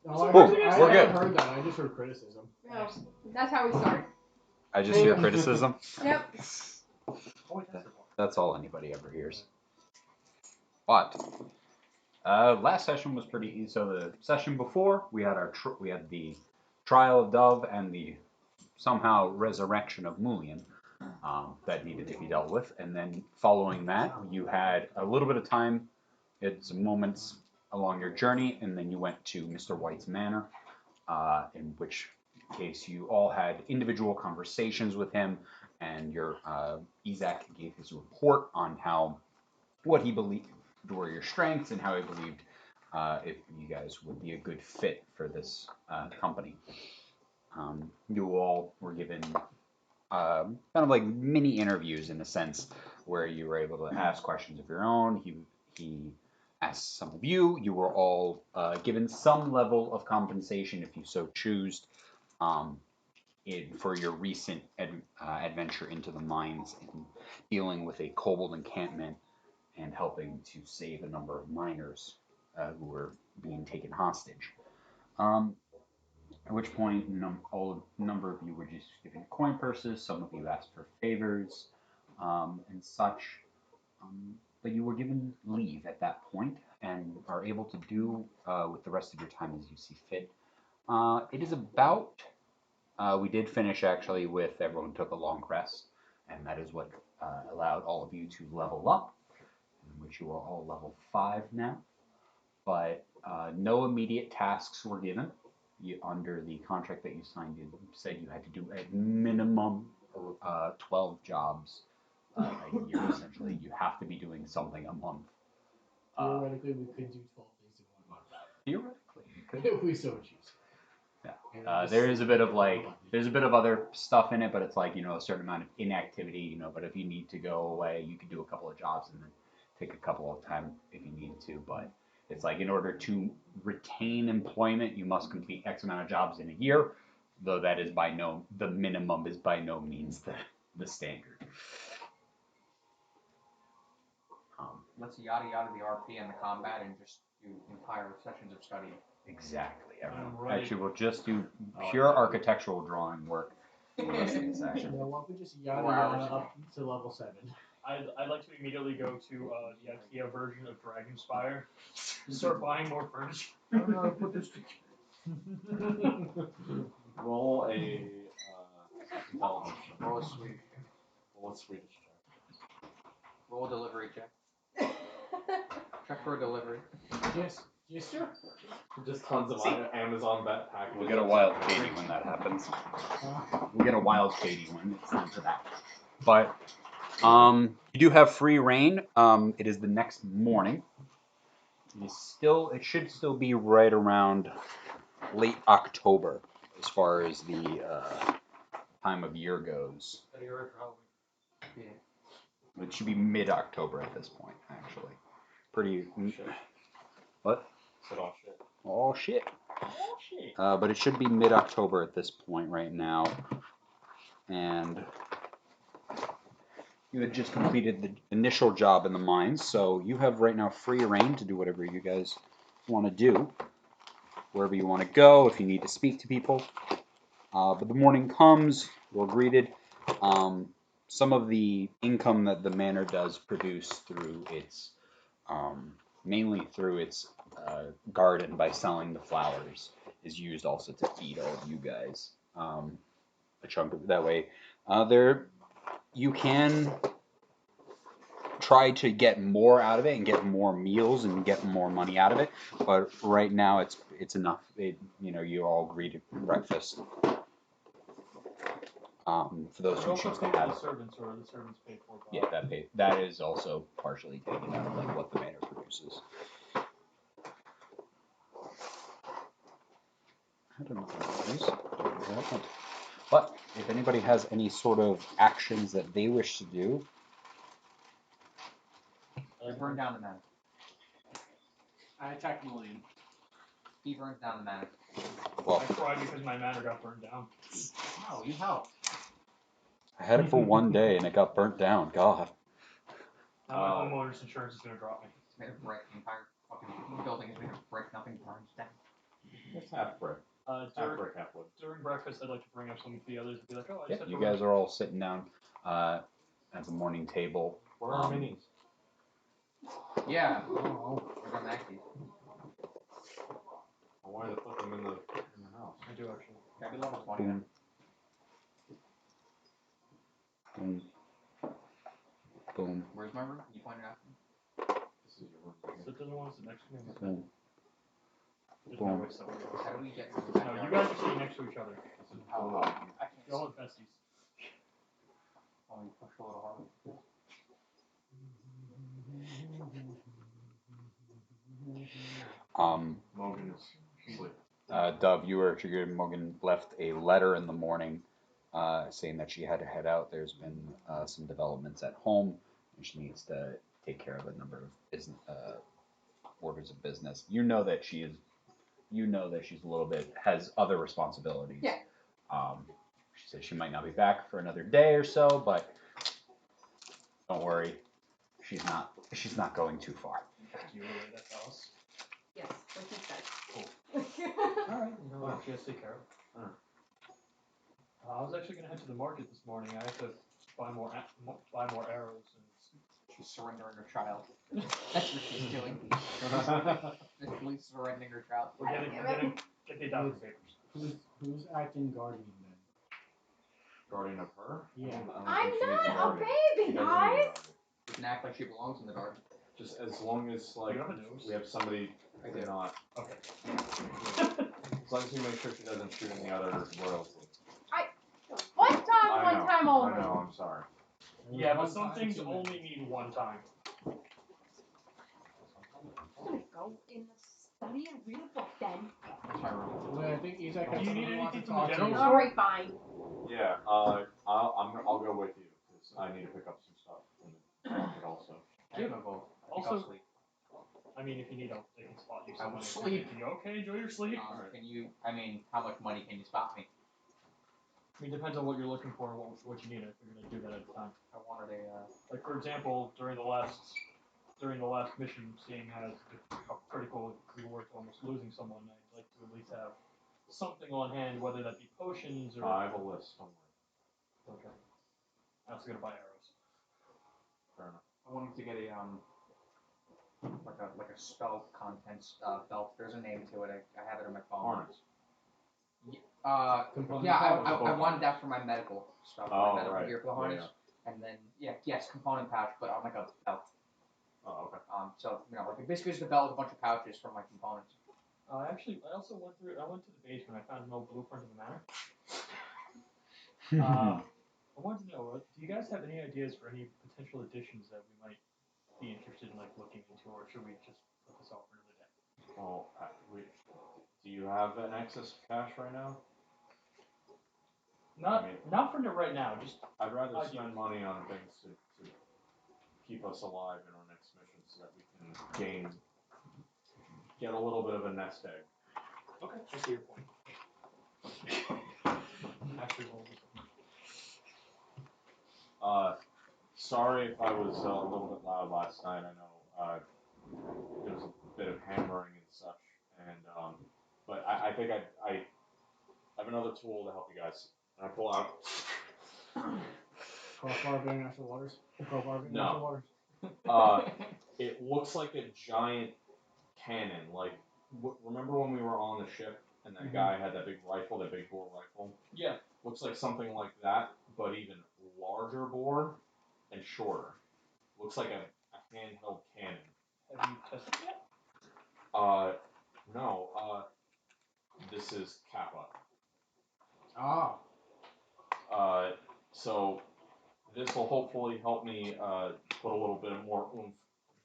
No, We're good. heard that. I just heard criticism. No, that's how we start. I just hear criticism. Yep. That's all anybody ever hears. But last session was pretty easy. So the session before, we had we had the trial of Dove and the somehow resurrection of Mulian that needed to be dealt with, and then following that, you had a little bit of time. It's moments along your journey, and then you went to Mr. White's manor, in which case you all had individual conversations with him, and your Isaac gave his report on how what he believed were your strengths and how he believed if you guys would be a good fit for this company. You all were given kind of like mini interviews in a sense, where you were able to ask questions of your own. He asked some of you. You were all given some level of compensation, if you so choose, um, for your recent adventure into the mines and dealing with a kobold encampment and helping to save a number of miners who were being taken hostage. Um, at which point, a number of you were just given coin purses. Some of you asked for favors and such. But you were given leave at that point and are able to do with the rest of your time as you see fit. It is about. We did finish actually with everyone took a long rest, and that is what allowed all of you to level up, in which you are all level 5 now. But no immediate tasks were given. Under the contract that you signed, you said you had to do at minimum 12 jobs a year, essentially. You have to be doing something a month. Theoretically, we could do 12 things in 1 month. Theoretically, you could. If we so choose. Yeah. There is a bit of there's a bit of other stuff in it, but it's like, a certain amount of inactivity, but if you need to go away, you could do a couple of jobs and then take a couple of time if you need to. But it's like, in order to retain employment, you must complete X amount of jobs in a year, though that is the minimum is by no means the standard. Let's yada yada the RP and the combat and just do entire sessions of study. Exactly, everyone. Right. Actually, we'll just do pure architectural drawing work in the rest of the session. You know what? We just yada yada up to level 7. I'd like to immediately go to the IKEA version of Dragonspire. Start buying more furniture. I don't know how to put this Roll a intelligence. Roll a Swedish check. Roll a Swedish check. Roll a delivery check. Check for a delivery. Yes, sir. Just tons of Amazon vet packages. We'll get a wild Katie when that happens. We'll get a wild Katie when it's time for that. But you do have free reign. It is the next morning. It should still be right around late October as far as the time of year goes. It should be mid-October at this point, actually. Pretty. Shit. What? Said all shit. Oh shit. But it should be mid-October at this point right now, and you had just completed the initial job in the mines, so you have right now free reign to do whatever you guys want to do, wherever you want to go, if you need to speak to people. But the morning comes, you're greeted. Some of the income that the manor does produce through its, mainly through its garden by selling the flowers, is used also to feed all of you guys. A chunk of it that way. You can try to get more out of it and get more meals and get more money out of it, but right now it's enough. You all agree to breakfast. For those who choose to have. The servants, or the servants paid for. Yeah, that is also partially taken out of like what the manor produces. I don't know what it is. But if anybody has any sort of actions that they wish to do. Burn down the manor. I attacked Mulian. He burns down the manor. Well, I cried because my manor got burned down. Oh, you helped. I had it for one day and it got burnt down. God. Now my homeowner's insurance is going to drop me. It's made of brick. The entire fucking building is made of brick. Nothing burns down. It's half brick. Half During, brick, half wood. during breakfast, I'd like to bring up something to the others and be like, oh, I just Yep, have you to guys are all sitting down at the morning table. Where are our minis? Yeah. Where's our maxis? I wanted to put them in the house. I do actually. Gotta be level 20 then. Boom. Boom. Where's my room? You pointed out. This is your room. So it doesn't want to sit next to me. Boom. There's Boom. no way somebody else. How do we get? No, you guys are sitting next to each other. This is Oh, cool. I can't. You're all besties. Oh, you push a little harder. Morgan is asleep. Dove, you were triggered. Morgan left a letter in the morning saying that she had to head out. There's been some developments at home, and she needs to take care of a number of business orders of business. You know that she's a little bit has other responsibilities. Yeah. She said she might not be back for another day or so, but don't worry, she's not going too far. Do you relay that to us? Yes, like he said. Alright, you know what she has to take care of. Alright. I was actually gonna head to the market this morning. I have to buy more arrows and. She's surrendering her child. That's what she's doing. Literally surrendering her child. We're getting get the adoption papers. Who's acting guardian then? Guardian of her? Yeah. I'm think she needs not a guardian. She baby, doesn't need a guys. guardian. She can act like she belongs in the garden. Just as long as like You have a nose? we have somebody I they're do. not. Okay. As long as you make sure she doesn't shoot any other royalty. One I time know. only. I know. I'm sorry. Yeah, but some things only need one time. I'm gonna go in the study and read a book then. That's my room. Wait, I think Isaac Do has you need someone who wants to anything from the talk to general you. store? Alright, fine. Yeah. I'll go with you because I need to pick up some stuff from the market also. I have no gold. I think Also- I'll sleep. I mean, if you need help, they can spot you. I will Someone sleep. You okay? Enjoy your sleep. Can you? I mean, how much money can you spot me? I mean, depends on what you're looking for and what you need. If you're gonna do that at the time. I wanted a. Like for example, during the last mission, seeing how critical we were to almost losing someone, I'd like to at least have something on hand, whether that be potions or. I have a list. Don't worry. Okay. I'm also gonna buy arrows. Fair enough. I wanted to get a like a spell contents belt. There's a name to it. I have it on my phone. Harness. Component Yeah, pouch. I wanted that for my medical stuff. Oh, my medical right. gear for the harness. And then yes, component pouch, but on like a belt. Oh, okay. So like basically just a belt with a bunch of pouches for my components. I also went through. I went to the basement. I found an old blueprint of the manor. I wanted to know, do you guys have any ideas for any potential additions that we might be interested in, like looking into, or should we just put this off for another day? Well, do you have an excess of cash right now? Not I mean- not for right now. Just I'd rather Ideas. spend money on things to keep us alive in our next mission so that we can get a little bit of a nest egg. okay. I see your point. Actually, hold this. Sorry if I was a little bit loud last night. I know there was a bit of hammering and such, and but I think I have another tool to help you guys. And I pull out. Crossbar of International Waters. Crowbar of No. International Waters. It looks like a giant cannon. Like, remember when we were on the ship and that guy had that big rifle, that big bore rifle? Yeah. Looks like something like that, but even larger bore and shorter. Looks like a handheld cannon. Have you tested it yet? No. This is Kappa. Ah. So this will hopefully help me put a little bit more oomph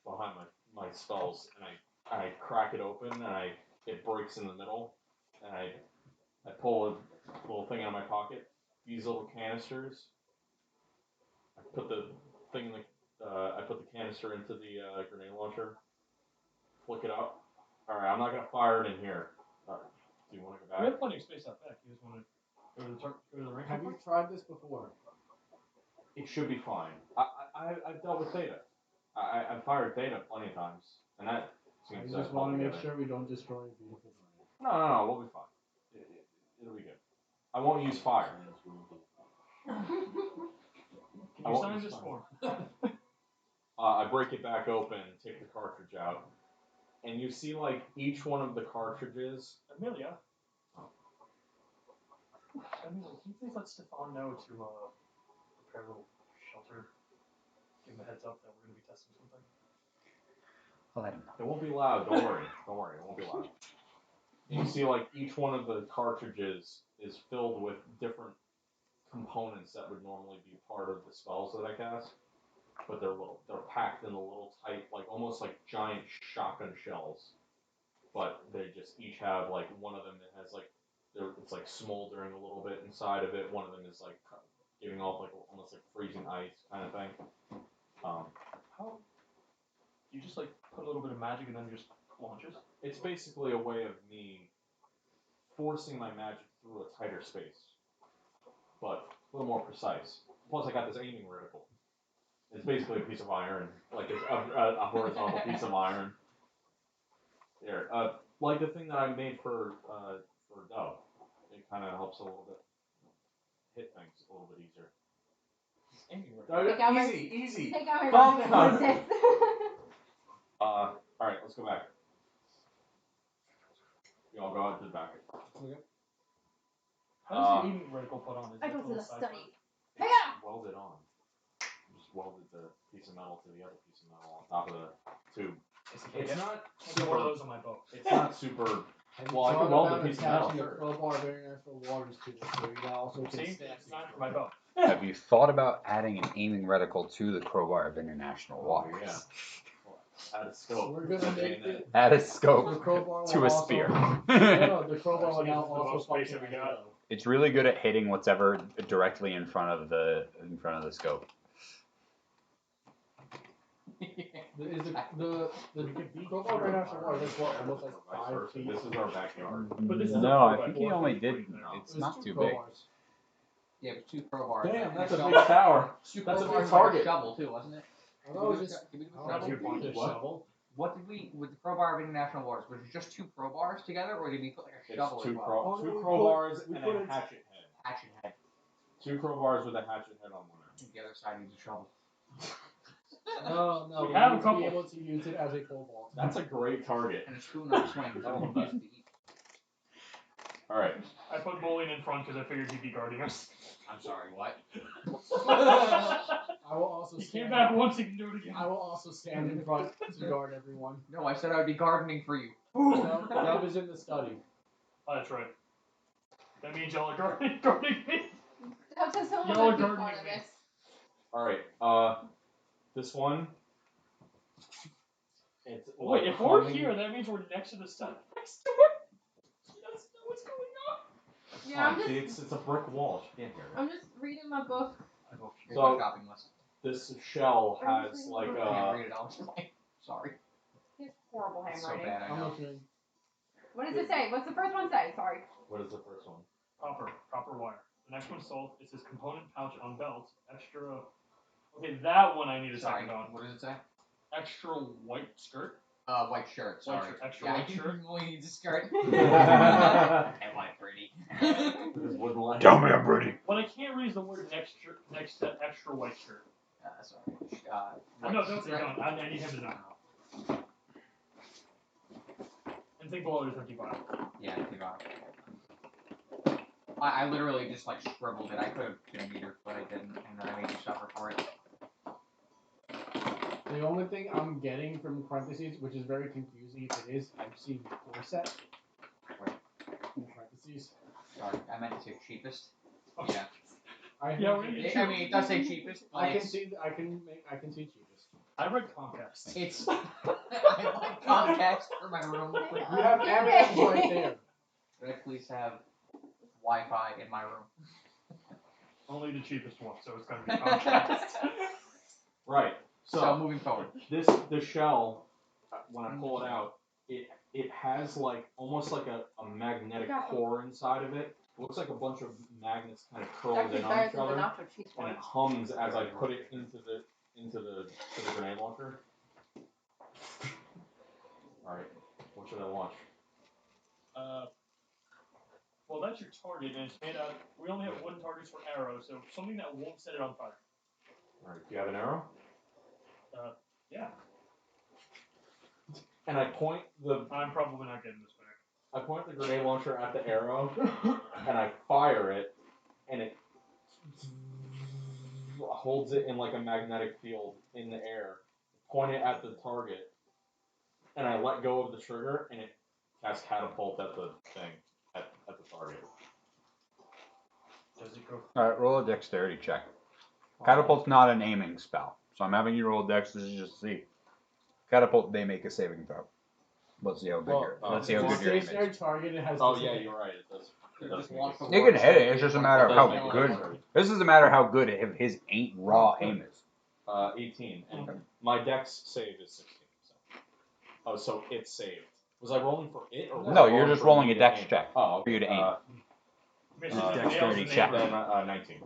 behind my spells, and I crack it open, and it breaks in the middle, and I pull a little thing out of my pocket. These little canisters. I put the thing in I put the canister into the grenade launcher. Flick it up. All right, I'm not gonna fire it in here. Do you want to go We back? have plenty of space out back. You just want to go to the range? Have you tried this before? It should be fine. I've dealt with Theta. I've fired Theta plenty of times, and that I seems just to want to hold make together. sure we don't destroy a beautiful garden. No, we'll be fine. It'll be good. I won't use fire. Can I you won't sign use this fire. form? I break it back open, take the cartridge out, and you see like each one of the cartridges. Amelia. Amelia, can you please let Stefan know to prepare a little shelter? Give him a heads up that we're going to be testing something. I'll let him know. It won't be loud. Don't worry. Don't worry. It won't be loud. And you see like each one of the cartridges is filled with different components that would normally be part of the spells that I cast, but they're packed in a little tight, like almost like giant shotgun shells. But they just each have like one of them that has like it's like smoldering a little bit inside of it. One of them is like giving off like almost like freezing ice kind of thing. How? You just like put a little bit of magic and then it just launches? It's basically a way of me forcing my magic through a tighter space, but a little more precise. Plus, I got this aiming reticle. It's basically a piece of iron, like it's a horizontal piece of iron. Here, like the thing that I made for Dove. It kind of helps a little bit hit things a little bit easier. Aiming right. Take out my- Easy. Take out my Calm magic down. resist. All right, let's go back. You all go out to the back. How does the aiming reticle put on? Is I it go a to little the side study. It's Hey-ya! welded on. You just welded the piece of metal to the other piece of metal on top of the tube. It's not I'll get one of super. those on my boat. It's not super. And Well, I thought can weld about a piece of metal, attaching sure. a crowbar of international waters to this, so you also can See? stack It's not for my boat. Have you thought about adding an aiming reticle to the crowbar of international waters? Yeah. Out of scope. We're gonna make it. Add a The scope crowbar to will a also- spear. No, the crowbar will Actually, now this is the also most space function that we as a got. bow. It's really good at hitting whatever directly in front of the scope. Is the crowbar of international waters? That's what, almost like 5 feet. This is our backyard. But this is a No, I 4x4, think he only so did. it's pretty It's It was not 2 too big. crowbars. Yeah, but 2 crowbars. Damn, and that's a shovel. big tower. 2 that's a big crowbars and target. a shovel too, wasn't it? I thought it was just. Did we do I a don't shovel? think we did a What? shovel. What did we with the crowbar of international waters? Was it just 2 crowbars together, or did we put like a It's shovel two, as well? Oh, two no, we crowbars put- we and put a it- hatchet head. Hatchet head. 2 crowbars with a hatchet head on one end. The other side needs a shovel. No, We we have a need to couple. be able to use it as a cobalt. That's a great target. And a spoon or a swing. That one needs to eat. Alright. I put Bowling in front because I figured he'd be guarding us. I'm sorry, what? I will also He stand. came back once, he can do it again. I will also stand in front to guard everyone. No, I said I would be gardening for you. Dub is in the study. Oh, that's right. That means y'all are guarding me. How does someone Y'all are let me gardening part of me. this? Alright, this one. It's Wait, like if we're humming- here, that means we're next to the stuff. Next to it. She doesn't know what's going on. Yeah, I'm Fine, see, just, it's a brick wall. She can't hear it. I'm just reading my book. Here's So- my shopping list. This shell I'm has just like reading I can't read it. I was like, sorry. He has horrible It's so handwriting. bad. I I'm know. listening. What does it say? What's the first one say? Sorry. What is the first one? Copper wire. The next one's salt. It says component pouch on belt. Extra. Okay, that one I need a Sorry. second on. What does it say? Extra white skirt. White shirt. Sorry. shirt, extra yeah, white I shirt. really need a skirt. Am Am I pretty? Tell me I'm pretty. What I can't read is the word next to extra white shirt. Sorry. No, don't say don't. I need him to know. And think below it is empty vial. Yeah, I forgot. I literally just like scribbled it. I could have been meter, but I didn't, and then I made you suffer for it. The only thing I'm getting from parentheses, which is very confusing if it is, I'm seeing corset. Wait. In parentheses. Sorry, I meant to say cheapest. Oh, Yeah. Yeah, we're gonna get I mean, it does say cheapest, but I can it's, see. I can see cheapest. I read Comcast. it's I like Comcast for my room. You have M&M's right there. Could I please have Wi-Fi in my room? Only the cheapest one, so it's gonna be Comcast. Right. So So moving forward. the shell, when I pull it out, it has like almost like a magnetic core inside of it. It looks like a bunch of magnets kind of curled Actually, in on theirs each is other, enough if she's and one. it hums as I put it into the grenade launcher. All right. What should I launch? Well, that's your target, and it's made out. We only have wooden targets for arrows, so something that won't set it on fire. Alright, do you have an arrow? Yeah. And I point the I'm probably not getting this back. I point the grenade launcher at the arrow, and I fire it, and it holds it in like a magnetic field in the air. Point it at the target, and I let go of the trigger, and it casts catapult at the thing, at the target. Does it go? Alright, roll a dexterity check. Catapult's not an aiming spell, so I'm having you roll dexterity just to see. Catapult, they make a saving throw. Let's see how good let's see how It's good a your aim stationary is. target. It has. Oh yeah, you're right. It does. It does Just make launch it. the You can hit it. It's just a matter of how good. This is a matter of how good his raw aim is. 18, and my dex save is 16. So. Oh, so it's saved. Was I rolling for it or? Was No, I you're just for rolling me a to dex aim? check. Oh, For you to aim. Misses Uh, and nails dexterity the check. neighbor. Then 19.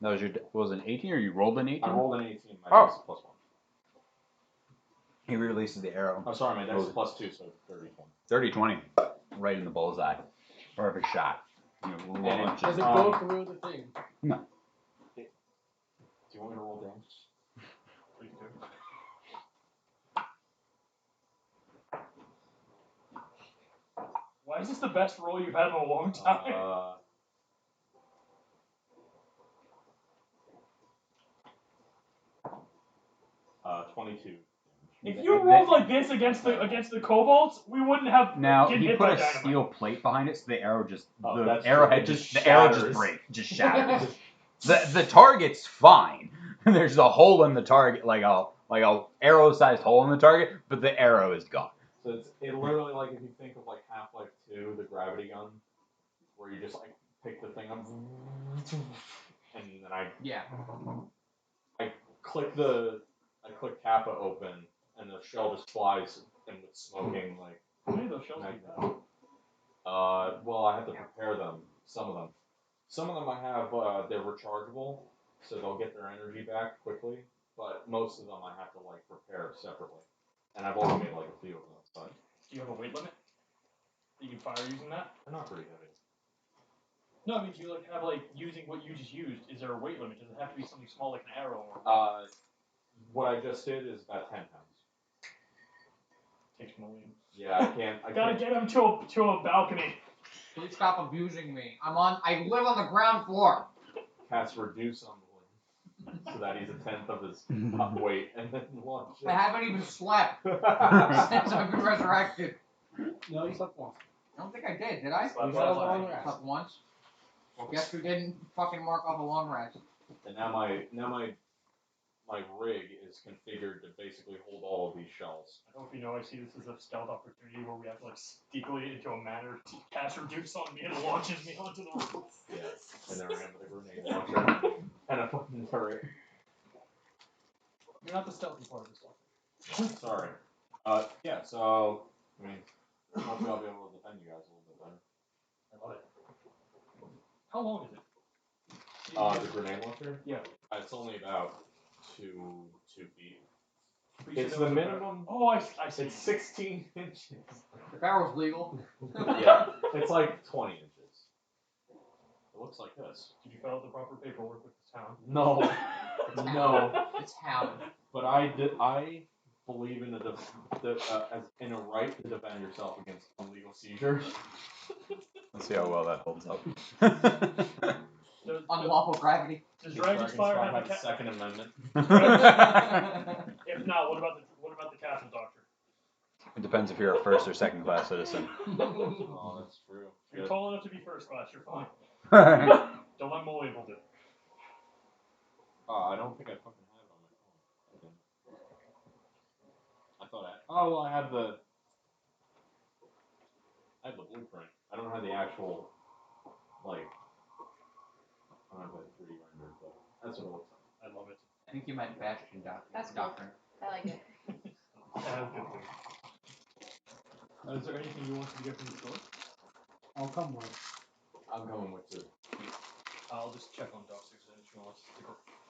That was was it an 18 or you rolled an 18? I rolled an 18. My Oh. dex is +1. He releases the arrow. I'm sorry, my dex is +2, so 30. 30-20. Right in the bullseye. Perfect shot. You launch Does it. it go through the thing? Do you want me to roll damage? Please do. Why is this the best roll you've had in a long time? 22. If you rolled like this against the kobolds, we wouldn't have Now been he hit put by a dynamite. steel plate behind it, so the arrow just Oh, the that's arrowhead true. It just just the arrow just shatters. breaks, just shatters. the target's fine. There's a hole in the target, like a arrow-sized hole in the target, but the arrow is gone. So it's literally like if you think of like Half-Life 2, the gravity gun, where you just like pick the thing up, and then I click Kappa open, and the shell just flies and with smoking like. How many of those shells do you have? Well, I have to prepare them. Some of them. Some of them I have. They're rechargeable, so they'll get their energy back quickly. But most of them I have to like prepare separately, and I've only made like a few of them. But Do you have a weight limit? That you can fire using that? they're not pretty heavy. No, I mean, do you like have like using what you just used? Is there a weight limit? Does it have to be something small like an arrow? Or What I just did is about 10 pounds. takes millions. Yeah, I can't. Gotta get him to a balcony. Please stop abusing me. I live on the ground floor. Cast reduce on the limb, so that he's a tenth of his weight, and then launch it. I haven't even slept since I've been resurrected. No, you slept once. I don't think I did I? You slept on the rest. Slept once. Well, guess who didn't fucking mark off a long rest? And now my rig is configured to basically hold all of these shells. I don't know if you know, I see this as a stealth opportunity where we have to like steal it into a manner to cast reduce on me and it launches me onto the roof. Yes. And there I am with a grenade launcher and a fucking turret. You're not the stealthy part of this stuff. Sorry. Yeah. So I mean, hopefully I'll be able to defend you guys a little bit better. I love it. How long is it? The grenade launcher? Yeah. It's only about 2 feet. But you It's said the there was a minimum. Oh, I see. It's 16 inches. The barrel's legal. Yeah. It's like 20 inches. It looks like this. Did you fill out the proper paperwork with the town? No. No. It's how. But I believe in in a right to defend yourself against illegal seizures. Let's see how well that holds up. Unlawful gravity. Does Dragonspire have a the Second Amendment? If not, what about the castle doctor? It depends if you're a first or second class citizen. Oh, that's true. If you're tall enough to be first class, you're fine. Well, Don't let Molly hold it. I don't think I fucking have it on my phone. I thought oh well, I have the blueprint. I don't have the actual like. I don't have the 3D render, but that's what it looks like. I love it. I think you meant Bastion That's cool. Doctrine. I like it. That's good too. Is there anything you want to get from the store? I'll come with. I'm coming with 2. I'll just check on Doc 6 and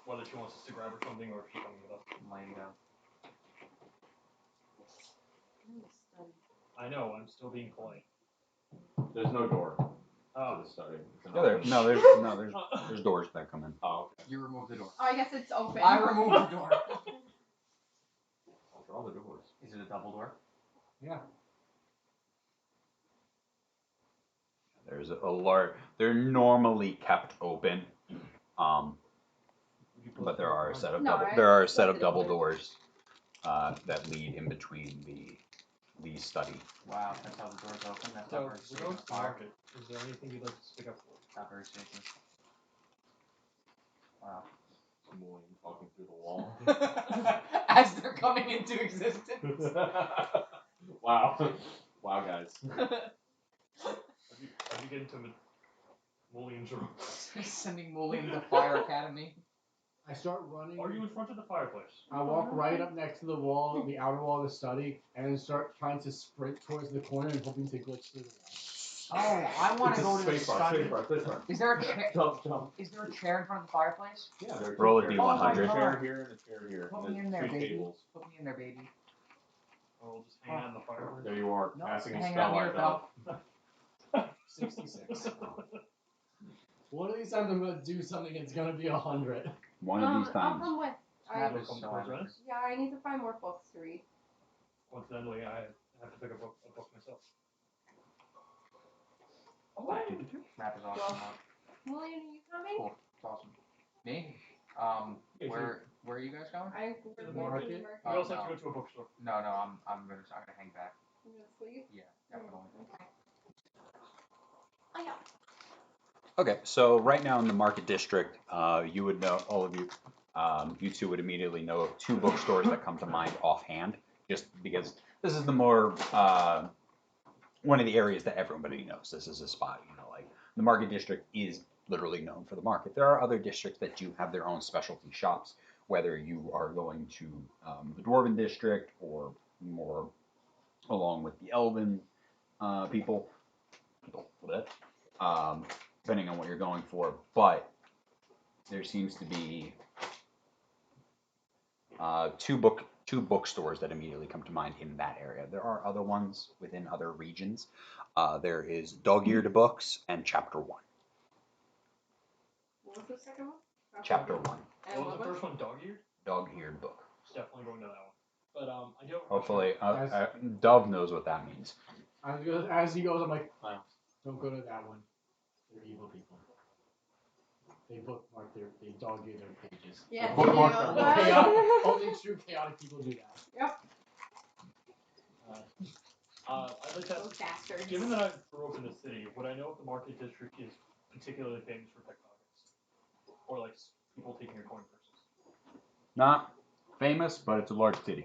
whether she wants us to grab her something or if she's coming with us. Laying down. I know, I'm still being polite. There's no door to Oh. the study. It's an Yeah, open- there's doors that come in. Oh, okay. You remove the door. Oh, I guess it's open. I remove the door. I'll draw the doors. Is it a double door? Yeah. There's a large. They're normally kept open, but there are a set of No, double. I There are a set left of it double open. doors that lead in between the study. Wow, that's how the door's open. That's So, not very we're safe. going to the market. Is there anything you'd like to stick up for? Not very safe. Wow. William talking through the wall. As they're coming into existence. Wow. Wow, guys. How'd you get into Mulligan's room? Sending Mulligan to Fire Academy. I start running. Are you in front of the fireplace? I walk right up next to the wall, the outer wall of the study, and then start trying to sprint towards the corner and hoping to glitch through the wall. Oh, I want to go to the study. Spacebar. Is there a chair? Jump. Is there a chair in front of the fireplace? Yeah, there's Roll a chairs. D100. Oh my There's a chair God. here and a chair here. Put and me in there's there, two baby. tables. Put me in there, baby. Or we'll just hang out in the fireplace? There you are, No, casting a hang spell out here, like that. 66. One of these times I'm gonna do something. It's gonna be 100. One of these I'll times. come with. That I, is so Close angry. friends? yeah, I need to find more books to read. Coincidentally, I have to pick a book myself. Map is awesome. Well, Mark. William, are you coming? Cool. It's awesome. Me? Yeah, Where are you guys going? I'm The going to the market? market. We also have no. to go to a bookstore. No, I'm gonna hang back. I'm gonna sleep. Yeah, definitely. Okay. Oh yeah. Okay, so right now in the market district, you would know, all of you, you two would immediately know of two bookstores that come to mind offhand, just because this is the more, one of the areas that everybody knows. This is a spot, like the market district is literally known for the market. There are other districts that do have their own specialty shops, whether you are going to the Dwarven district or more along with the Elven people, depending on what you're going for. But there seems to be two bookstores that immediately come to mind in that area. There are other ones within other regions. There is Dog-Eared Books and Chapter 1. What was the second one? Chapter 1. And What was the was first one? Dog-eared? Dog-Eared Book. Definitely going to that one. But I do. Hopefully, Dove knows what that means. As he goes, I'm like, Wow. don't go to that one. They're evil people. They bookmark they dog ear their pages. Yeah, They bookmark they do. them. Chaotic, only true chaotic people do that. Yep. I'd like to Those bastards. given that I grew up in the city, would I know if the market district is particularly famous for pickpockets? Or like people taking your coin purses? Not famous, but it's a large city.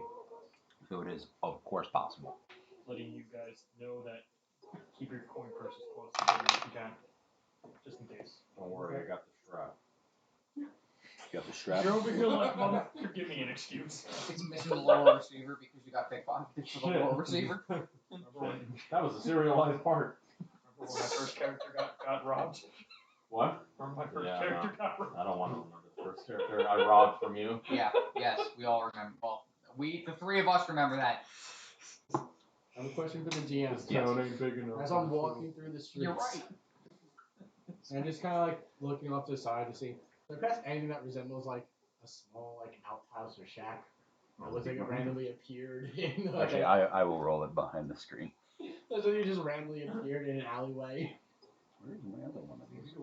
So it is, of course, possible. Letting you guys know that keep your coin purses close to you if you can. Just in case. Don't worry, I got the strap. You have the strap. You're over here like, motherfucker, give me an excuse. It's missing the lower receiver because you got pickpocketed for the lower receiver. Remember when, That was a serialized part. remember when my first character got robbed? What? Remember my first Yeah, character got robbed? I don't want to remember the first character I robbed from you. Yeah, yes, we all remember. Well, the three of us remember that. I have a question for the GM. This town ain't big enough. As I'm walking through the streets, You're right. and I'm just kind of like looking off to the side to see if there's anything that resembles like a small like outhouse or shack. It looks like it randomly appeared in. Actually, I will roll it behind the screen. Looks like it just randomly appeared in an alleyway. Where's my other one of these?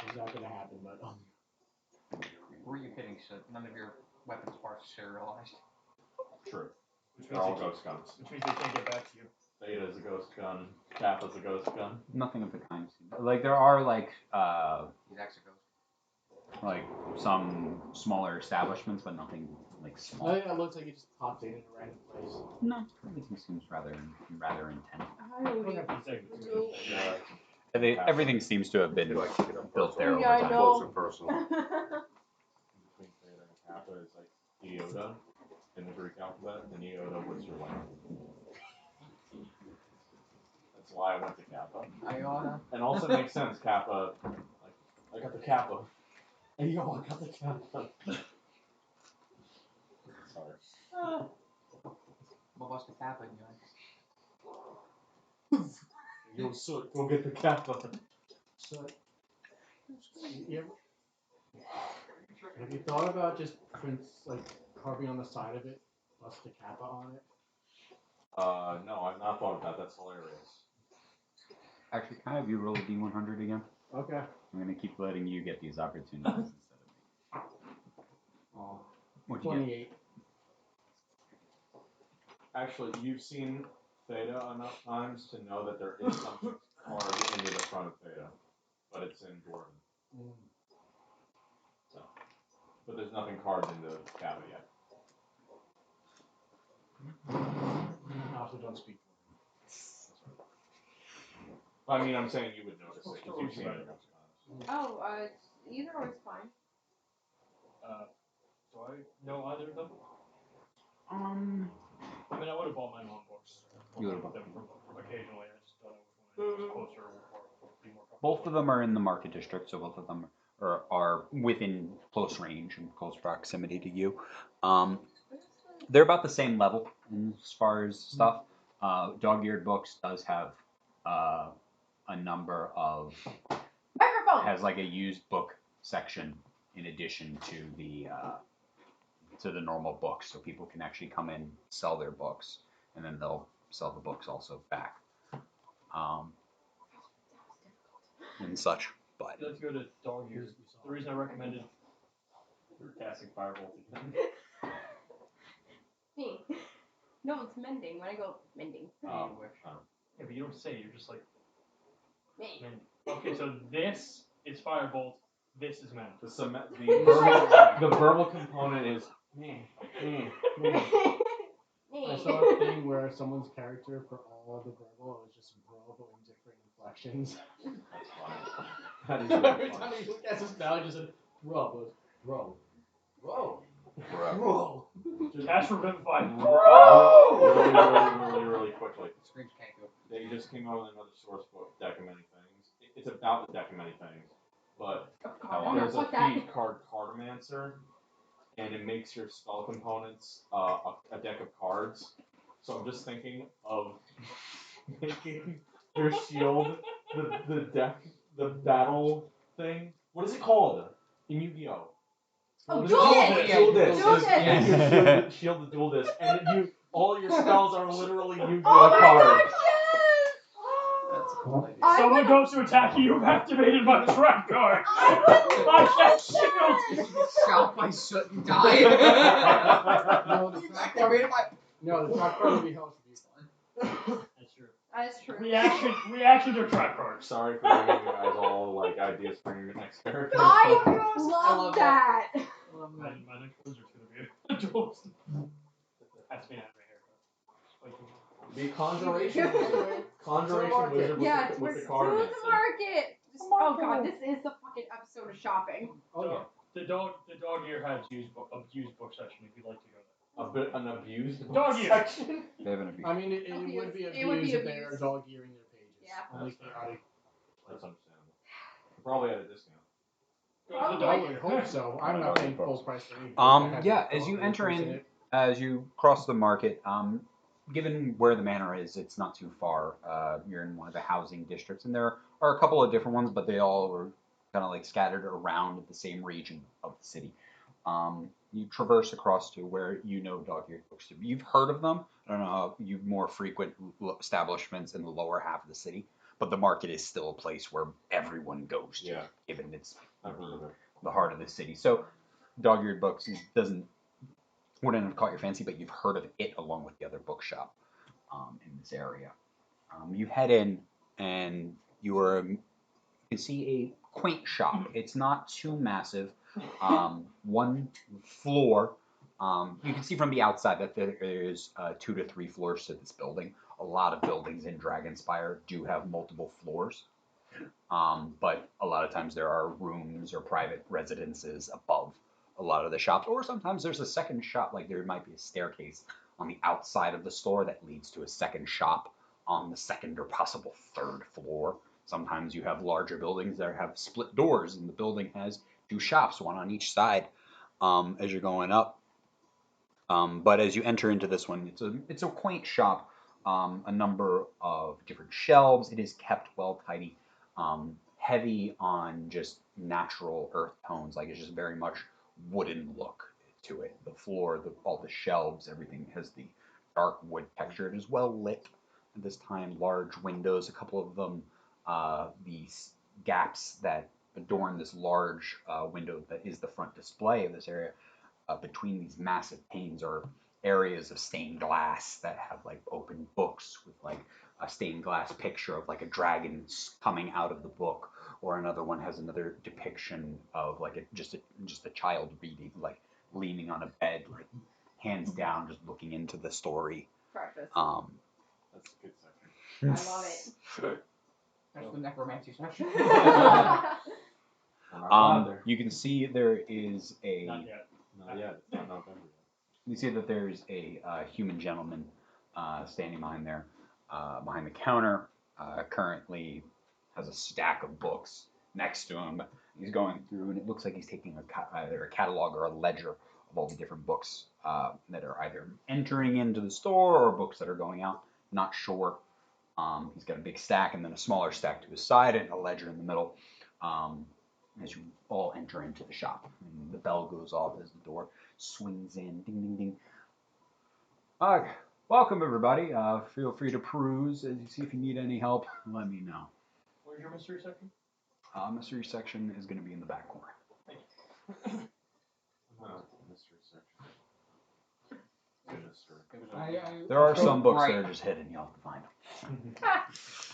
It's not gonna happen, but Who are you kidding? So none of your weapons parts are serialized. True. Which They're means, all they, ghost guns. which means they can't get back to you. Theta's a ghost gun. Kappa's a ghost gun. Nothing of the kind. Like there are like He's actually ghost. like some smaller establishments, but nothing like small. nothing that looks like it just popped in a random place. No, everything seems rather intense. Hi, Odie. Yeah. Everything seems to have been built there over Yeah, I time. know. Close and personal. Between Theta and Kappa is like Iota in the Greek alphabet, and Iota was your life. That's why I went to Kappa. Iona. And also it makes sense, Kappa, like, I got the Kappa. And yo, I got the Kappa. Sorry. What was the happen, guys? Yo, Soot, go get the Kappa. So, have you thought about just carving on the side of it, plus the kappa on it? No, I've not thought of that. That's hilarious. Actually, can I have you roll a D100 again? Okay. I'm gonna keep letting you get these opportunities instead of me. Oh. What'd you get? 28. Actually, you've seen Theta enough times to know that there is something carved into the front of Theta, but it's in Dwarven. So, but there's nothing carved into Kappa yet. I also don't speak I mean, I'm saying you would notice it because you've seen it enough times. Oh, either or is fine. Do I know either of them? I mean, I would have bought my own books. You would've bought them occasionally. I just don't know which one is closer or be more comfortable. Both of them are in the market district, so both of them are within close range and close proximity to you. They're about the same level as far as stuff. Dog-eared books does have a number of Microphone! has like a used book section in addition to the normal books, so people can actually come in, sell their books, and then they'll sell the books also back, and such. But Let's go to dog ears. The reason I recommended You're casting Firebolt again. Me. No, it's mending. When I go mending. yeah, but you don't say it, you're just like Me. mending. Okay, so this is Firebolt, this is mend. The verbal component is I Me. saw a thing where someone's character for all of the verbal was just bro, but in different inflections. That's funny. That is Every really time funny. he cast his spell, he just said bro, bro. Cast Revivify. Really quickly. Screech can't go. They just came out with another source book, Deck of Many Things. It's about the Deck of Many Things, but there's a Fuck that. feat card Cartomancer, and it makes your spell components a deck of cards. So I'm just thinking of making your shield the deck, the battle thing. What is it called in Yu-Gi-Oh? Oh, What is dual it disc! called? Dual disc. Dual Just disc. make your shield the dual disc, and all your spells are literally Yu-Gi-Oh Oh my cards. god, yes! That's a cool idea. I Someone would- goes to attack you, you've activated my trap card! I would I can't shield! You get shot by soot and die. No, the You've trap activated my. No, the trap card would be hell for you. That's true. That is true. Reactions are trap cards. Sorry for giving you guys all ideas for your next character. I love love that. My next words are gonna be a duelist. Has to be an anime haircut. Be conjuration wizard. Conjuration wizard Yeah, with the to card. the market. Oh god, this is the fucking episode of shopping. Oh yeah. The dog ear has used book section if you'd like to go there. An abused Dog ear. section. they have an abuse. I mean, it Abuse. would be It would be abused if they are abused. dog earing their pages. Yeah. Only chaotic. That's understandable. Probably at a discount. Go to the I dog would ear. hope so. I'm not paying full price for anything. that has Yeah, a as you dog enter ear in, it. as you cross the market, given where the manor is, it's not too far. You're in one of the housing districts, and there are a couple of different ones, but they all are kind of like scattered around the same region of the city. You traverse across to where you know dog-eared books to be. You've heard of them. I don't know how you more frequent establishments in the lower half of the city, but the market is still a place where everyone goes to, Yeah. given it's I've heard of it. the heart of the city. So, dog-eared books wouldn't have caught your fancy, but you've heard of it along with the other bookshop in this area. You head in, and you see a quaint shop. It's not too massive. One floor. You can see from the outside that there is 2 to 3 floors to this building. A lot of buildings in Dragonspire do have multiple floors. But a lot of times there are rooms or private residences above a lot of the shops, or sometimes there's a second shop, like there might be a staircase on the outside of the store that leads to a second shop on the second or possible third floor. Sometimes you have larger buildings that have split doors, and the building has 2 shops, one on each side, as you're going up. But as you enter into this one, it's a quaint shop. a number of different shelves. It is kept well tidy, heavy on just natural earth tones. Like it's just very much wooden look to it. The floor, all the shelves, everything has the dark wood texture. It is well lit at this time. Large windows, a couple of them, these gaps that adorn this large window that is the front display of this area. Between these massive panes are areas of stained glass that have like open books with like a stained glass picture of like a dragon coming out of the book, or another one has another depiction of like just a child reading, like leaning on a bed, like hands down, just looking into the story. Precious. That's a good section. I love it. There's the necromancy section. You can see there is a. Not yet. Not yet. It's not November yet. You see that there's a human gentleman standing behind there, behind the counter. Currently has a stack of books next to him. He's going through, and it looks like he's taking either a catalog or a ledger of all the different books that are either entering into the store or books that are going out. Not sure. He's got a big stack and then a smaller stack to his side and a ledger in the middle. As you all enter into the shop, and the bell goes off as the door swings in. Ding, ding, ding. Welcome, everybody. Feel free to peruse. As you see, if you need any help, let me know. Where's your mystery section? Mystery section is going to be in the back corner. Mystery section. Good mystery. There are some books that are just hidden. You'll have to find them.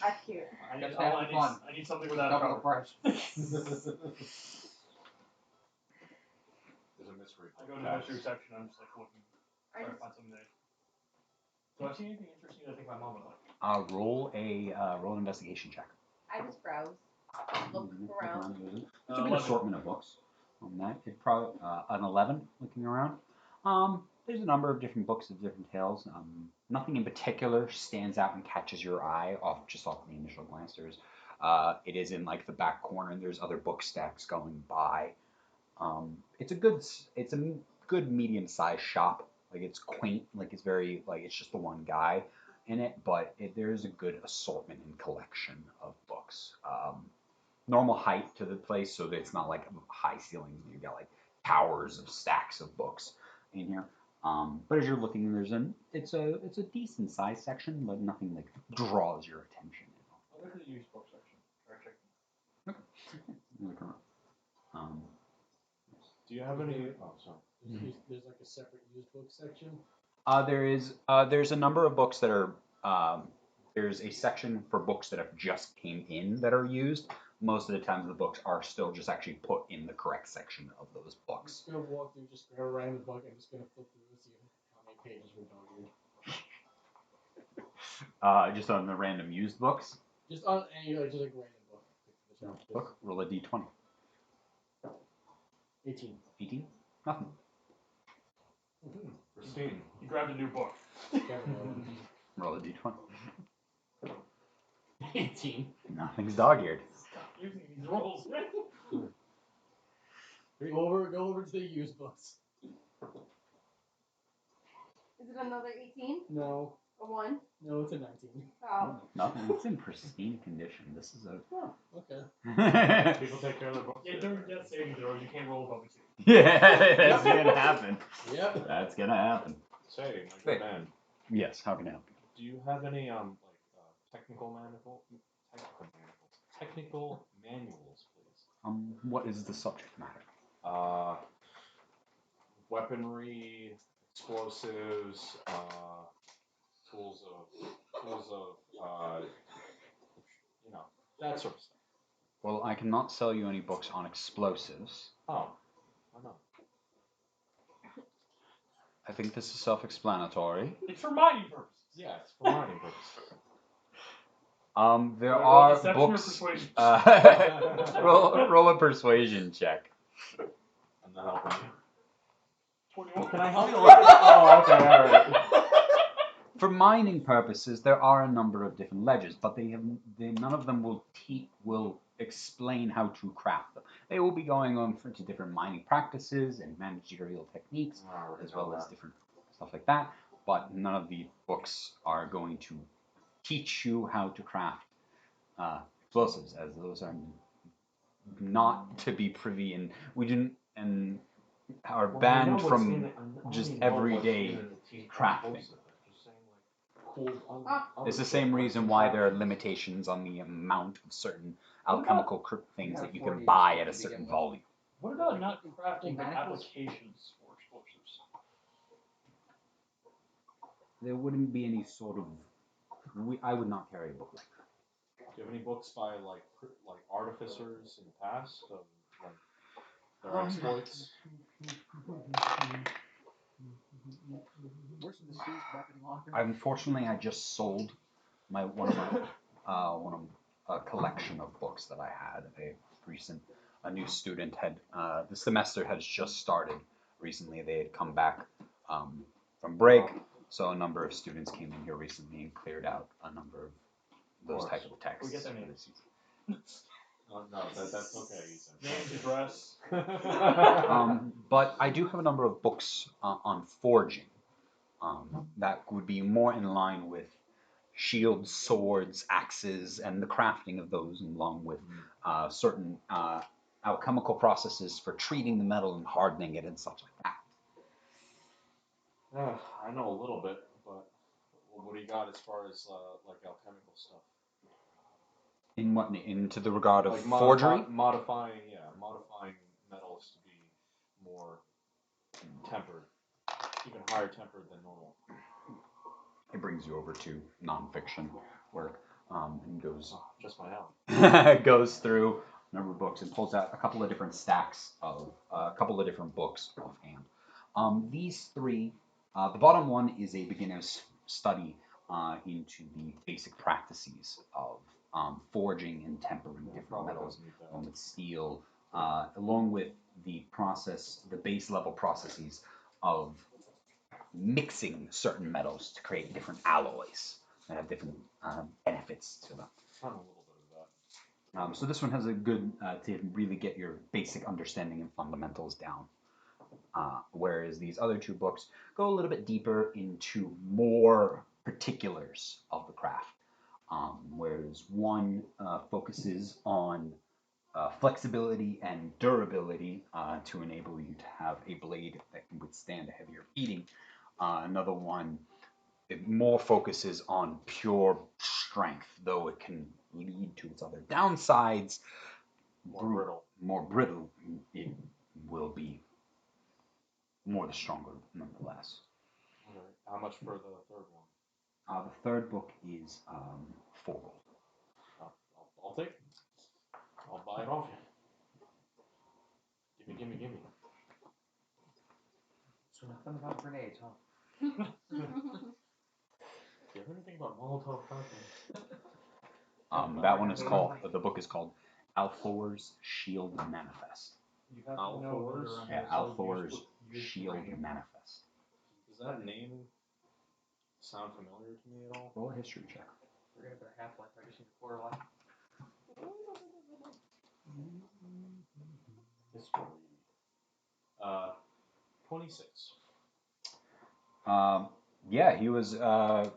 That's cute. I Gotta need, have oh, the fun. I need something without a Double the cover. price. There's a mystery. I go to the mystery section. I'm just like looking, trying to find something there. Do I see anything interesting that I think my mom would like? Roll an investigation check. I just browse. Look around. There's a 11. good assortment of books on that. It probably an 11 looking around. There's a number of different books of different tales. Nothing in particular stands out and catches your eye off the initial glance. It is in like the back corner, and there's other book stacks going by. It's a good medium-sized shop. Like it's quaint, like it's very like it's just the one guy in it, but there is a good assortment and collection of books. Normal height to the place, so that it's not like high ceilings. You got like towers of stacks of books in here. But as you're looking, it's a decent sized section, but nothing like draws your attention. I'll go to the used book section. Or check. Do you have any? Oh, sorry. There's like a separate used book section. There's a number of books that are there's a section for books that have just came in that are used. Most of the times the books are still just actually put in the correct section of those I'm books. just gonna walk through, just grab a random book, and just gonna flip through and see how many pages were dog-eared. Just on the random used books. Just on any like random book. Book, roll a d20. 18. 18? Nothing. Christine. You grabbed a new book. Roll a d20. 18. Nothing's dog-eared. Stop using these rolls. Go over to the used books. Is it another 18? No. A 1? No, it's a 19. Oh. Nothing. It's in pristine condition. This is a. Oh, okay. People take care of their books. Yeah, during death saving throws, you can't roll above a 2. Yeah, that's gonna happen. Yep. That's gonna happen. Say, my good man. Yes. How can I help you? Do you have any technical manuals, please? What is the subject matter? Weaponry, explosives, tools of that sort of stuff. Well, I cannot sell you any books on explosives. Oh, why not? I think this is self-explanatory. It's for mining purposes. Yeah, it's for mining purposes. There Roll are deception or books. persuasion? Roll a persuasion check. I'm not helping you. 21. Can I help you? Oh, okay, all right. For mining purposes, there are a number of different ledgers, but none of them will explain how to craft them. They will be going on to different mining practices and managerial techniques, as well as different stuff like that. but none of the books are going to teach you how to craft explosives, as those are not to be privy, and we didn't and are banned from just everyday crafting. It's the same reason why there are limitations on the amount of certain alchemical things that you can buy at a certain volume. What about not crafting applications for explosives? There wouldn't be any sort of. I would not carry a book like that. Do you have any books by like artificers in the past of like their exploits? Where's the shoes weapon locker? Unfortunately, I just sold one of a collection of books that I had. A new student had the semester has just started recently. They had come back from break, so a number of students came in here recently and cleared out a number of those type of texts. We get their for names. this season. No, that's okay. Names, address. But I do have a number of books on forging that would be more in line with shields, swords, axes, and the crafting of those, along with certain alchemical processes for treating the metal and hardening it and such like that. I know a little bit, but what do you got as far as like alchemical stuff? In what into the regard of Like forgery? modifying metals to be more tempered, even higher tempered than normal. It brings you over to nonfiction work and goes Just my own. goes through a number of books and pulls out a couple of different stacks of a couple of different books offhand. These three, the bottom one is a beginner's study into the basic practices of forging and tempering different metals, along with steel, along with the base level processes of mixing certain metals to create different alloys that have different benefits to them. Done a little bit of that. So this one has a good to really get your basic understanding and fundamentals down. Whereas these other two books go a little bit deeper into more particulars of the craft. Whereas one focuses on flexibility and durability to enable you to have a blade that can withstand a heavier beating. Another one, it more focuses on pure strength, though it can lead to its other downsides. More brittle, it will be more the stronger nonetheless. All right. How much for the third one? The third book is 4 gold. I'll take it. I'll buy it off you. Gimme. So nothing about grenades, huh? Do you have anything about Molotov cocktails? That one is called. The book is called Althor's Shield Manifest. You have to know whether or Yeah, not Althor's use Shield uranium. Manifest. Does that name sound familiar to me at all? Roll a history check. We're gonna put a half-life. I just need a quarter life. History. 26. Yeah, he was a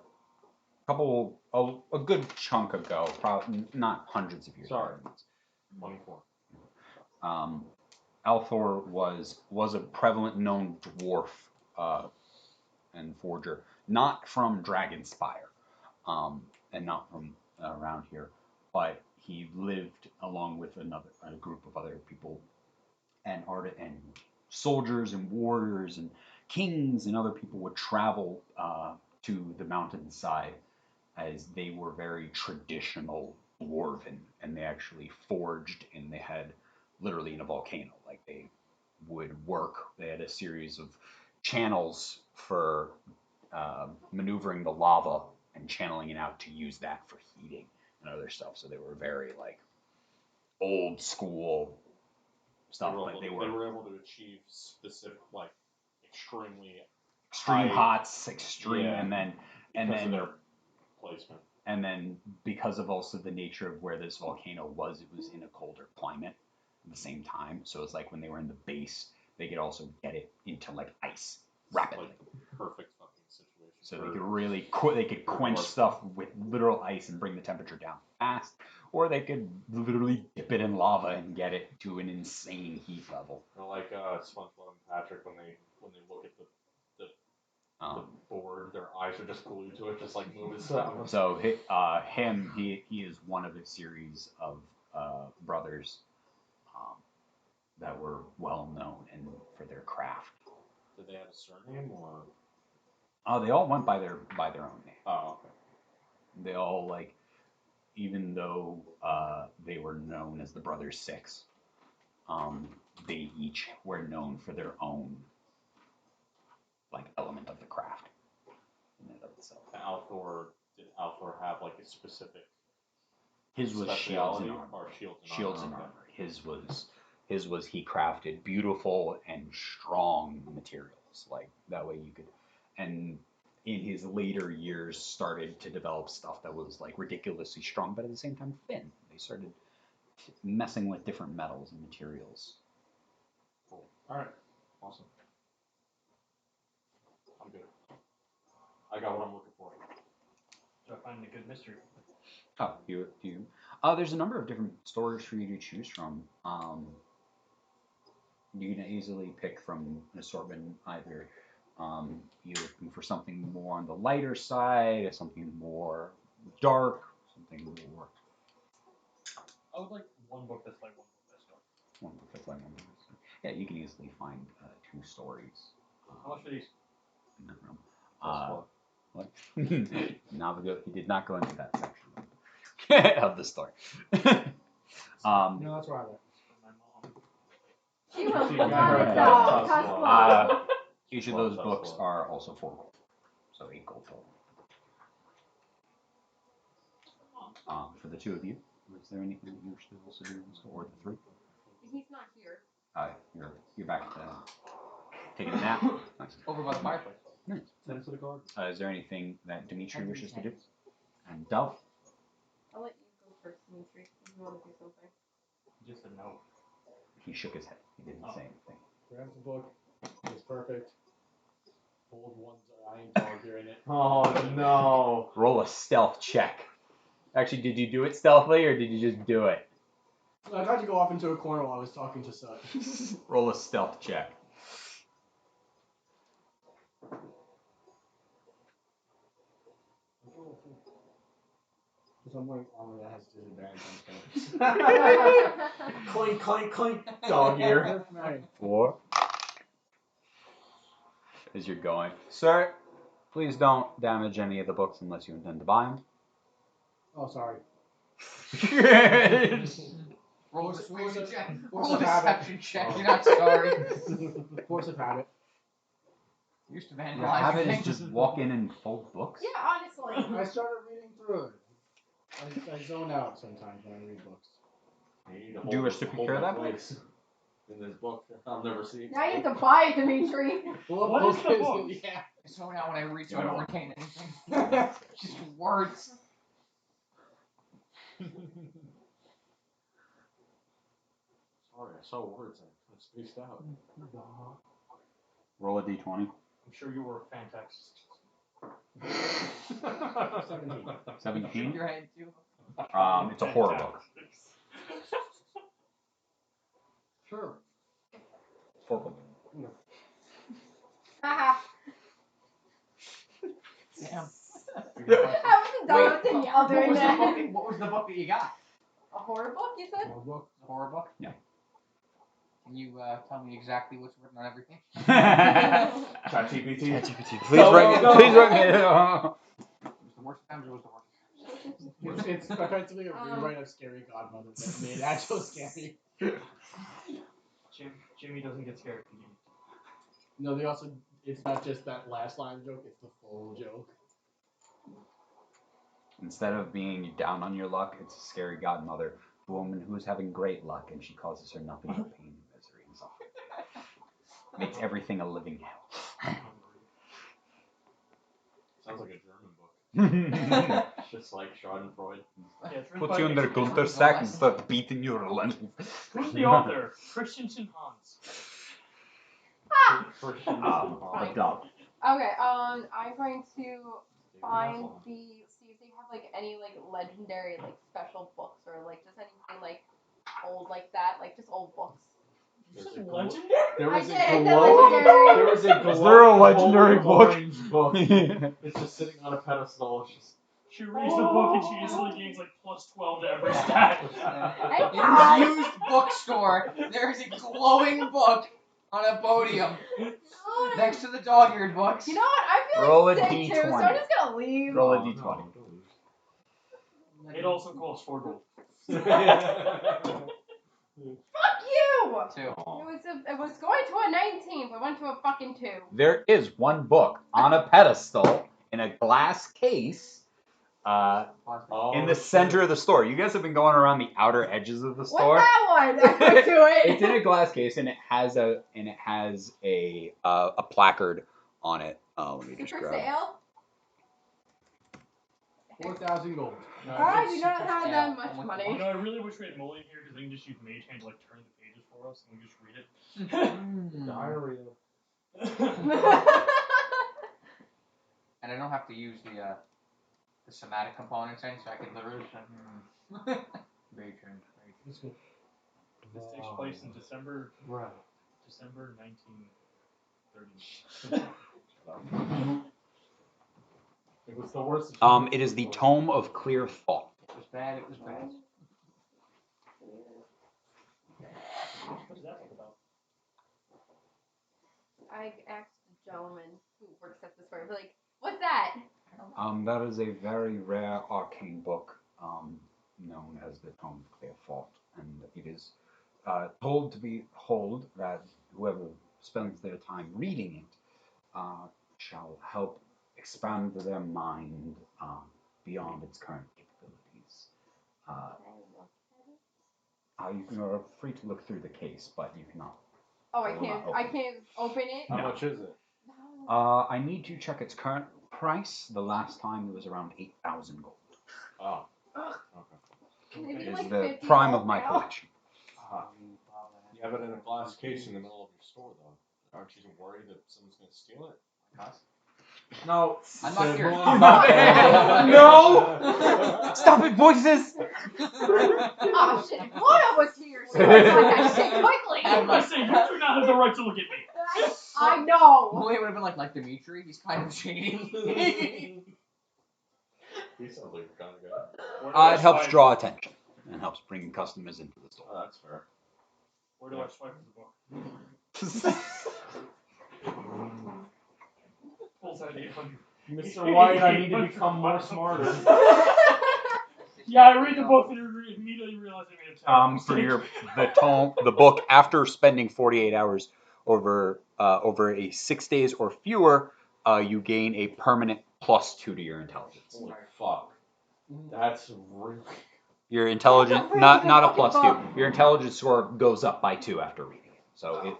good chunk ago, probably not hundreds of years. Sorry. 24. Althor was a prevalent known dwarf and forger, not from Dragonspire, and not from around here, but he lived along with a group of other people, and soldiers and warriors and kings and other people would travel to the mountainside, as they were very traditional dwarven, and they actually forged, and they had literally in a volcano. Like they would work. They had a series of channels for maneuvering the lava and channeling it out to use that for heating and other stuff. So they were very like old school stuff. They were able to achieve specific, like extremely extreme high, hots, extreme, yeah, and then because of their placement. And then because of also the nature of where this volcano was, it was in a colder climate at the same time. So it's like when they were in the base, they could also get it into like ice rapidly. Like perfect fucking situation. So they could really they could quench stuff with literal ice and bring the temperature down fast, or they could literally dip it in lava and get it to an insane heat level. Like SpongeBob and Patrick when they look at the board, their eyes are just glued to it, just like moving stuff. So he is one of a series of brothers that were well known for their craft. Did they have a surname or? They all went by their own name. Oh, okay. They all even though they were known as the Brothers Six, they each were known for their own element of the craft in and of itself. Did Althor have a specific? His was shields and armor. Or Shields and armor. His was he crafted beautiful and strong materials that way you could, and in his later years started to develop stuff that was ridiculously strong, but at the same time thin. They started messing with different metals and materials. Cool. All right. Awesome. I'm good. I got what I'm looking for. So I find a good mystery. Oh, you. There's a number of different stores for you to choose from. You can easily pick from an assortment either. You're looking for something more on the lighter side, or something more dark, something more. I would like one book that's like one book that's dark. One book that's like one book that's dark. Yeah, you can easily find 2 stories. How much are these? In that room. What? He did not go into that section of the story. No, that's where I went. My mom. She was Yeah, not right. Each of those books are also 4 gold, so 8 gold total. For the 2 of you, is there anything that you wish to also do, or the 3? He's not here. You're back to taking a nap. Nice. Over by the fireplace. Nice. Send it to the guard. Is there anything that Dimitri wishes to do? And Dove? I'll let you go first, Dimitri, if you want to do something. Just a note. He shook his head. He didn't say anything. Grabs the book. It's perfect. Hold one giant dog here in it. Oh no! Roll a stealth check. Actually, did you do it stealthily or did you just do it? I tried to go off into a corner while I was talking to Sut. Roll a stealth check. For some like armor that has disadvantage on spells. Clink, clink, clink. Dog ear. 4. As you're going, sir, please don't damage any of the books unless you intend to buy them. Oh, sorry. Roll a Force- persuasion force- check. force Roll a of habit. deception check. You're not sorry. Force of habit. Used to Your vandalize habit your is things. just walk in and fold books. Yeah, honestly. I started reading through it. I zone out sometimes when I read books. Do you wish to procure that book? In this book, I'll never see it. Now you have to buy it, Dimitri. What is the book? Yeah. I zone out when I read, so I don't retain anything. Sorry, Just words. I saw words. I spaced out. Roll a d20. I'm sure you were a fan text. 17. 17. Your head too. It's a horror book. Sure. 4 gold. Haha. Damn. I wasn't done with the yell during that. What was the book that you got? A horror book, you said? More book. A horror book? Yeah. Can you tell me exactly what's written on everything? ChatGPT. Please write me. Please write me. Was the worst times or was the worst? It's effectively a rewrite of Scary Godmother that made actual scary. Jimmy doesn't get scared. No, they also, it's not just that last line of the joke, it's the full joke. Instead of being down on your luck, it's a scary godmother, a woman who is having great luck, and she causes her nothing but pain and misery and suffering. Makes everything a living hell. Sounds like a German book. Puts Just like Schadenfreude. Yeah, it's written by you under Christian- counter sack and start beating you relentlessly. Who's the author? Christensen Hans. For The dog. Okay, I'm going to find see if they have like any like legendary like special books or like just anything like old like that, like just old books. This is There's a legendary. There I was did, a it's a glowing. legendary. There was a glowing. Is there a legendary holy book? Orange book. It's just sitting on a pedestal. It's just. She reads the book and she instantly gains like +12 to every stat. In a used bookstore, there's a glowing book on a podium next to the dog-eared books. You know what? I feel Roll like a sick too, so D20. I'm just gonna leave. Roll a Oh, d20. no, It also costs 4 gold. Fuck you! 2. It was going to a 19, but went to a fucking 2. There is one book on a pedestal in a glass case in the center of the store. You guys have been going around the outer edges of the store. What's that one? I went to it. It's in a glass case and it has a placard on it. Let me just For grab it. sale? 4,000 gold. I do not have Yeah, that much I'm with money. You know, I really wish we had Mulligan here because they can just use Mage Hand to like turn the pages for us and we just read it. Diarrhea. And I don't have to use the somatic components in, so I can literally say, Rage hand. This takes place in December Right. 1930. It was the worst. It is the Tome of Clear Thought. It was bad, it was bad. What is that about? I asked the gentleman who works at the store, like, what's that? That is a very rare arcane book, known as the Tome of Clear Thought, and it is told that whoever spends their time reading it shall help expand their mind beyond its current capabilities. You are free to look through the case, but you cannot. Oh, I can't open it? How much is it? I need to check its current price. The last time it was around 8,000 gold. Oh. Ugh. Okay. Maybe It is like the 50 prime gold of my now? collection. You have it in a glass case in the middle of your store, though. Aren't you worried that someone's going to steal it? Us? No. I'm not here. No! Stop it, voices! Oh shit, if Loyal was here, she would like that shit quickly. I say, you do not have the right to look at me. I know. Well, it would have been like Dimitri. He's kind of shady. He sounds like a kind of guy. It helps draw attention and helps bring customers into the store. Oh, that's fair. Where do I swipe the book? Pulls out 800. Mr. White, I need to become more smarter. Yeah, I read the book and immediately realize I made a terrible For the book, after spending 48 hours over a 6 days or fewer, you gain a permanent +2 to your intelligence. Holy fuck. That's really. Your intelligence, That's a not a fucking +2. book. Your intelligence score goes up by 2 after reading it. So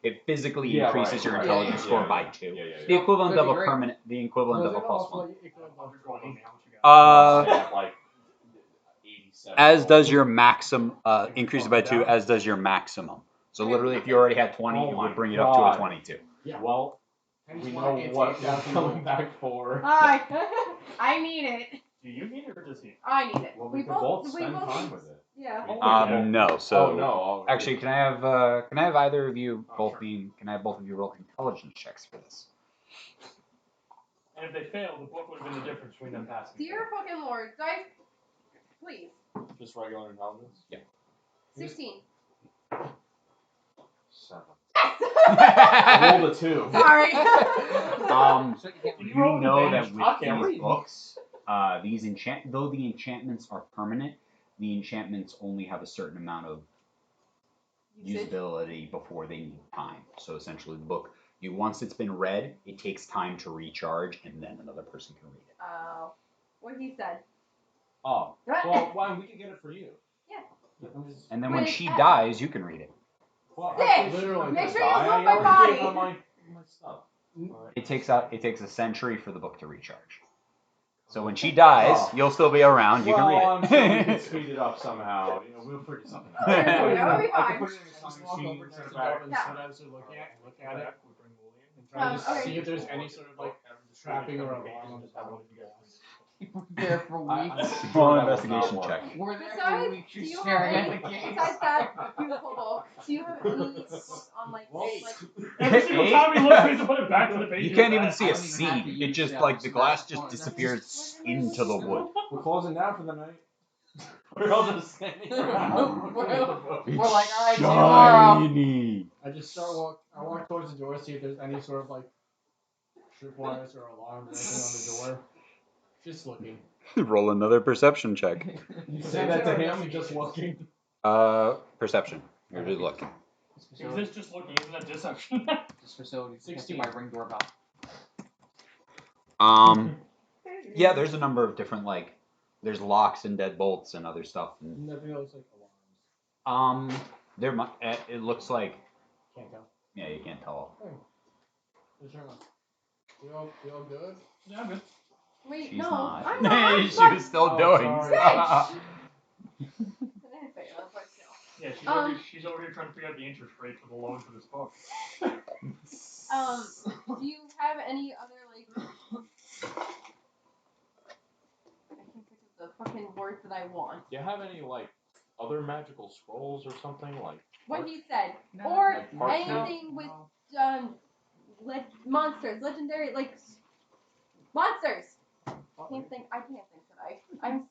it physically increases your intelligence score by 2. The equivalent That'd of be a great. permanent, the equivalent Was of a it also +1. like equivalent of 20? Like 87. As does your maximum, increases by 2, as does your maximum. So literally, if you already had 20, Oh it my would bring it up to a God. 22. Yeah. Well, we know what we're coming back for. I need it. Do you need it or does he? I need it. Well, we can both spend time with it. Yeah. No. So Oh no. actually, can I have either of you both roll intelligence checks for this? And if they fail, the book would have been the difference between them passing. Dear fucking Lord, guys, please. Just regular intelligence? Yeah. 16. 7. Yes! I rolled a 2. Sorry. So you can't You know that with I can't these read. books, though the enchantments are permanent, the enchantments only have a certain amount of usability before they need time. So essentially, the book, once it's been read, it takes time to recharge, and then another person can read it. Oh. What he said. Oh. Well, why we can get it for you. Yeah. And then But when it's she at- dies, you can read it. Well, Sick. literally. Make sure die. you look I my already gave body. her my stuff. It takes a century for the book to recharge. So when she dies, you'll still be around. You can read it. I'm sure we can speed it up somehow. We'll figure something out. Yeah, that would be I fine. can put it in a Just time walk machine over to send the it back. door and Yeah. sometimes they look at it and try Try to just Okay. see if there's any sort of like trapping or alarm on the top of the glass. You were there for weeks. Roll an investigation check. We're there for Besides, weeks. do You're you have staring at any, the gates. besides that beautiful book, do you have any books on like Every single time we look, we have to put it back to the page. You can't even see I a don't even have to seam. It use just shells, like the so glass that's just fine. disappears into the wood. We're closing down for the night. We're all just standing around. We're like, alright, see you tomorrow. Shiny. I just start I walk towards the door, see if there's any sort of like tripwires or alarms or anything on the door. Just looking. Roll another perception check. You say that to him, just looking. Perception. You're just looking. Is this just looking? Isn't that deception? This facility 16. my ring doorbell. Yeah, there's a number of different there's locks and deadbolts and other stuff. And, Nothing looks like alarms. there it looks like Can't tell. yeah, you can't tell. Just turn on. We all good? Yeah, I'm good. Wait, She's no, not. I'm not. She was still Oh, doing sorry. stuff. Yeah, she's over here trying to figure out the interest rate for the loan for this book. Do you have any other like? I can't think of the fucking words that I want. Do you have any like other magical scrolls or something like? What he said, No, or like parchment? anything with monsters, legendary monsters. I can't think today. I'm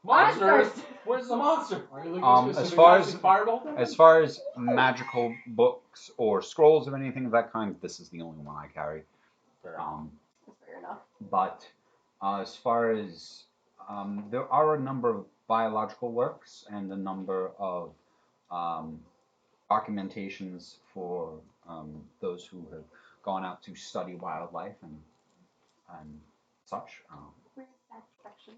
Monsters? Where's the monster? Are you looking As specifically far at as the fireball? as far as magical books or scrolls of anything of that kind, this is the only one I carry. That's fair enough. But as far as there are a number of biological works and a number of documentations for those who have gone out to study wildlife and such. Where's that section?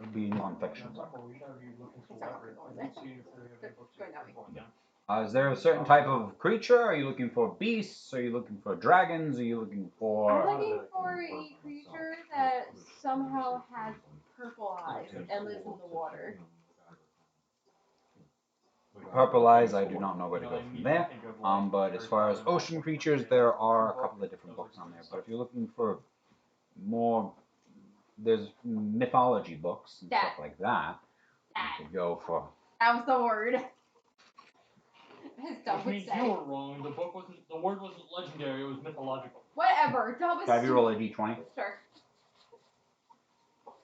It would be non-fiction. We gotta be looking for Sorry, library. going there. See if there are any books Going that here way. going down. Is there a certain type of creature? Are you looking for beasts? Are you looking for dragons? Are you looking for? I'm looking for a creature that somehow has purple eyes and lives in the water. Purple eyes, I do not know where to go from there. But as far as ocean creatures, there are a couple of different books on there. But if you're looking for more, there's mythology books and stuff like that. You could go for. That was the word. His Dub Which would means say. you were wrong. The word wasn't legendary. It was mythological. Whatever. Dub is Have you stupid. roll a d20? Sure.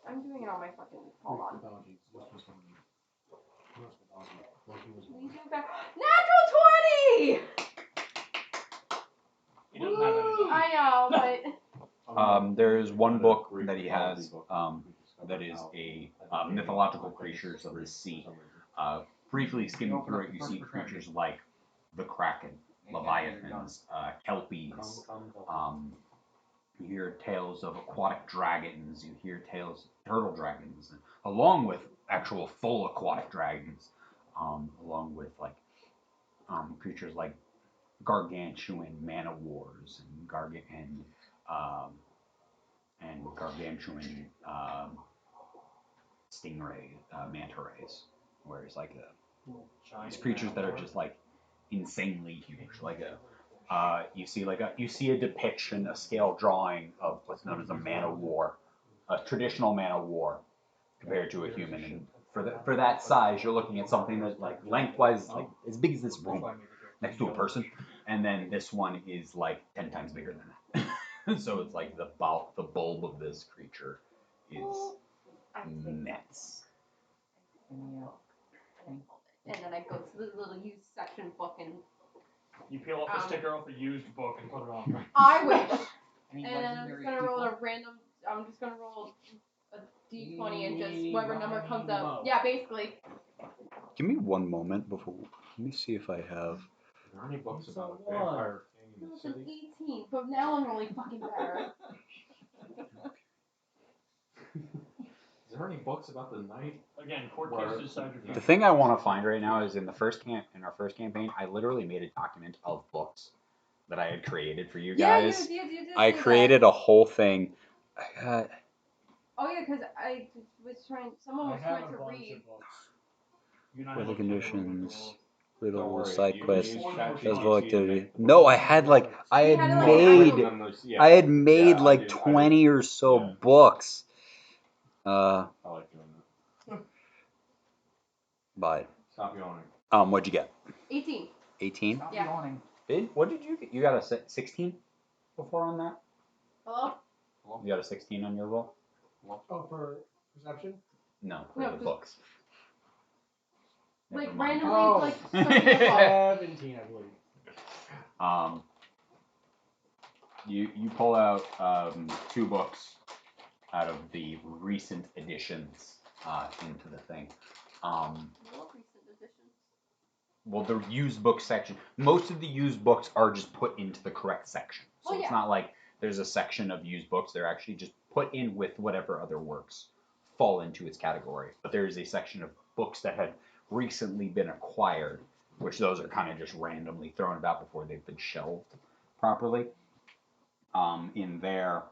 I'm doing it on my fucking. Hold on. Please do back. Natural 20! He doesn't have any. I know, but. There is one book that he has that is a mythological creatures of the sea. Briefly skimming through it, you see creatures like the Kraken, Leviathans, Kelpies. You hear tales of aquatic dragons. You hear tales of turtle dragons, along with actual full aquatic dragons, along with creatures like gargantuan man-o'-wars and gargantuan stingray manta rays, where it's like these creatures that are just like insanely huge. You see a depiction, a scale drawing of what's known as a man-o'-war, a traditional man-o'-war, compared to a human. And for that size, you're looking at something that's like lengthwise like as big as this room next to a person, and then this one is like 10 times bigger than that. So it's like the bulb of this creature is immense. And then I go to the little used section book and You peel off the sticker off a used book and put it on. I wish. Any And I'm just legendary gonna roll people? a random. I'm just gonna roll a d20 and just whatever number comes up. Yeah, basically. Give me one moment before. Let me see if I have. Are there any books So about what? vampire king It in was the an city? 18, but now I'm really fucking better. Is there any books about the night? Again, court Where- case decide your The thing I want to find right now is in our first campaign, I literally made a document of books that I had created for you Yeah, guys. you did I say created that. a whole thing. I got. Oh yeah, because I was trying. Someone I was have trying a to bunch read. of books. Weather conditions. complete Don't all the worry, side you can quests. use That's That's ChatGPT full to activity. make- No, I had like I You had had to, like, made them those- yeah. I had made Yeah, like I do 20 or so yeah. books. I like doing that. But Stop yawning. what'd you get? 18. 18? Stop Yeah. yawning. What did you get? You got a 16 before on that? Hello? You got a 16 on your roll? Oh, for perception? No, for No, the just- books. Like Never mind. randomly, Oh. like searching the book. 17, I believe. You pull out 2 books out of the recent additions into the thing. No recent additions. Well, the used book section. Most of the used books are just put into the correct section. So Oh, it's yeah. not like there's a section of used books. They're actually just put in with whatever other works fall into its category. But there is a section of books that had recently been acquired, which those are kind of just randomly thrown about before they've been shelved properly. In there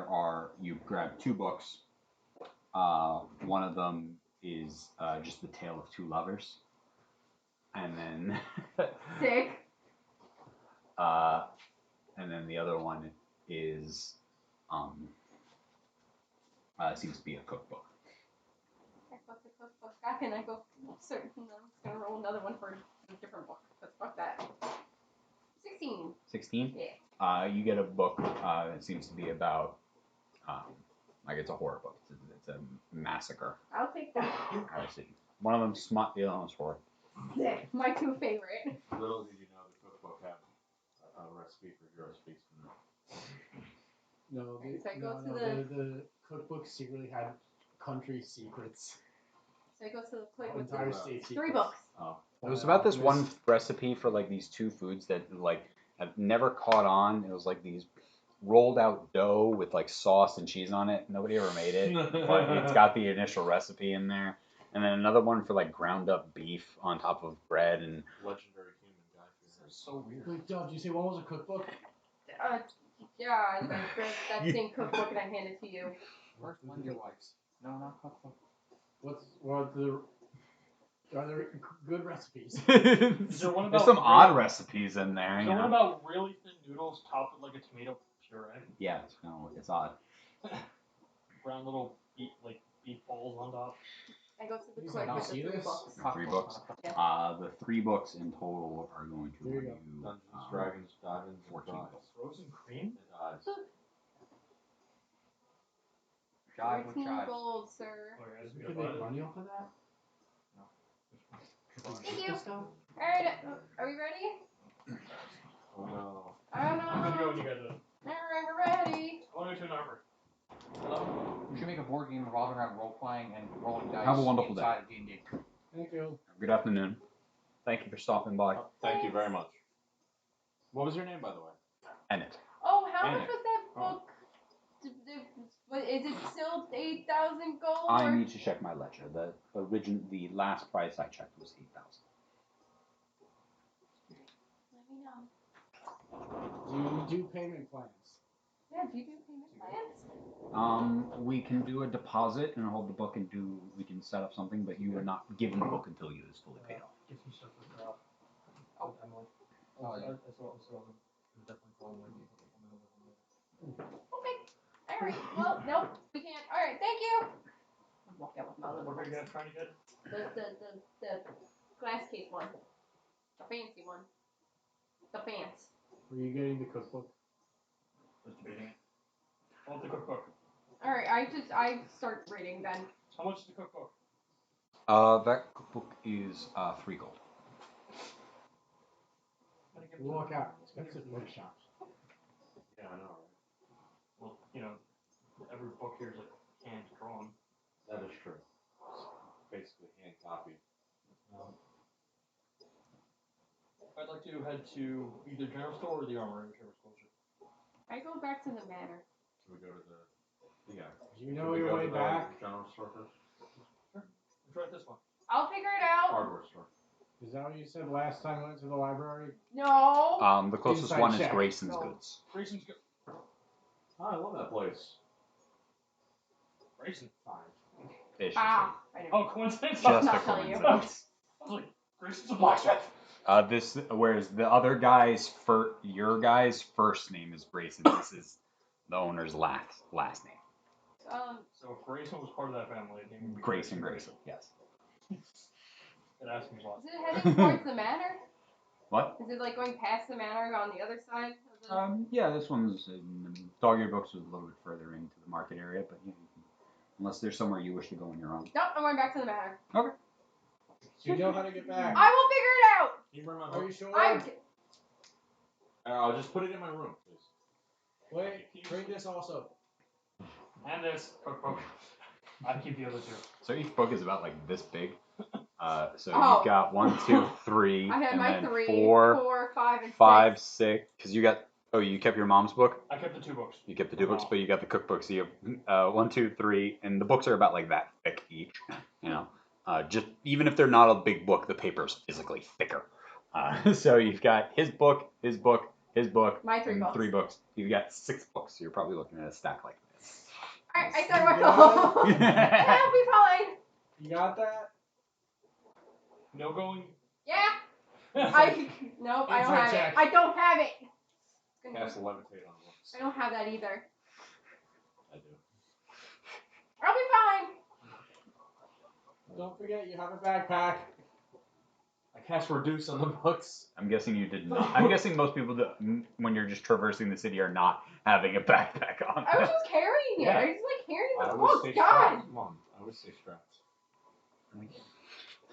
are, you grab 2 books. One of them is just the Tale of Two Lovers. And then Sick. and then the other one is seems to be a cookbook. I booked the cookbook back and I go certain. I'm just gonna roll another one for a different book. Cause fuck that. 16. 16? Yeah. You get a book that seems to be about like it's a horror book. It's a massacre. I'll take that. I see. One of them's smut, the other one's horror. Sick. My 2 favorite. Little did you know the cookbook had a recipe for Hero Speaks to Me. No, Alright, so I go to the cookbook secretly had country secrets. So I go to the plate with Entire the- state secrets. 3 books. Oh. It was about this one recipe for like these 2 foods that like have never caught on. It was like these rolled out dough with like sauce and cheese on it. Nobody ever made it, but it's got the initial recipe in there. And then another one for like ground up beef on top of bread and Legendary human guy. That's so weird. Wait, Dove, did you say one was a cookbook? Yeah, I grabbed that same cookbook and I hand it to you. First one's your wife's. No, not cookbook. Are there good recipes? Is there one There's about some really- odd recipes in there. Is You there one know? about really thin noodles topped with like a tomato puree? Yeah, it's odd. Brown little beef balls on top. I go to the You plate said with I'll the see 3 this? books. 3 books. The 3 books in total are going to There you run go. you Dungeons, Dragons, Diamonds, 14 and gold. Frozen cream? Dies. Jive with 14 chives. gold, sir. Oh, yeah, You can make money off of that? Thank you. Alright, are we ready? Oh no. I don't I'm gonna go when know. you guys are. Alright, we're ready. I wanna go to an armor. We should make a board game revolving around role playing and rolling dice. Have a wonderful day. inside of D&D. Thank you. Good afternoon. Thank you for stopping by. Thank you very much. What was your name, by the way? Ennett. Oh, how much Anna. was that Oh. book? Is it still 8,000 gold? I or- need to check my ledger. The last price I checked was 8,000. Let me know. Do you do payment plans? Yeah, do you do payment plans? We can do a deposit and hold the book and we can set up something, but you are not given the book until it is fully paid off. Get some stuff for Ralph. Oh. Emily. Oh, yeah. I saw them. Definitely calling my people. Okay. Alright, well, nope, we can't. Alright, thank you. Walk out with my little What are you books. guys trying to get? The glass case one. The fancy one. The fans. Were you getting the cookbook? Just debating it. I want the cookbook. Alright, I start reading then. How much is the cookbook? That cookbook is 3 gold. I'm gonna give We'll it walk to- out. Expensive book shops. Yeah, I know, right? Well, every book here is like hand drawn. That is true. Basically hand copied. I'd like to head to either general store or the armory, whichever's closer. I go back to the manor. Should we go to the yeah? Do you Should know we your go way to the back? General store first. Let's try this one. I'll figure it out. Hardware store. Is that what you said last time we went to the library? No. The closest Inside one is check. Grayson's No. Goods. Grayson's good. Oh, I love that place. Grayson. Fine. It's just Ah. I know. Oh, coincidence? Just not a telling you. coincidence. I was like, Grayson's a blacksmith. Whereas the other guy's your guy's first name is Grayson. This is the owner's last name. So if Grayson was part of that family, it would be Grayson. Yes. It asked me a lot. Is it heading towards the manor? What? Is it like going past the manor on the other side of the... Yeah, this one's in Dog-Eared Books was a little bit further into the market area, but yeah, unless there's somewhere you wish to go on your own. Nope, I'm going back to the manor. Okay. You know how to get back. I will figure it out! Can you bring my Are book? you sure? I'll just put it in my room, please. Wait, bring this also. And this cookbook. I keep the other two. So each book is about like this big. So Oh. you've got 1, 2, 3, I had and my then 3, 4, 4, 5, and 5, 6. 6. Because you got. Oh, you kept your mom's book. I kept the 2 books. You kept the 2 books, Oh. but you got the cookbook. So you have 1, 2, 3, and the books are about like that thick each. You know, just even if they're not a big book, the paper's physically thicker. So you've got his book, his book, his book, My 3 and books. 3 books. You've got 6 books. So you're probably looking at a stack like this. Alright, I said what I'll be fine. You got that? No going. Yeah. Nope, I don't Insight have check. it. I don't have it. Cast levitate on books. I don't have that either. I do. I'll be fine. Don't forget you have a backpack. I cast reduce on the books. I'm guessing you did not. I'm guessing most people, when you're just traversing the city, are not having a backpack on. I was just carrying it. Yeah. I was like carrying I the always book. stay God. strapped. Come on, I always stay strapped.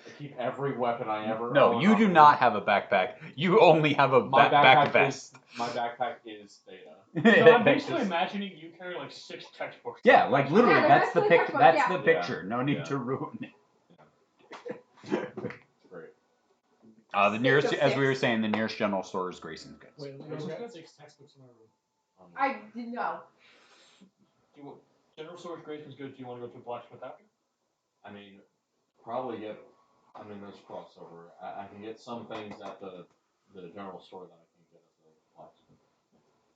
I keep every weapon I ever No, own you on do me. not have a backpack. You only have a My back backpack vest. My backpack is Theta. So I'm basically imagining you carry like 6 textbooks. Yeah, like literally, Yeah, that's the they're pic. basically That's textbooks, the yeah. picture. No need Yeah. to ruin it. It's great. The nearest, Six of as we were six. saying, the nearest general store is Grayson's Goods. Wait, let me get 6 textbooks in my room. I didn't know. Do you, General Storage Grayson's good. Do you want to go to the blacksmith after? I mean, probably get. I mean, there's crossover. I can get some things at the general store that I can get at the blacksmith.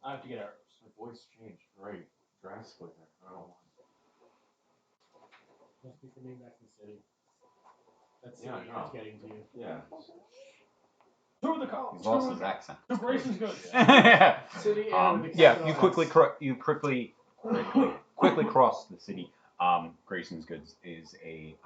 I have to get arrows. My voice changed very drastically there. I don't know why. Must be from being back in the city. That's Yeah, city I know. that's getting to you. Yeah. To the car. He's lost his accent. To Grayson's goods. City air with a Yeah, capital you S. quickly cross the city. Grayson's Goods is a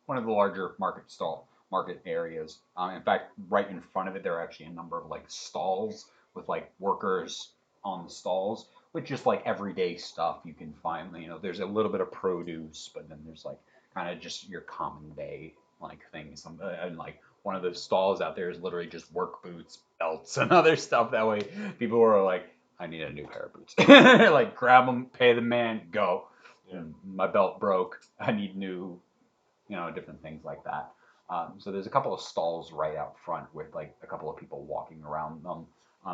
one of the larger market areas. In fact, right in front of it, there are actually a number of like stalls with like workers on the stalls with just like everyday stuff you can find. You know, there's a little bit of produce, but then there's like kind of just your common day like things. And like one of the stalls out there is literally just work boots, belts, and other stuff. That way, people are like, I need a new pair of boots. Like grab them, pay the man, go. Yeah. My belt broke. I need new, different things like that. So there's a couple of stalls right out front with like a couple of people walking around them,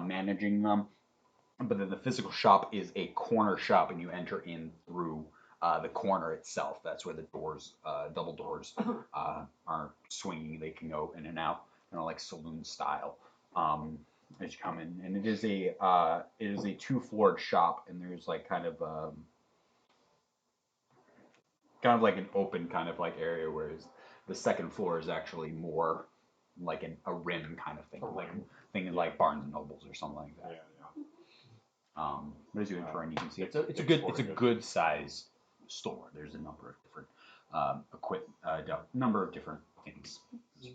managing them. But then the physical shop is a corner shop, and you enter in through the corner itself. That's where the doors, double doors, are swinging. They can go in and out, like saloon style. As you come in, and it is a 2-floored shop, and there's like kind of like an open kind of like area, whereas the second floor is actually more like a rim kind of thing, like thinking like Barnes and Nobles or something like that. But as you enter in, you can see it's a good size store. There's a number of different number of different things. Did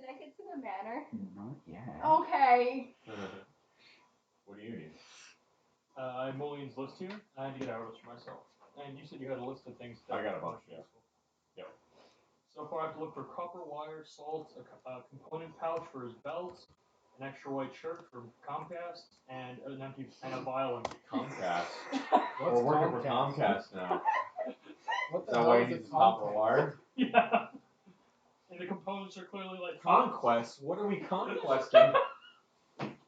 I get to the manor? Not yet. Okay. What do you need? I have Mullion's list here. I had to get arrows for myself. And you said you had a list of things. I got a bunch, yeah. Yep. So far, I have to look for copper wire, salt, a component pouch for his belt, an extra white shirt for Comcast, and a vial empty. Comcast. What's We're working for Comcast now. What the Is that hell why is you a need the copper Comcast? wire? Yeah. And the components are clearly like Conquest? What are we conquesting?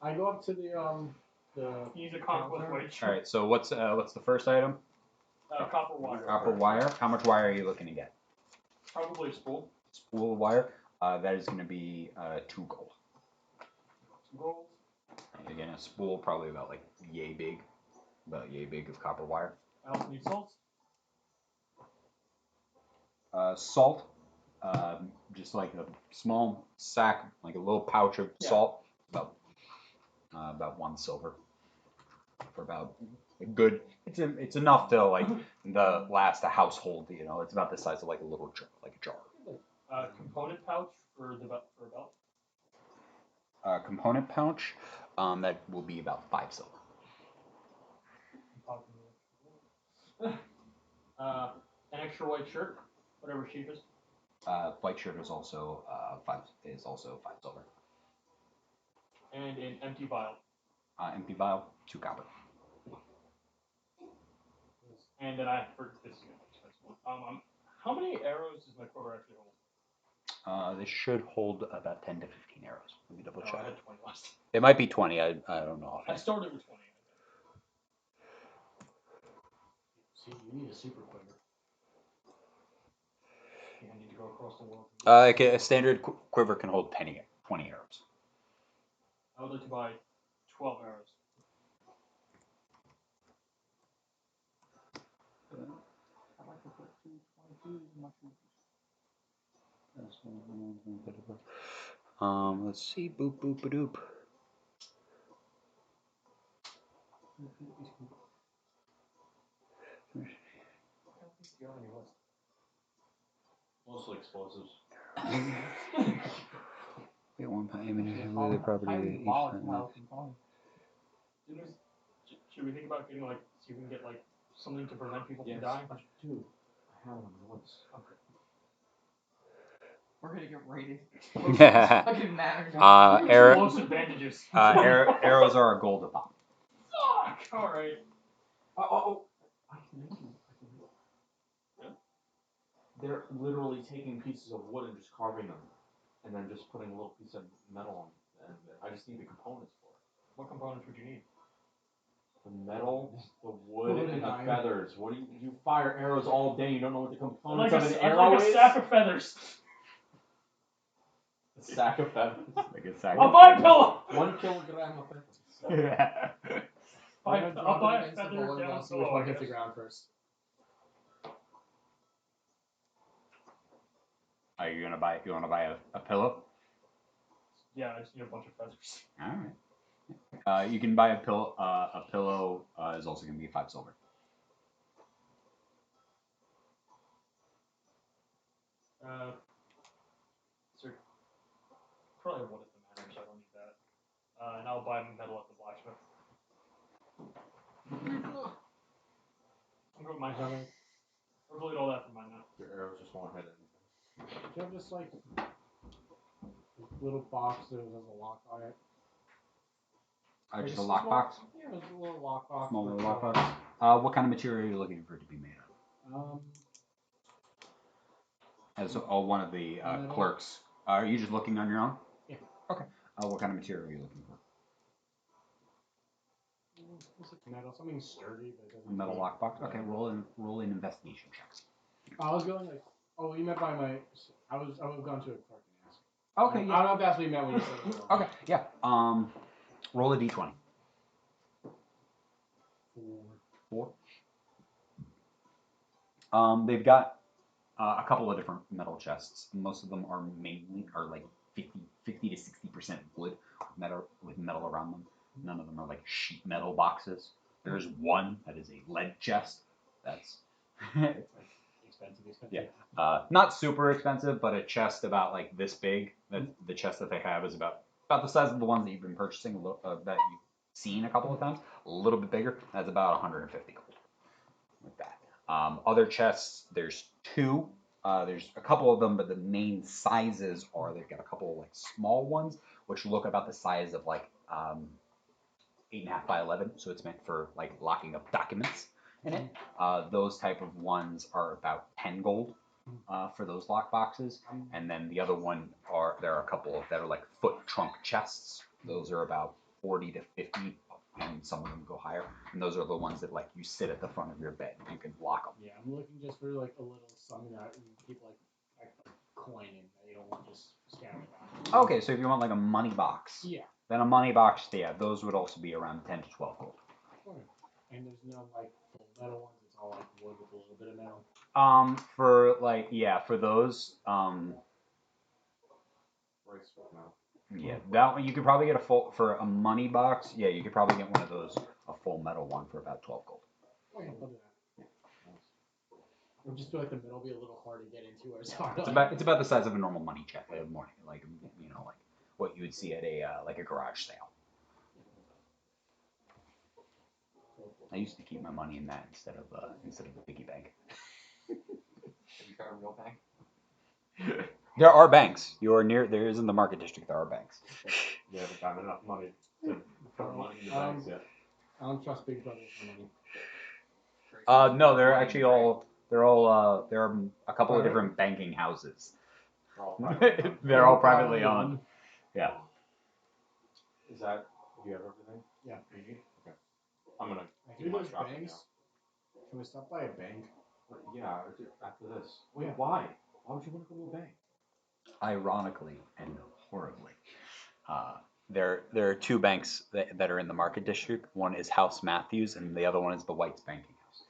I go up to the He's a conquest white All shirt. right. So what's the first item? Copper wire. Copper wire. How much wire are you looking to get? Probably a spool. Spool of wire. That is going to be 2 gold. Some gold. And again, a spool probably about like yay big of copper wire. I also need salt. Salt. just like a small sack, like a little pouch of salt, about 1 silver for about a good. It's enough to like last a household. You know, it's about the size of like a little jar, like a jar. Component pouch for a belt. Component pouch, that will be about 5 silver. An extra white shirt, whatever cheapest. White shirt is also 5 silver. And an empty vial. Empty vial, 2 copper. And then for this is an expensive one. How many arrows does my quiver actually hold? This should hold about 10 to 15 arrows. Let me double I check. had 20 last time. It might be 20. I don't know. I started with 20. See, you need a super quiver. Yeah, I need to go across the world. A standard quiver can hold 20 arrows. I would like to buy 12 arrows. I'd like to put 222 mushrooms. Let's see. Boop boop a doop. Mostly explosives. Get 1 the property. Should we think about getting like, see if we can get like something to prevent people from dying? Dude, I have one once. Okay. We're gonna get raided. Yeah. Fucking matters. Explosive bandages. Arrows are a gold a pop. Fuck! Alright. Oh. I can make them. Yeah? They're literally taking pieces of wood and just carving them. And then just putting a little piece of metal on. And I just need the components for it. What components would you need? The metal, the wood, Wood and and the iron. feathers. What do you fire arrows all day? You don't know what the components Like of an a arrow is? sack of feathers. A sack of feathers. Like a sack. I'll buy a pillow! 1 kilogram of feathers. I'll buy a Against the feather bullet, down let's see which pillow, one I hits the guess. ground first. Are you want to buy a pillow? Yeah, I just need a bunch of feathers. All right. You can buy a pillow. A pillow is also going to be 5 silver. Sir, probably wood at the manor, so I don't need that. And I'll buy metal at the blacksmith. I'm going with my hammer. I'll delete all that from mine now. Your arrows just won't hit anything. Do you have just like a little box that has a lock on it? Just a small- lockbox. Yeah, there's a little lockbox. Small with, little lockbox. What kind of material are you looking for it to be made of? As one of the Metal. clerks. Are you just looking on your own? Yeah. Okay. What kind of material are you looking for? It's like metal, something sturdy, but it doesn't. A metal lockbox. Okay. Roll an investigation checks. I was going like, oh, you meant by my. I would have gone to a clerk and asked. Okay. I Yeah. don't know if that's what you meant when you said it. Okay. Yeah. Roll a d20. 4. They've got a couple of different metal chests. Most of them are like 50 to 60% wood with metal around them. None of them are like sheet metal boxes. There's one that is a lead chest. That's Expensive. yeah. Not super expensive, but a chest about like this big. The chest that they have is about the size of the ones that you've been purchasing, that you've seen a couple of times. A little bit bigger. That's about 150 gold. Like that. Other chests, there's 2. There's a couple of them, but the main sizes are they've got a couple of like small ones, which look about the size of like 8.5 by 11. So it's meant for like locking up documents in it. Those type of ones are about 10 gold for those lock boxes, and then the other one there are a couple of that are like foot trunk chests. Those are about 40 to 50. And some of them go higher, and those are the ones that like you sit at the front of your bed. You can lock them. Yeah, I'm looking just for like a little something that you keep like coin in that you don't want just scattering around. Okay, so if you want like a money box, Yeah. then a money box, yeah, those would also be around 10 to 12 gold. Okay. And there's no like full metal ones. It's all like wood with a little bit of metal. For like, yeah, for those, Rice with milk. yeah, that one you could probably get a full for a money box. Yeah, you could probably get one of those, a full metal one for about 12 gold. Okay, I'll do that. I'll just feel like the middle will be a little hard to get into, or it's hard. It's about the size of a normal money check, more like like what you would see at a like a garage sale. I used to keep my money in that instead of the piggy bank. Have you got a real bank? There are banks. There is in the market district. There are banks. You haven't got enough money to put money in the banks yet. I don't trust Big Brother with my money. No, they're actually all. There are a couple of different banking houses. They're all private. They're all privately owned. Yeah. Is that? Do you have everything? Yeah. Okay. I'm gonna I do do my those shopping banks. now. Can we stop by a bank? Yeah, after this. Wait, Yeah. why? Why would you want to go to a bank? Ironically and horribly, there are two banks that are in the market district. One is House Matthews, and the other one is the White's Banking House.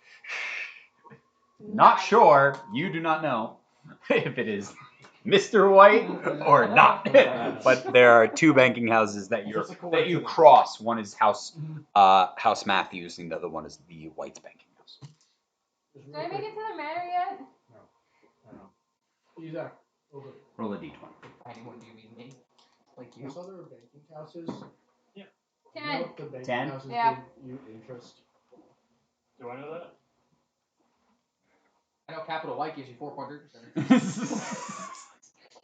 Not Nice. sure. You do not know if it is Mr. White or not. But there are two banking houses that you cross. One is House Matthews, and the other one is the White's Banking House. Just Did real I make quick. it to the manor yet? I know. Isaac, over. Roll a d20. Anyone do you mean me? Like You you? saw there were banking houses. You 10. know if the banking 10? houses Yeah. give you interest. Do I know that? I know Capital White gives you 4.3%.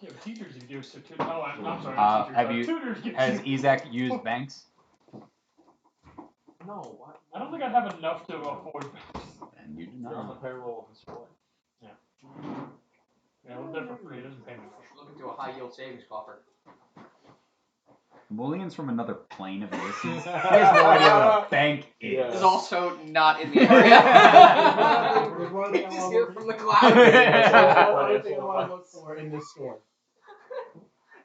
Yeah, but teachers you do so too. Oh, I'm sorry. Have Teachers, you- tutors give Has you. Isaac used banks? No, what? I don't think I'd have enough to afford. And you do You're on the not. payroll of Mr. White. Yeah, we'll differ for you. It doesn't pay me much. Look into a high yield savings coffer. Mulligan's from another plane of existence. He has no idea what a bank is. Yeah. Is also not in the area. There's one thing I He's wanna here look from the for. clouds. There's one thing I want to look for in this store.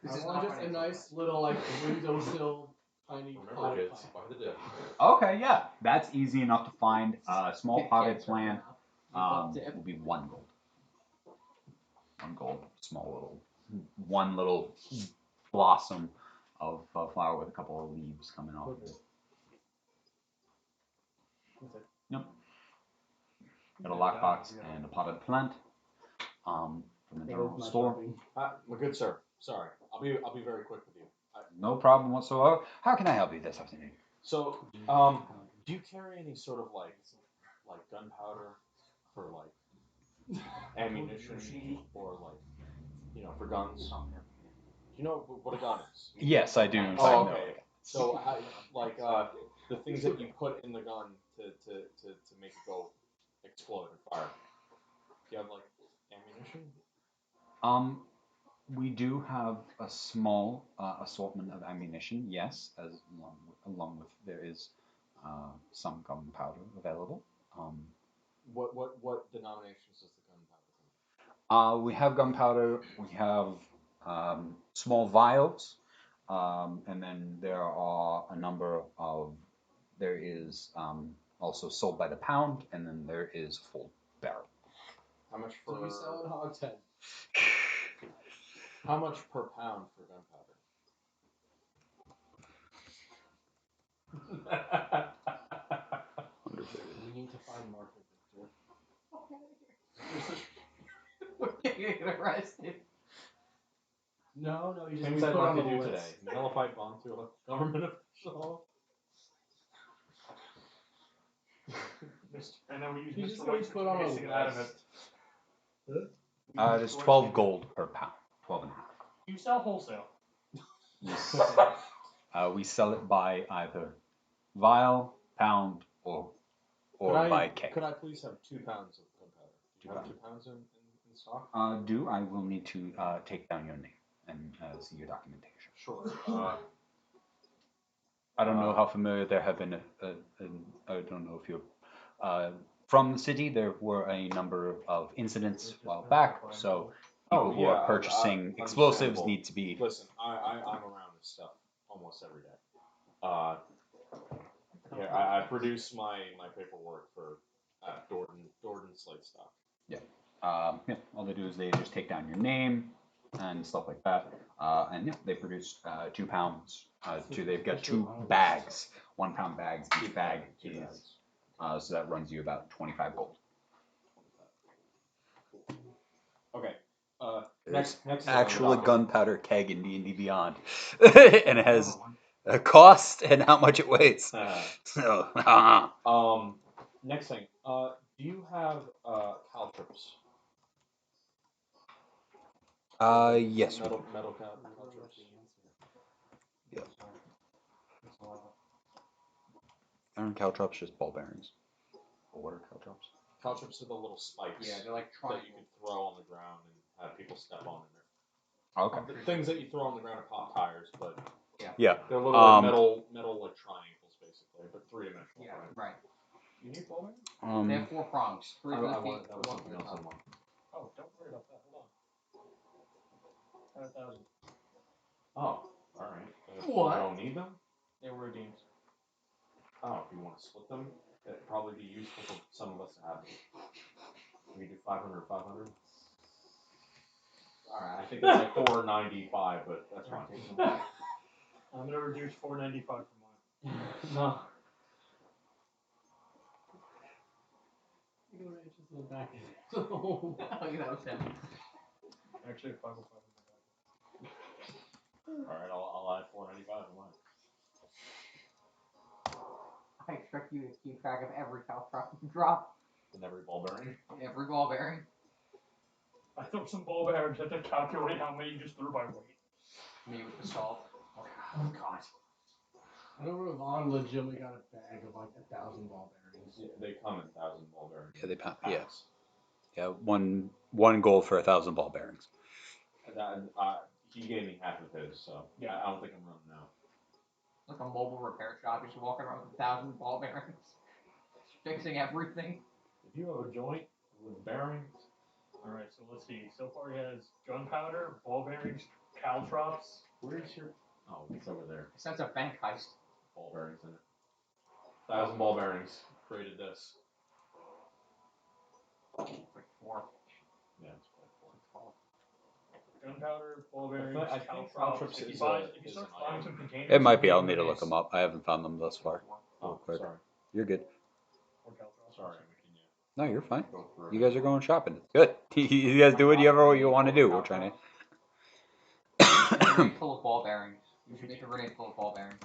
This I is want not just a financial nice little like windowsill, tiny Remember, potted kids, plant. buy the dip. Okay, yeah, that's easy enough to find. Small potted Kids plant right now. will be 1 gold. 1 gold, small one little blossom of a flower with a couple of leaves coming off of it. That's it. Yep. Got a lockbox and a potted plant. From the That general was my store. shopping. My good sir, sorry. I'll be very quick with you. No problem whatsoever. How can I help you this afternoon? So, do you carry any sort of like gunpowder for like ammunition or like for guns? Do you know what a gun is? Yes, I do. Oh, okay. So, the things that you put in the gun to make it go explode and fire. Do you have like ammunition? We do have a small assortment of ammunition. Yes, along with there is some gunpowder available. What denominations does the gunpowder come in? We have gunpowder. We have small vials, and then there are a number of. There is also sold by the pound, and then there is full barrel. How much Do for? we sell in hogshead? How much per pound for gunpowder? We need to find Mark and Victor. We're getting arrested. No, you just Things we I'd put like on to the do list. today. Nullify bond to a government official. And then we use You Mr. just White's put on a basic it out of it. list. There's 12 gold per pound. 12 and a half. You sell wholesale. We sell it by either vial, pound, or by keg. Could I please have 2 pounds of gunpowder? Do you have 2 pounds in stock? I will need to take down your name and see your documentation. Sure. I don't know how familiar there have been. I don't know if you're from the city. There were a number of incidents a while back, so people who are purchasing explosives understandable. need to be. Listen, I'm around this stuff almost every day. I produce my paperwork for Dorton Slate Stock. Yeah. Yeah, all they do is they just take down your name and stuff like that. And yeah, they produce 2 pounds. They've got 2 bags, 1 pound bags. Each bag is so that runs you about 25 gold. Okay. Next. Actual gunpowder keg in D&D Beyond, and it has a cost and how much it weighs. So, Next thing. Do you have caltrops? yes. Metal caltrops. Yeah. Iron caltrops, just ball bearings. What are caltrops? Caltrops are the little spikes. Yeah, they're like that you can throw on the ground and have people step on in there. Okay. The things that you throw on the ground to pop tires, but Yeah. they're little like metal like triangles basically, but 3-dimensional. Yeah, right. You need ball bearings? They have 4 prongs. 3 for the feet, that was 1 for something the else I top. wanted. Oh, don't worry about that. Hold on. 1,000. Oh, alright. What? You don't need them? They were redeemed. Oh, if you want to split them, it'd probably be useful for some of us to have them. We could do 500, 500. Alright, I think that's like 495, but that's fine. I'm gonna reduce 495 for mine. No. You go right just the back. Oh, yeah, that was him. Actually, 505 in my bag. Alright, I'll add 495 to mine. I expect you to keep track of every caltrop you drop. And every ball bearing. Every ball bearing. I threw some ball bearings. I had to calculate how many you just threw by weight. Me with the salt. Oh god. I know Ravon legitimately got a bag of like 1,000 ball bearings. Yeah, they come in 1,000 ball bearings. Yeah, they pound. Packs. Yeah. One gold for 1,000 ball bearings. He gave me half of his, so Yeah. I don't think I'm running out. Like a mobile repair shop, just walking around with 1,000 ball bearings. Fixing everything. If you have a joint with bearings, Alright, so let's see. So far he has gunpowder, ball bearings, caltrops. where's your? Oh, it's over there. Sense of bank heist. Ball bearings in it. 1,000 ball bearings. Created this. It's like 4. Yeah, it's quite cool. Gunpowder, ball bearings, I think caltrops. caltrops If you is start an buying item. some containers. It might be. of I'll need to look mayonnaise them up. I haven't found them thus far. Oh, quick. sorry. You're good. or caltrops. Sorry, I'm making you No, you're fine. go through. You guys are going shopping. It's good. You guys do whatever you want to do. We're trying Grenade to. full of ball bearings. You should make a grenade full of ball bearings.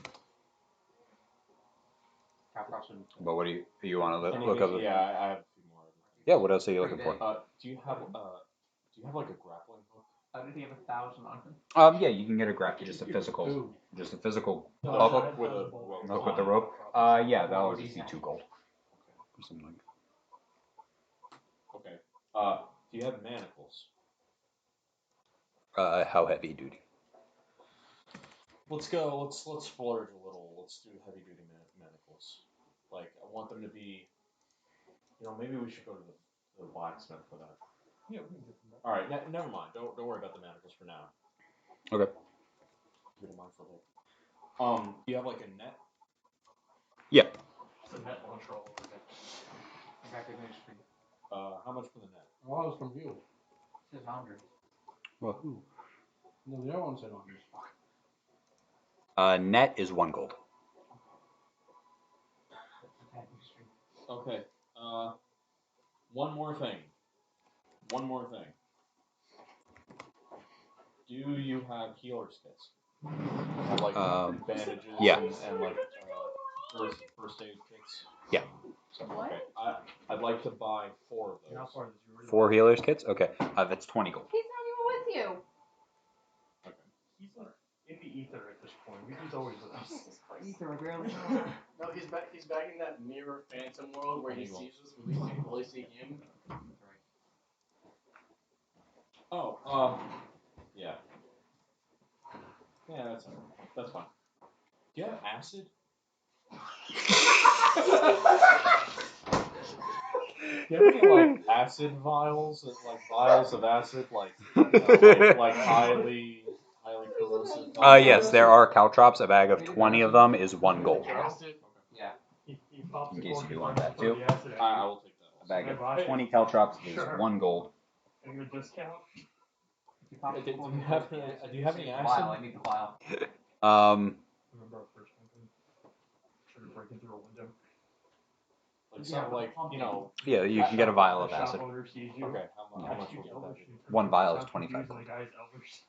Caltrops would be cool. But what do you want to Can you look make- up? Yeah, I have a few more. Yeah. What else are you looking for? Do you have like a grappling hook? How did he have 1,000 on him? Yeah, you can get a just a physical, Ooh. just a physical No, hook I had with a 1,000 ball rope. bearings. with the rope. Yeah, that would just be 2 gold. Or something like Okay. Do you have manacles? that. How heavy duty? Let's go. Let's splurge a little. Let's do heavy duty manacles. Like I want them to be. Maybe we should go to the blacksmith for that. Yeah, we can get them back. All right. Never mind. Don't worry about the manacles for now. Okay. Keep them on for later. Do you have like a net? Yeah. It's a net launcher all over again. I got good news for you. How much for the net? Oh, I was confused. This is 100. Well, No, the other one said 100. net is 1 gold. Bad news for you. Okay. One more thing. Do you have healer's kits? Like bandages yeah. and like first aid kits? Yeah. What? Okay. I'd like to buy 4 of How those. far is this? You already 4 healers kits. Okay. That's 20 gold. He's not even with you. Okay. He's like in the ether at this point. He's always with us. Jesus Christ. Ether, I barely know. No, he's back in that mirror phantom world where he sees us, but we can't really see him. Oh, yeah. Yeah, that's fine. Do you have acid? Do you have any like acid vials and like vials of acid like highly corrosive? Yes, there are caltrops. A bag of 20 of them is 1 gold. Yeah. He pops In the case cork you and want tries that to throw too. the acid at I you. will take that. A bag of 20 caltrops is Sure. 1 gold. Can I get a discount? Do you have any File. action? I need the file. Remember our first campaign? Tried breaking through a window. Like Yeah, something like, you know. Yeah, you can get a vial of The shop acid. owner sees you. Okay, how Yeah, much you was Elvish, that? and he One vial is sounds 25 confused, and the guy's Elvish.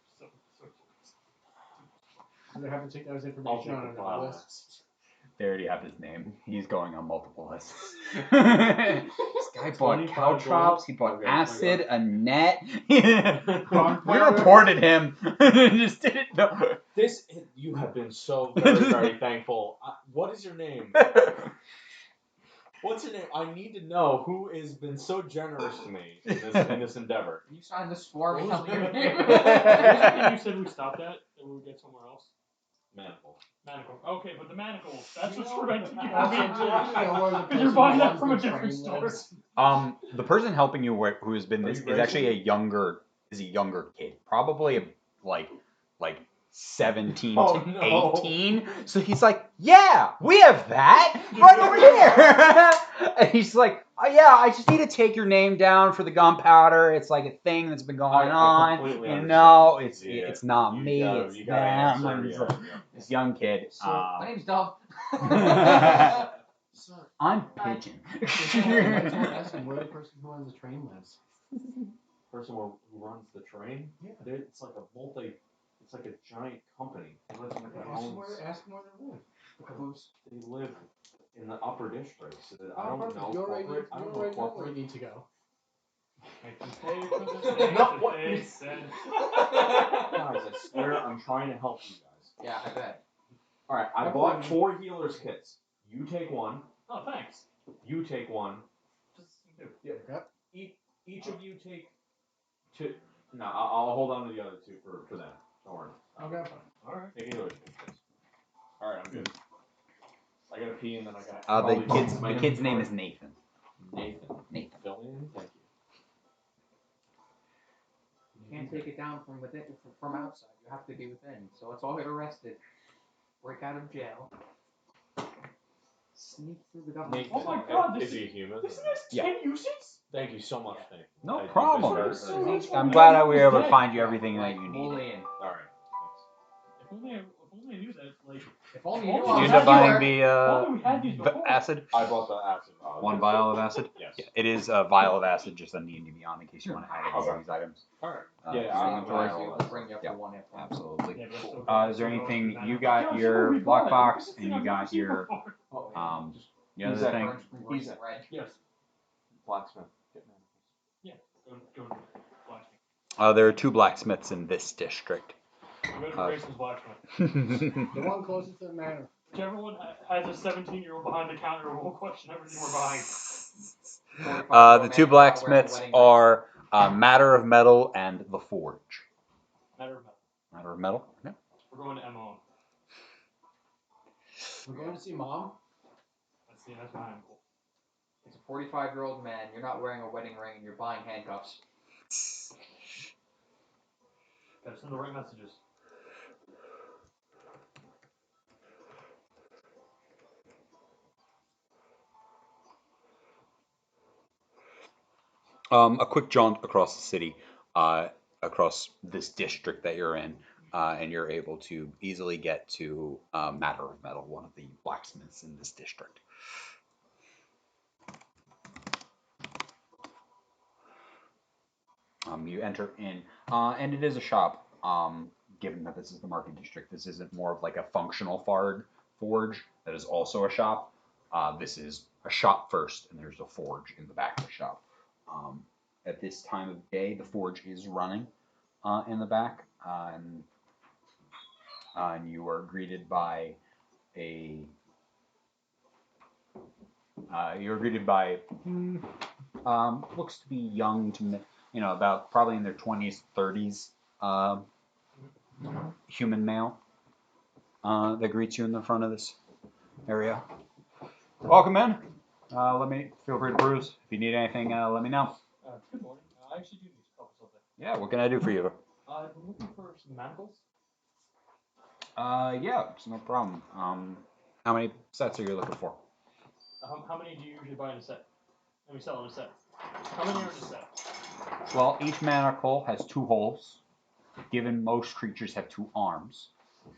Do they have to take those I'll information take on the another file. list? They already have his name. He's going on multiple lists. This guy bought cow $25 chops. He bought Okay, acid, a net. Gunpowder. We reported him. Just didn't know. You have been so very, very thankful. What is your name? What's your name? I need to know who has been so generous to me in this endeavor. You signed this form and What tell me your was name. What was the thing you said we stopped at? That we would get somewhere else? Manifold. Manacle. Okay, but the manacle. That's what's You know, preventing you also, from getting do you know where the Because you're person buying who that runs from a the different train store. lives? The person helping you who has been Are this you is actually a racist? younger kid, probably like 17 Oh, to no. 18. So he's like, yeah, we have that right over here. And he's like, oh, yeah, I just need to take your name down for the gunpowder. It's like a thing that's been going I on. completely You understand. know, it's Yeah, not you me, gotta- it's you gotta them. answer, And he's yeah, like, yeah. this young kid. My name's Dove. Sir, I'm Hi. pigeon. I told Essie where the person who runs the train lives. Person who runs the train? Yeah. It's like it's like a giant company. They live in Ask them where they live. They live in the upper district. So that I Oh, don't perfect. know You already corporate. I you don't know already know where corporate. you need to go. I can pay for the things No, that what? they said. Guys, I swear I'm trying to help you guys. Yeah, I bet. Alright, I bought 4 healers kits. You take one. Oh, thanks. You take one. Just do. Yep. Each of you take 2. No, I'll hold on to the other 2 for them. Don't worry. Okay. Alright. Take healers kits. Alright, I'm good. I gotta pee and then I gotta. The kid's name is Nathan. Nathan. Nathan. Fill me in. Thank you. You can't take it down from within, from outside. You have to be within. So let's all get arrested. Break out of jail. Sneak through the government. Nathan. Oh my God, Is he a human? This has Yeah. 10 uses? Thank you so much, Nathan. No You've been problem. very, That's very so helpful. much I'm fun. glad Yeah, we were able to dead. find you everything that Like, you fully needed. in. Alright. If only I knew that. Like, If only Did you you knew Did you I end was up buying everywhere. oh, we had these before. acid? I bought the acid. 1 vial of acid? Yes. Yeah, it is a vial of acid, just a need to be on in case you want to add it to these items. Alright. Yeah, Yeah, I I'm enjoy enjoying it. all I'll that. bring you up Yeah. to one after. Absolutely. Yeah, but Cool. still Is there good. anything Yeah, you got I'm your sure we bought it. lockbox This is and you I've never got seen your before. Oh, the Who's other that? thing? He's a- red. Yes. Blacksmith. Get Go to blacksmith. There are 2 blacksmiths in this district. Go to Uh, Grayson's blacksmith. The one closest to the manor. Whichever one has a 17-year-old behind the counter will question everything we're buying. The 2 blacksmiths are Matter of Metal and The Forge. Matter of metal. Matter of Metal? Yeah. We're going to MO. We're going to see Mom. That's my uncle. It's a 45-year-old man. You're not wearing a wedding ring and you're buying handcuffs. Gotta send the right messages. A quick jaunt across the city, across this district that you're in, and you're able to easily get to Matter of Metal, one of the blacksmiths in this district. You enter in, and it is a shop. Given that this is the market district, this isn't more of like a functional forge that is also a shop. This is a shop first, and there's a forge in the back of the shop. At this time of day, the forge is running in the back, and you are greeted by looks to be young to about probably in their 20s, 30s human male that greets you in the front of this area. Welcome in. Let me feel free to peruse. If you need anything, let me know. Good morning. I actually do need to cover something. Yeah, what can I do for you? I'm looking for some manacles. Yeah, it's no problem. How many sets are you looking for? How many do you usually buy in a set? Let me sell in a set. How many are in a set? Well, each manacle has 2 holes. Given most creatures have 2 arms.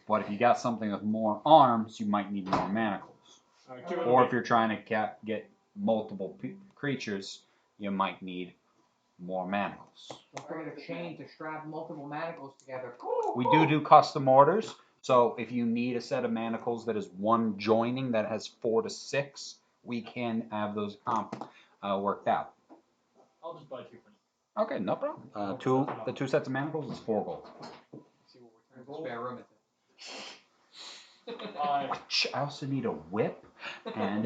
But if you got something with more arms, you might need more manacles. Alright, 2 of Or them. if you're trying to get multiple creatures, you might need more manacles. Don't forget a chain to strap multiple manacles together. We do custom orders. So if you need a set of manacles that is one joining that has 4 to 6, we can have those worked out. I'll just buy 2 for now. Okay, no problem. The 2 sets of manacles is 4 gold. See what we're turning spare room into. I also need a whip and.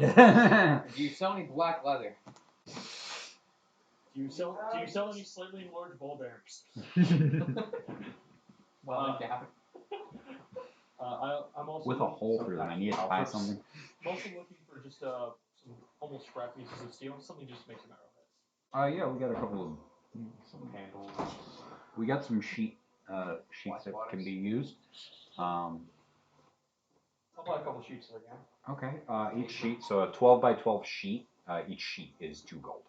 Do you sell any black leather? Do you sell any slightly enlarged ball bearings? Well, yeah. I'm also With a hole through them, I need to buy something. I'm also looking for just some almost scrap pieces of steel, something just to make some arrowheads. Yeah, we got a couple of Some handles. we got some sheets that can be used. I'll buy a couple sheets if I can. Okay, each sheet, so a 12 by 12 sheet. Each sheet is 2 gold.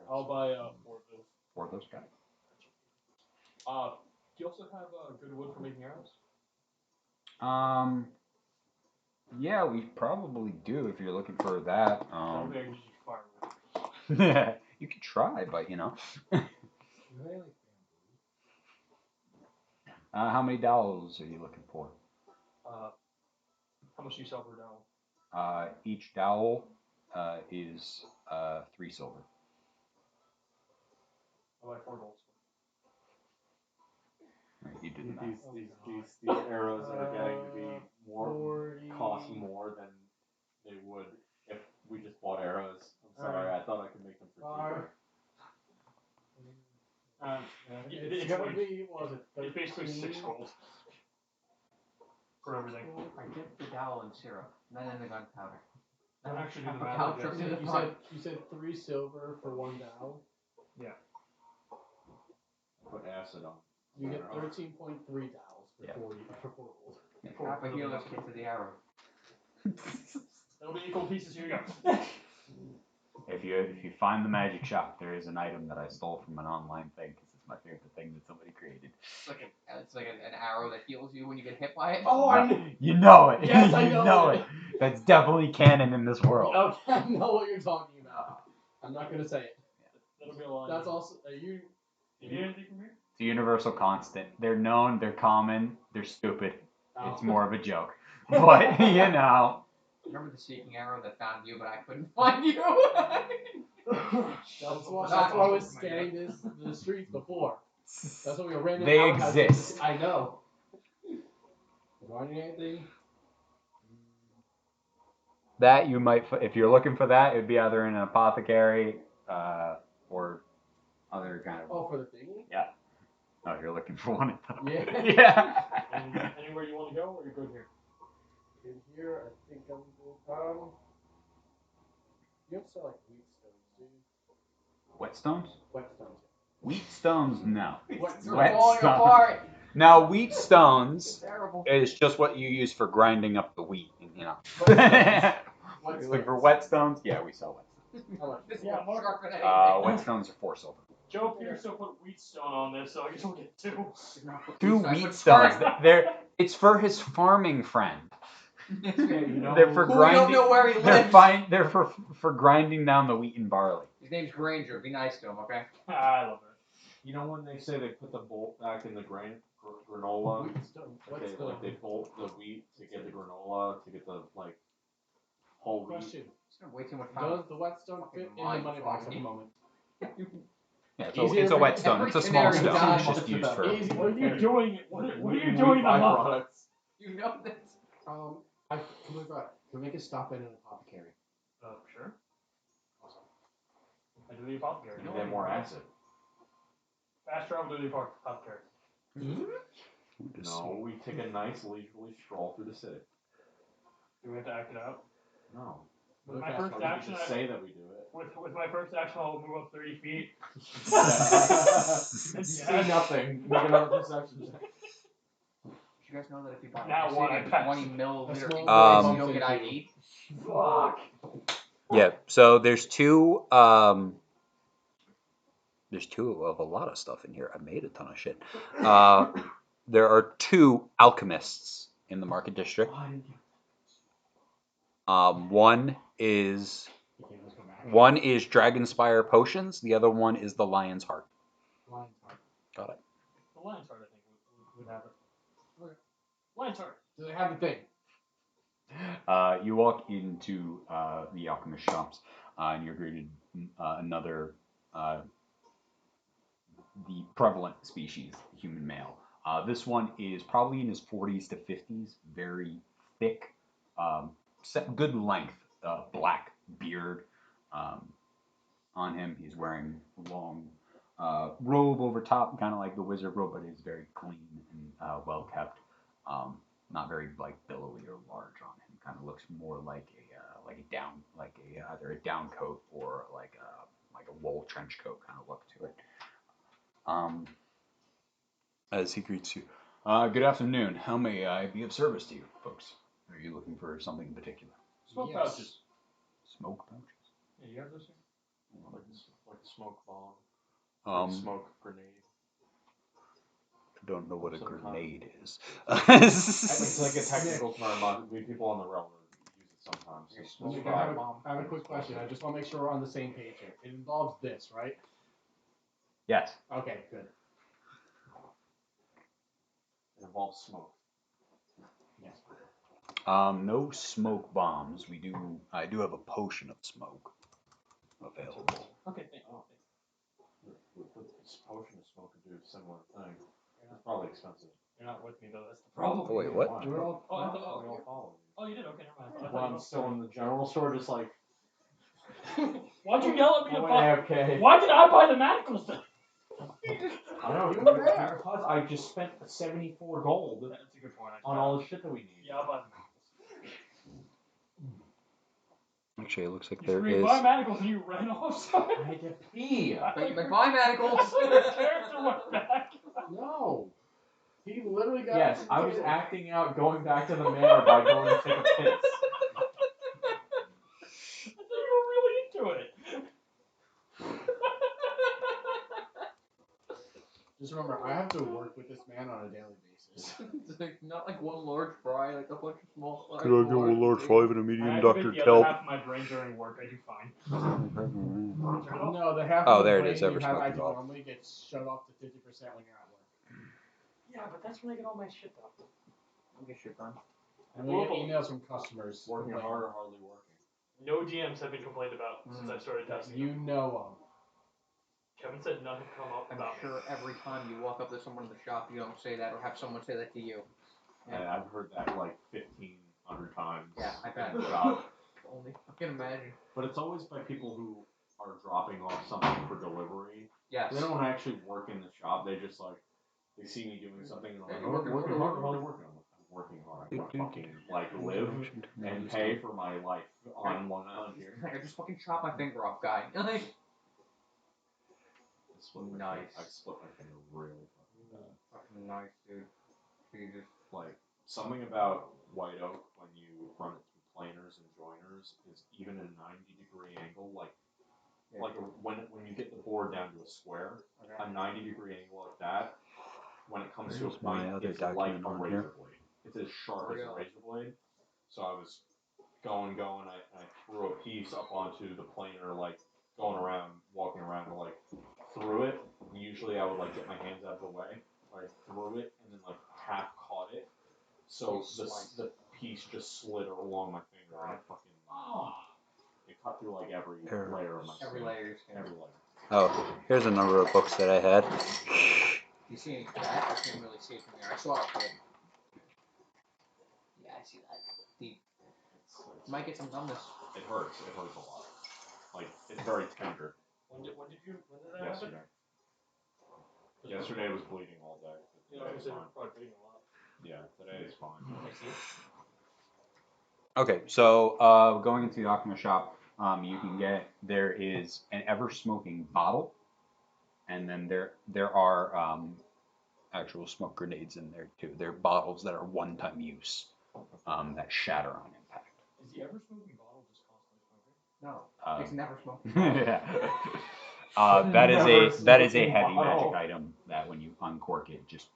I'll buy 4 of those. 4 of those guys. Do you also have good wood for making arrows? Yeah, we probably do if you're looking for that. I can just use firewood. You could try, but you know. How many dowels are you looking for? How much do you sell per dowel? Each dowel is 3 silver. I'll buy 4 gold. Right, you did the math. These arrows are getting to be cost more than they would if we just bought arrows. I'm sorry, I thought I could make them for cheaper. It's gonna be, what was it, It's basically 6 gold. For everything. I dipped the dowel in syrup, then in the gunpowder. Don't actually do the Put math. caltrop to the front. You said 3 silver for 1 dowel. Put acid on. You get 13.3 dowels for 4 gold. Half a healer's kit to the arrow. It'll be equal pieces. Here you go. If you find the magic shop, there is an item that I stole from an online thing because it's my favorite thing that somebody created. It's like an arrow that heals you when you get hit by it. Oh, You know it. Yes, I you know it. That's definitely canon in this world. Okay, I know what you're talking about. I'm not gonna say it. That'll be a line. That's also you. You need anything from here? It's a universal constant. They're known, they're common, they're stupid. Oh. It's more of a joke. But, you know. Remember the seeking arrow that found you, but I couldn't find you? That's why I was scanning the streets before. That's what we were random. They outhouses. exist. I know. Finding anything? That you might, if you're looking for that, it would be either in an apothecary or other kind of. Oh, for the thingy? Yeah. Oh, you're looking for one of them. Yeah. Yeah. And anywhere you want to go, or you're good here? In here, I think I'm good. You have to sell like wheat stones, dude. Whetstones? Wet stones. Wheat stones, no. They're falling apart. Now, wheat stones Terrible. is just what you use for grinding up the wheat, you know. Wet Like for stones. whetstones, yeah, we sell whetstones. How much? This Yeah, is more sharper than Whetstones are 4 silver. Joe Pearson put Wheatstone on this, so I guess we'll get 2. 2 anything. wheat stones. It's for his farming friend. Yeah, you know. They're for Who we grinding. don't know where he They're lives. fine. They're for grinding down the wheat and barley. His name's Granger. Be nice to him, okay? I love it. You know when they say they put the bolt back in the granola? Wheat stone. Wet They, stone. like they bolt the wheat to get the granola to get the whole wheat. Question. Just gonna wait till we Does the whetstone fit in the Mine money box at the froggy. moment? Yeah, Easier it's a for whetstone. It's a small every stone. canary It's just dies. used for. Easy. What are you doing? What are you Wheat doing in the month? byproducts. You know this. I completely forgot. Can we make a stop in an apothecary? Sure. I do the apothecary. You get more acid. Fast travel to the apothecary. No, we take a nice leisurely stroll through the city. Do we have to act it out? No. With my Fast first We action, just say that we do it. with my first action, I'll move up 30 feet. You see nothing. Make another perception check. Did you guys know that if you buy Now what? I passed. 20 milliliter small you'll get ID? Fuck. Yeah. So there's 2. There's 2 of a lot of stuff in here. I made a ton of shit. There are 2 alchemists in the market district. One is Okay, let's go back. Dragonspire Potions. The other one is the Lion's Heart. Lion's Heart. Got it. The Lion's Heart, I think, would have it. Okay. Lion's Heart. Do they have the thing? You walk into the alchemist shops, and you're greeted another the prevalent species, human male. This one is probably in his 40s to 50s, very thick, good length, black beard on him. He's wearing a long robe over top, kind of like the wizard robe, but it's very clean and well kept. Not very like billowy or large on him. Kind of looks more like either a down coat or like a wool trench coat kind of look to it. As he greets you, good afternoon. How may I be of service to you, folks? Are you looking for something in particular? Smoke Yes. pouches. Smoke pouches. Yeah, you have those here? Like a smoke bomb. Like smoke grenade. I don't know what a Some kind. grenade is. It's like a technical term. We people on the railroad use it sometimes. So smoke Okay, bomb. I have a quick question. I just want to make sure we're on the same page here. It involves this, right? Yes. Okay, good. It involves smoke. Yes. No smoke bombs. I do have a potion of smoke available. Okay, thank you. With this potion of smoke could do a similar thing. It's probably expensive. You're not with me, though. That's the problem. Oh, wait, what? Why? We're all, Oh, I thought- We all follow you. Oh, you did? Okay, never mind. I When thought I'm you still in the general store, just like. Why'd you yell at me to buy? AFK. Why did I buy the manacles then? I know You were there. because I just spent 74 gold That's a good point. on all the shit that we need. Yeah, I'll buy the manacles. Actually, it looks like You there screamed, is. buy manacles and you ran off. Sorry. I had to pee. Buy manacles. The character went back. no. He literally got. Yes, I was acting out going back to the manor by going to take a piss. I thought you were really into it. Just remember, I have to work with this man on a daily basis. It's like, not like one large fry, like a bunch of small. Could I get one large 5 and a I medium activate Dr. the other Kelp? half of my brain during work. I do fine. Turn it off. No, the half Oh, of the there it brain is, you ever have smoking active off. normally gets shut off to 50% when you're at work. Yeah, but that's when I get all my shit done. I'll get shit done. And we get emails from customers. Working complaining. hard or hardly working. No GMs have been complained about since I started That testing. you know of. Kevin said none have come up I'm about me. sure every time you walk up to someone in the shop, you don't say that or have someone say that to you. Yeah. I've heard that like 1,500 times. Yeah, I bet. in the shop. Only I can imagine. But it's always by people who are dropping off something for delivery. Yes. They don't actually work in the shop. They just like they see me doing something and they're like, Hey, "Oh, working working hard, hard, hard, working." I'm like, I'm working hard. I want to fucking like live and pay for my life on Long Island here. Like, I just fucking chop my finger off, guy. I split my Nice. finger. I split my finger really fucking bad. Fucking nice, dude. Jesus. Like something about White Oak when you run it through planers and joiners is even a 90-degree angle. Like when you get the board down to a square, a 90-degree angle like that. When it comes to a Where's my point, other it's like document a on razor here? blade. It's as sharp as a Really? razor blade. So I was going. I threw a piece up onto the planer, like going around, walking around, and like threw it. And usually I would like get my hands out of the way. I threw it and then like half caught it. So the piece just slid along my finger and it fucking it cut through like every Here. layer of my Every skin. layer of your skin. Every layer. Oh, here's a number of books that I had. You see any chat? I can't really see it from here. I saw it, but yeah, I see that. Deep. You might get some numbness. It hurts. It hurts a lot. Like it's very tender. When did that happen? Yesterday. Yesterday was bleeding all day. Yeah, Today I is said fine. probably bleeding a lot. Yeah, today is fine. I see it. Okay, so going into the alchemist shop, you can get, there is an ever smoking bottle, and then there are actual smoke grenades in there too. They're bottles that are one-time use that shatter on impact. Is the ever smoking bottle just constantly smoking? No. Um, It's never smoked. yeah. That is Never a seen that a is a heavy bottle. magic item that when you uncork it, just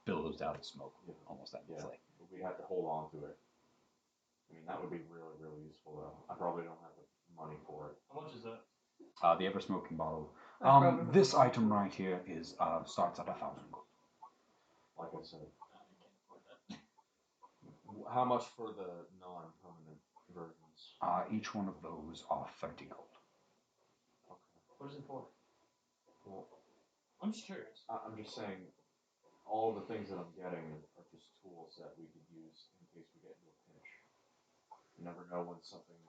billows out of smoke almost endlessly. We had to hold on to it. I mean, that would be really, really useful though. I probably don't have the money for it. How much is that? The ever smoking bottle. That's probably- This item right here is starts at 1,000 gold. Like I said. How much for the non-permanent versions? Each one of those are 30 gold. What is it for? Well, I'm just curious. I'm just saying, all the things that I'm getting are just tools that we could use in case we get into a pinch. You never know when something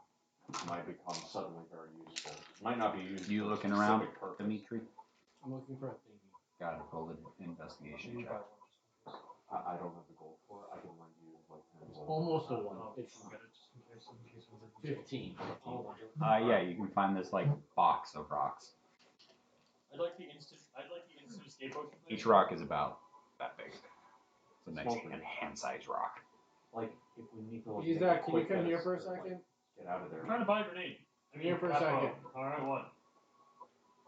might become suddenly very useful. It might not be used. You for a looking around, specific purpose. Dimitri? I'm looking for a thingy. Got it. Roll an investigation You buy check. one just in case. I don't have the gold for it. I can lend you like 10 gold. Almost a Oh, one. it's It's get it just in case one's like 15. Oh, my God. Yeah, you can find this like box of rocks. I'd like the instant escape potion. please. Each rock is about that big. It's a nice Smoking. hand-sized rock. Like, if we need to like, He's make a can you quick come here edit for a to, like, second? get out of there. I'm trying to buy a grenade. Come here for a crossbow. second. Alright, what?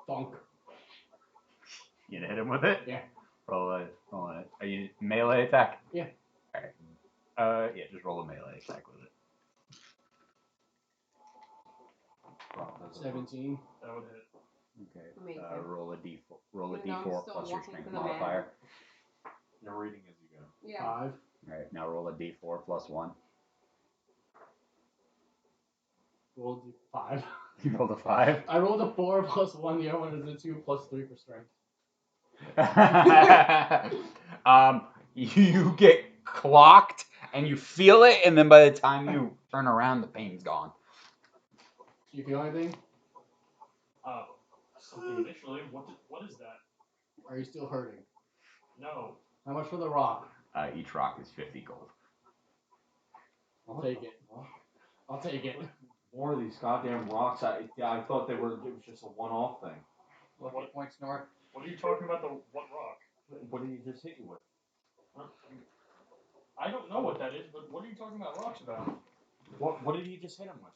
Thunk. You gonna hit him with it? Yeah. Roll it. Are you melee attack? Yeah. Alright. Yeah, just roll a melee attack with it. That's a- 17. That would hit. Okay. Amazing. Roll a d4. Roll a Even though I'm d4 still plus your looking strength for the man. modifier. You're reading as you go. Yeah. 5. Alright, now roll a d4 plus 1. Rolled a 5. You rolled a 5. I rolled a 4 plus 1. The other one is a 2 plus 3 for strength. You get clocked and you feel it, and then by the time you turn around, the pain's gone. Do you feel anything? Something initially. What is that? Are you still hurting? No. How much for the rock? Each rock is 50 gold. I'll take it. I'll take it. More of these goddamn rocks. I thought it was just a one-off thing. What hit points north? What are you talking about? What rock? What did he just hit you with? I don't know what that is, but what are you talking about rocks about? What did he just hit him with?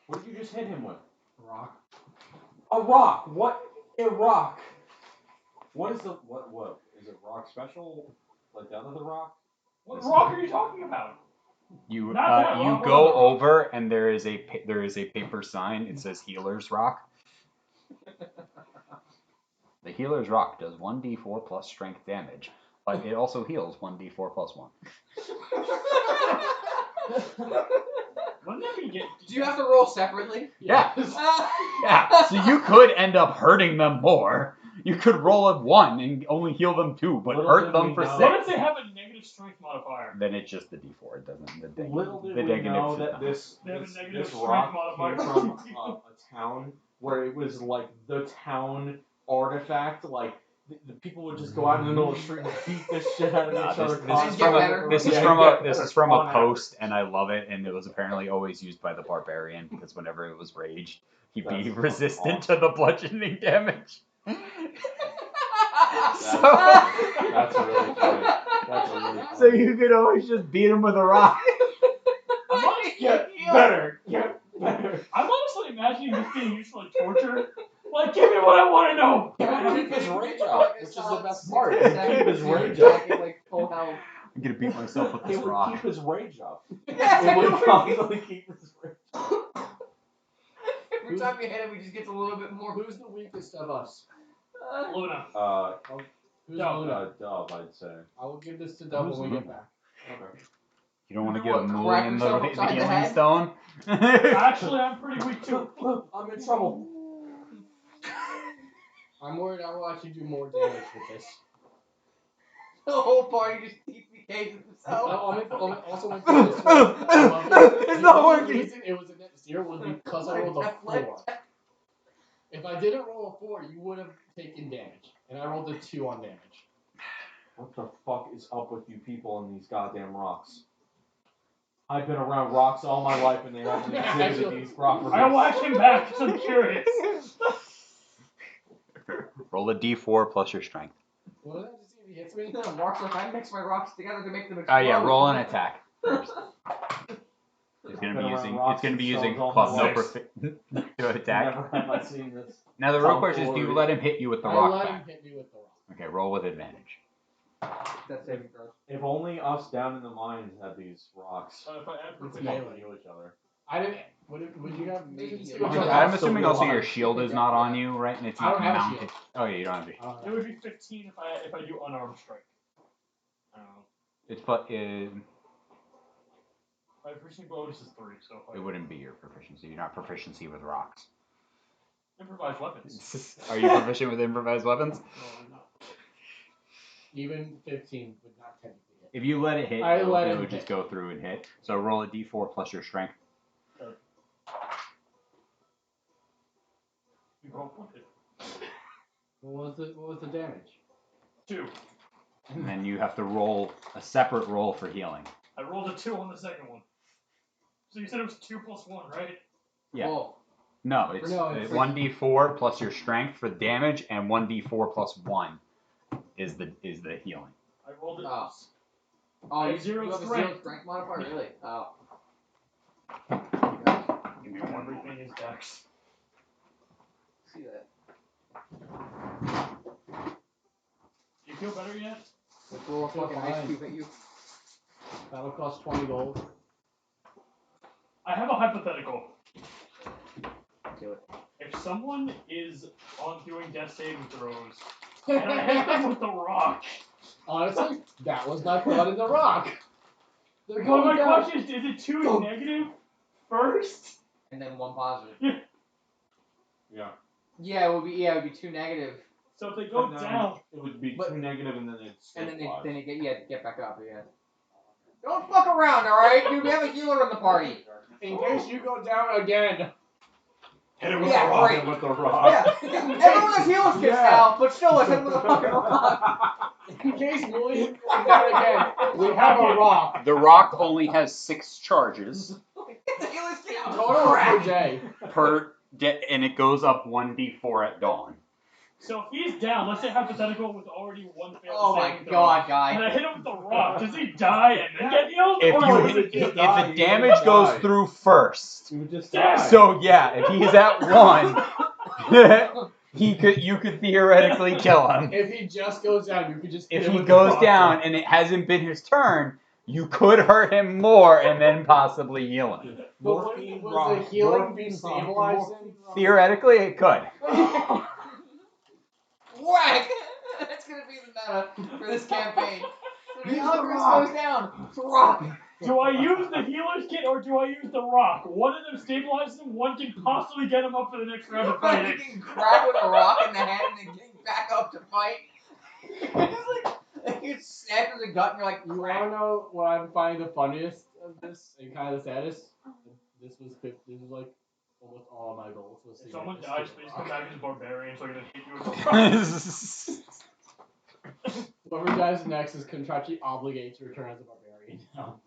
What did you just hit him with? Rock. A rock. What? A rock. What is the what is it? Rock special? Like the other rock? What rock are you talking about? You Not that you rock, go what rock? over and there is a paper sign. It says Healer's Rock. The Healer's Rock does 1d4 plus strength damage, but it also heals 1d4 plus 1. Wouldn't that be Do you have to roll separately? Yeah. Yeah, so you could end up hurting them more. You could roll a 1 and only heal them 2, but Little hurt did them we for know. 6. What if they have a negative strength modifier? Then it's just the d4. It doesn't. Little did the we know negatives that is They have a negative this strength rock modifier. came from a town where it was like the town artifact. Like the people would just go out in the middle of the street and beat the shit out of Nah, each other. this is Get from better. a this is Yeah, from get a this better is from a on post, and I love it. And it was apparently always used by the barbarian because whenever it was raged, he'd be That's resistant awesome. to the bludgeoning damage. That's really funny. That's a really funny. So you could always just beat him with a rock. I'm honestly, Get better. Get better. I'm honestly imagining this being used for like torture. Like, give me what I want to know. It would keep his rage up, which is the best part. It It would keep his rage up. like full health. I'm gonna beat myself with It this would rock. keep his rage up. Yes, It would it would. constantly keep his rage up. Every time you hit him, he just gets a little bit more. Who's the weakest of us? Luna. Who's Dove. Luna? Dove, I'd say. I will give this to Dove Who's when we Luna? get back. Okay. You don't want to You give what, Moon crack in yourself the upside the healing head? stone? Actually, I'm pretty weak too. I'm in trouble. I'm worried I will actually do more damage with this. The whole party just TPKs himself. Also went to this one. I love it. It's The not only working. reason it was a net 0 was because I rolled a 4. If I didn't roll a 4, you would have taken damage. And I rolled a 2 on damage. What the fuck is up with you people and these goddamn rocks? I've been around rocks all my life and they haven't exhibited these properties. I watch him back because I'm curious. Roll a d4 plus your strength. What did I just see if he hits me? No, Mark's like, I mix my rocks together to make them Oh explode. yeah, roll an attack first. gonna Been be around using. rocks It's gonna be and using stones all plus my no life. to attack. Never have I seen this. Now the real question is, do you Tomfoolery. let him hit you with the I rock let back? him hit me with the rock. Okay, roll with advantage. That's saving throws. If only us down in the mines had these rocks. If I add It's We proficiency, could heal each other. I didn't. Would you have? Maybe proficiency you with might your I'm rock? assuming still also go your on. shield is not on you, right? And it's I not don't have a mounted. shield. Oh yeah, you don't have it. I don't it know. would be 15 if I do unarmed strike. I don't know. It's but My proficiency bonus is 3, so if I it wouldn't be your proficiency. You're not proficiency with rocks. improvise weapons. Are you proficient with improvised weapons? No, I'm not. Even 15 would not technically hit. If you let it hit, I it let would him just hit. go through and hit. So roll a d4 plus your strength. We rolled 1 hit. What was the damage? 2. And then you have to roll a separate roll for healing. I rolled a 2 on the second one. So you said it was 2 plus 1, right? Yeah. Whoa. No, it's No, it's 1d4 plus your strength for damage, and 1d4 plus 1 is the healing. I rolled it. Oh. I Oh, have you zero you have a strength. 0 strength modifier, really? Oh. Give me one moment. Everything is dex. See that? Do you feel better yet? Let's roll a fucking ice cube at you. That'll cost 20 gold. I have a hypothetical. Do it. If someone is on doing death saving throws, and I hit them with the rock, Honestly, that was my thought in the rock. They're well, going my down. question is it 2 Go. negative first? And then 1 positive. Yeah. Yeah, it would be 2 negative. So if they go And then down, It would be But- 2 negative and then it's And then stabilized. they get back up, yeah. Don't fuck around, alright? Dude, we have a healer in the party. In case you go down again. Hit it with Yeah, the rock. great. Hit it with the rock. Yeah. Everyone has healer kits Yeah. now, but still, let's hit him with a fucking rock. In case William goes down again, we have a rock. The rock only has 6 charges The healer's kit. Total per day. and it goes up 1d4 at dawn. so if he's down, let's say hypothetical with already 1 failed Oh my saving throw, god, and guy. I hit him with the rock, does he die and then get healed? If or you does he if just die, the you damage would goes die. through first. You would just Yeah. die. So yeah, if he's at 1, you could theoretically kill him. If he just goes down, you could just hit If him he with the goes rock. down and it hasn't been his turn, you could hurt him more and then possibly heal him. But Morphine would rock. the healing be Morphine rock. stabilized Morphine rock. Theoretically, it could. Whack! That's gonna be the meta for this campaign. Use the Alchemist rock. goes down. It's a rock. Do I use the healer's kit or do I use the rock? One of them stabilizes him, one can possibly get him up for the next round of You fighting. can grab with a rock in the hand and then getting back up to fight. It's like you snap in the gut and you're like, You crap. wanna know what I'm finding the funniest of this and kind of the saddest? This was like almost all of my goals. Was to If get someone this dies, to please rock. come back as a barbarian so I can hit you with a rock. Whoever dies next is contractually obligated to return as a barbarian now.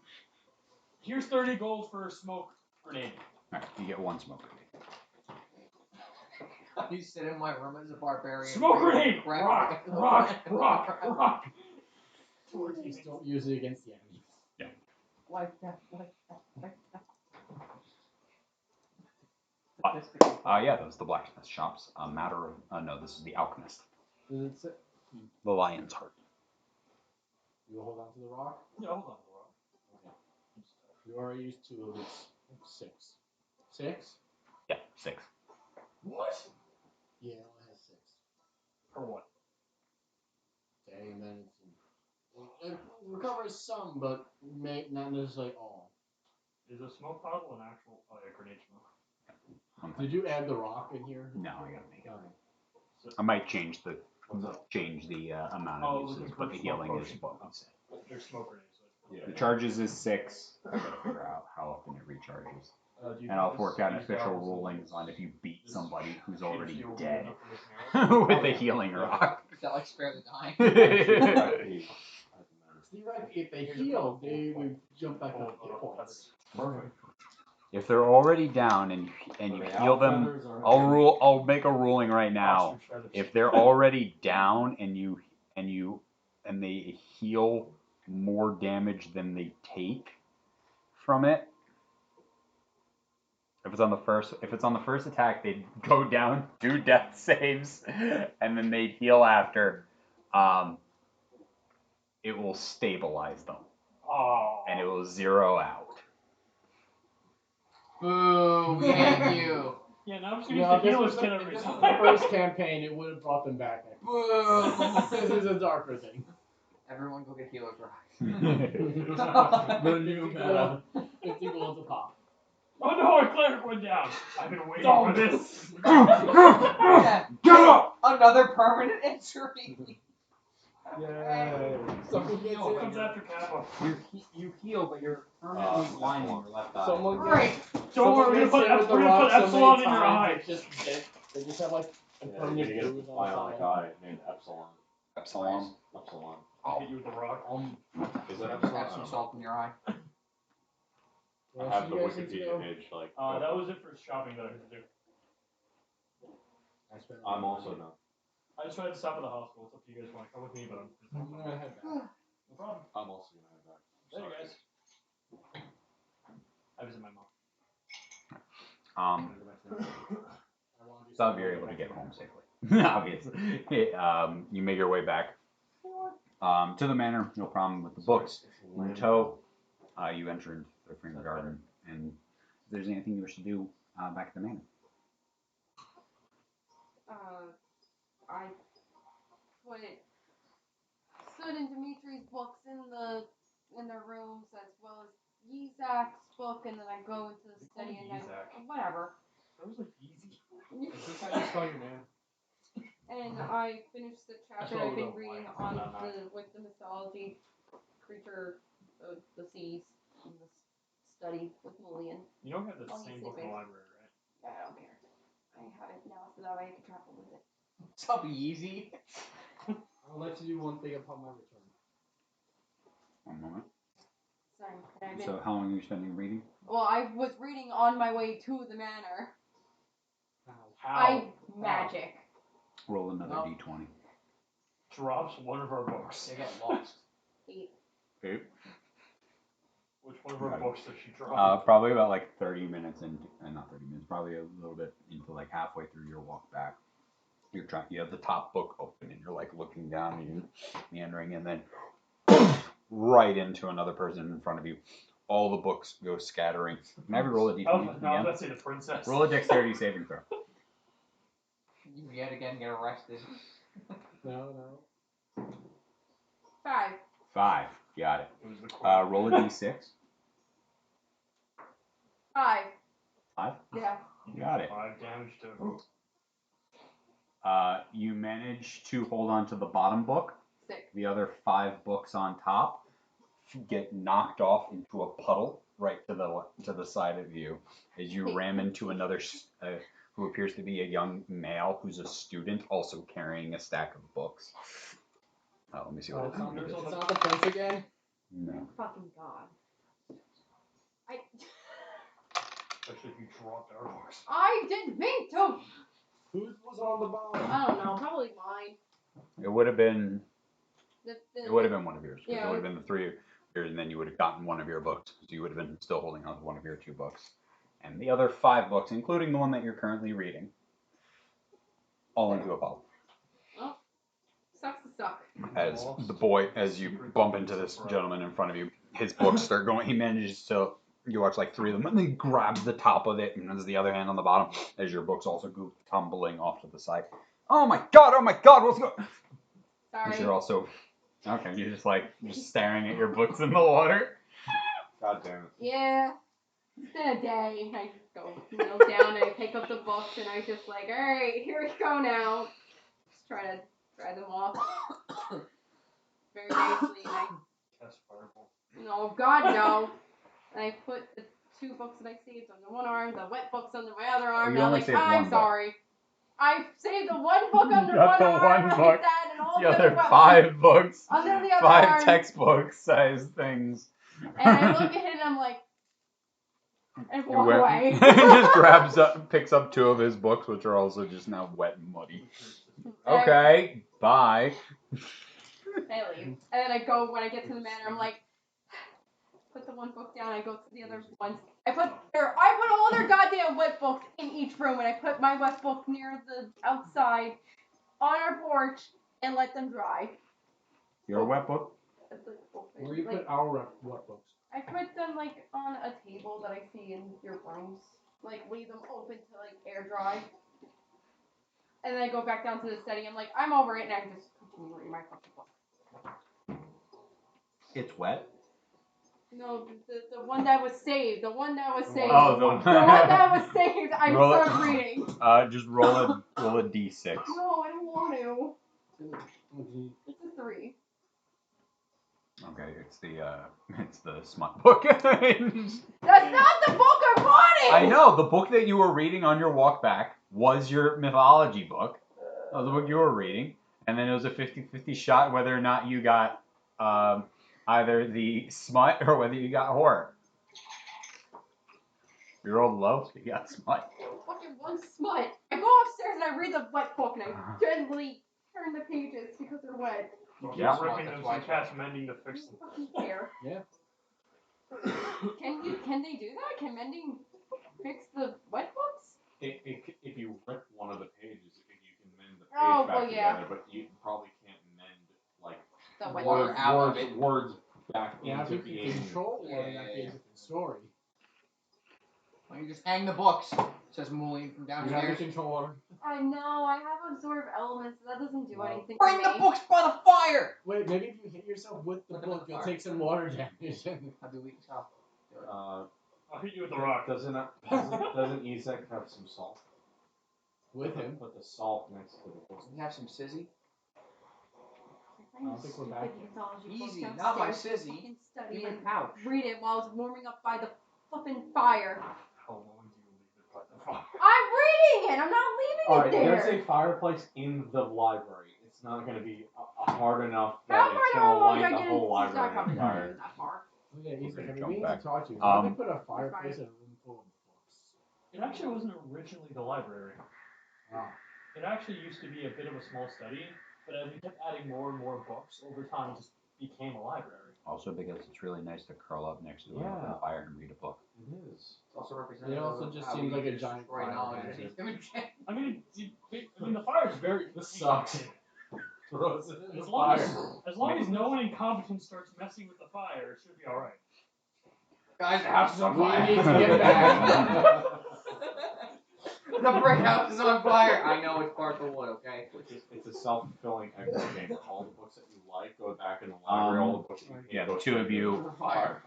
Here's 30 gold for a smoke grenade. Alright, you get 1 smoke grenade. You sit in my room as a barbarian. Smoke grenade! Grab Rock! it. Rock! Rock! Rock! Please don't use it against the enemy. Like that, like that, like that. Yeah, those are the blacksmith shops. A matter of no, this is the alchemist. Does it say? The lion's heart. You hold on to the rock? Yeah, hold on, Rock. Okay. You already used 2 of this. 6. 6? Yeah, 6. What? Yeah, it only has 6. For what? Okay, and then it recovers some, but not necessarily all. Is a smoke bottle an actual grenade smoke? Did you add the rock in here? No, I gotta make it. Okay. I might change the What's up? amount Oh, of looking uses, for but the smoke healing is potion. what we said. There's smoke grenades. Yeah. The charges is 6. I gotta figure out how often it recharges. Do you And think I'll this- work out these official goggles and rulings on if you beat this somebody who's shade already shield will be dead enough for this arrow? with a healing rock. Is that like spare the dying? Theoretically, if they heal, they would jump back up to hit points. Perfect. If they're already down and you Are they heal out them, feathers or I'll make a ruling right now. Ostrich feathers. If they're already down and they heal more damage than they take from it, If it's on the first attack, they'd go down, do death saves, and then they'd heal after. It will stabilize them, Oh. and it will zero out. Boo, we hate you. Yeah, now I'm just gonna No, use the healer's if kit this every was time. the first campaign, it would have brought them back. Boo. This is a darker thing. Everyone go get healer dry. The new meta. 50 gold to pop. Oh no, our cleric went down. I've been waiting for this. Yeah. Get up! Another permanent injury. Yay. Someone gets Who it. comes after Kappa? You heal, but you're permanently blind in your left eye. Someone Right. gets. Don't worry, someone we're gets hit with gonna the put rock so Epsilon many in your times, eye. They just have like a Yeah, you're permanent gonna get bruise a on the bionic side. eye named Epsilon. Epsilon. Epsilon. Hit you with the rock. Is that Have Epsilon? some salt in your eye. I have the Wikipedia page like. That was it for shopping that I had to do. I'm also not. I just tried to stop at the hospital. It's up to you guys want to come with me, but I'm gonna head back. no problem. I'm also gonna head back. Later, Sorry. guys. I visit my mom. So you're able to get home safely. Obviously. You make your way back to the manor. No problem with the books. In tow, you enter into the Finger Garden, and if there's anything you wish to do back at the manor. I put Sud and Dimitri's books in their rooms as well as Yizak's book, and then I go into the study and whatever. That was like easy. Is this how you spell your name? And I finished the chapter That's what I've been we don't reading like. on with the mythology creature of the seas in the study with Mulian. You don't have the Oh, you same say book in the base. library, right? I don't care. I have it now, so that way I can travel with it. Stop easy. I'll let you do one thing upon my return. One moment. Sorry, and I've been, So how long are you spending reading? well, I was reading on my way to the manor. How? Magic. Roll another Nope. d20. Drops one of our books. They get lost. 8. Okay. Which one of our Got it. books does she drop? Probably about like 30 minutes into, not 30 minutes, probably a little bit into like halfway through your walk back. You have the top book open and you're like looking down and you're meandering, and then right into another person in front of you. All the books go scattering. Can I have you roll a d20 I was again? about to say the princess. Roll a dexterity saving throw. You yet again get arrested. No. 5. 5. Got it. It was the queen. Roll a d6. 5. 5. Yeah. Got it. 5 damage to. You manage to hold on to the bottom book. 6. The other 5 books on top get knocked off into a puddle right to the side of you as you ram into another who appears to be a young male who's a student, also carrying a stack of books. Let me see what It's it is. not the prince again? No. Fucking God. Especially if you dropped our books. I didn't mean to. Whose was on the bottom? I don't know. Probably mine. It would have been. The It would have been one of yours. 'Cause Yeah. it would have been the 3 of yours, and then you would have gotten one of your books. So you would have been still holding on to one of your 2 books, and the other 5 books, including the one that you're currently reading, all into a bottle. sucks to suck. As you bump into this gentleman in front of you, his books start going. He manages to, you watch like 3 of them, and he grabs the top of it, and there's the other hand on the bottom, as your books also go tumbling off to the side. Oh my god, what's going on? Sorry. You're also, okay, you're just staring at your books in the water. God damn it. Yeah. It's been a day. I just go kneel down and I pick up the books and I just like, alright, here we go now. Just try to dry them off. Very nicely. And I, Cast fireball. no, God no. And I put the 2 books that I saved under one arm, the wet books under my other arm, You and I'm only like, saved I'm one book. sorry. I saved the one book under got one the arm one like book. that, and all The the other wet 5 ones books, under the other 5 arm. textbook sized things. And I look at it and I'm like, and walk away. He just picks up 2 of his books, which are also just now wet and muddy. Okay, bye. I leave. And then I go, when I get to the manor, I'm like, put the one book down, I go to the other ones. I put all all their goddamn wet books in each room, and I put my wet book near the outside on our porch and let them dry. Your wet book? Where do you Like, put our what books? I put them like on a table that I see in your rooms. Like leave them open to like air dry. And then I go back down to the study. I'm like, I'm over it, and I just continue reading my fucking book. It's wet? No, the one that was saved. The one that was saved. Oh, the one that was saved. I Roll it. started reading. Just roll a d6. No, I don't want to. Okay. It's a 3. Okay, it's the smut book. That's not the book I wanted. I know the book that you were reading on your walk back was your mythology book. That was the book you were reading, and then it was a 50-50 shot whether or not you got either the smut or whether you got horror. You rolled low, so you got smut. Fucking one smut. I go upstairs and I read the wet book and I gently turn the pages because they're wet. Yeah. Ripping them so you cast mending to fix them. I don't fucking care. Yeah. Can they do that? Can mending fix the wet books? If you rip one of the pages, you can mend the page Oh, back well, yeah. together, but you probably can't mend like The wet Water books. out of it. words back Yeah, into if you being. can control one, that'd be a Yeah. different story. Why don't you just hang the books? Says Mullion from You have to downstairs. control one. I know, I have absorb elements, so that doesn't do No. anything Bring for the me. books by the fire! Wait, maybe if you hit yourself with the Put them in book, the you'll fire. take some water damage. I'll do it yourself. I'll hit you with the rock. Doesn't Ezek have some salt? With him. Put the salt next to the book. You have some sizzy? I don't think we're back yet. Easy, not my sissy. Fucking study In my and pouch. read it while I was warming up by the fucking fire. How long do you leave it by the fire? I'm reading it! I'm not leaving Alright, it there! there's a fireplace in the library. It's not going to be hard enough that How it's far going down to the road did I light the get whole into? I library probably on not fire. even that far. Oh, yeah, he's We're like, gonna I've been jump meaning back. to talk to you. Why Um, did they put a fireplace in a room full of books? It actually wasn't originally the library. Wow. It actually used to be a bit of a small study, but as we kept adding more and more books over time, it just became a library. Also because it's really nice to curl up next to an Yeah. open fire and read a book. It is. It's also representative It also of just how seems we like a destroy giant fire knowledge hazard. and imitation. I mean, the fire is very. This sucks. Throws it in As the long fire. as long as no one incompetent starts messing with the fire, it should be all right. Guys, the house is on We fire. need to get back. The brick house is on fire. I know it's part of the wood, okay? It's a self-fulfilling echo chamber. All the books that you like go back in the library. All the books that you hate Yeah, the go two of you The fire.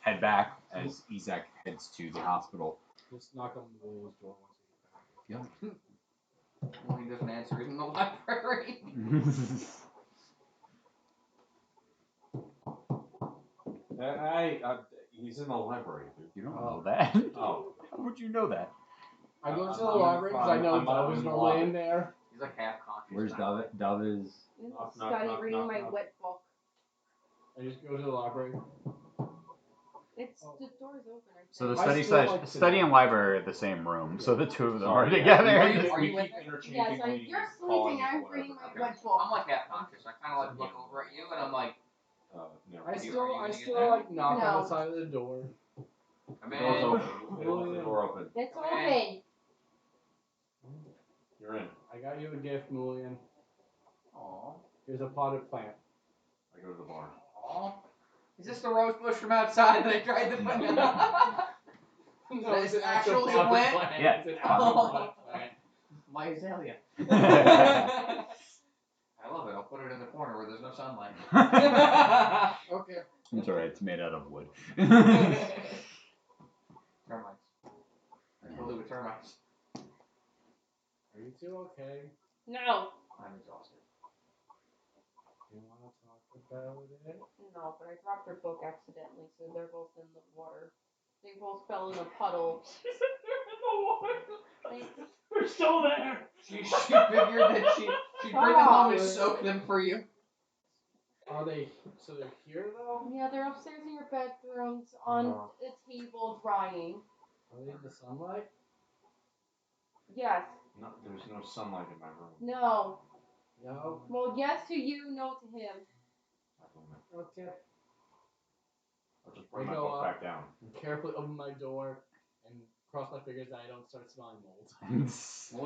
head back as Ezek heads to the hospital. Just knock on the Will's door once we get back. Mullion doesn't answer. He's in the library. He's in the library, dude. You don't know that. Oh. How would you know that? I go I'm to the not library because I know I'm not Dove is in the normally lobby. in there. He's like half conscious. Where's now. Dove? Dove is. In the Knock, knock, study knock, reading knock, my knock. wet book. I just go to the library. It's the door's open. I So the think. I study still slash like to study know. and library are the same room, so the two of them are Sorry, together. Are you We with keep me? interchanging Yes, names, you're calling sleeping. it I'm whatever. reading my Okay. wet book. I'm like half conscious. I kind of like look over at you and I'm like, No. I Are you still gonna get still that? like knock No. on the side of the door. come Door's in. open. They left the door open. It's Come in. open. You're in. I got you a gift, Mullion. Aw. Here's a potted plant. I go to the bar. Aw. Is this the rose bush from outside that I tried to put down? No, it's an actual actually a potted plant? Yeah. It's an actual Oh. potted plant. My azalea. I love it. I'll put it in the corner where there's no sunlight. Okay. It's alright, it's made out of wood. Termites. We'll do with termites. Are you two okay? No. I'm exhausted. You want to talk about it? No, but I dropped her book accidentally, so they're both in the water. They both fell in a puddle. They, We're still there. She figured that she'd bring them home and soak them for you. Are they? So they're here though? yeah, they're upstairs in your bedrooms on No. a table drying. Are they in the sunlight? Yes. No, there's no sunlight in my room. No. No. Well, yes to you, no to him. Okay. I'll just bring They my go book up. back down. Carefully open my door and cross my fingers that I don't start smelling mold.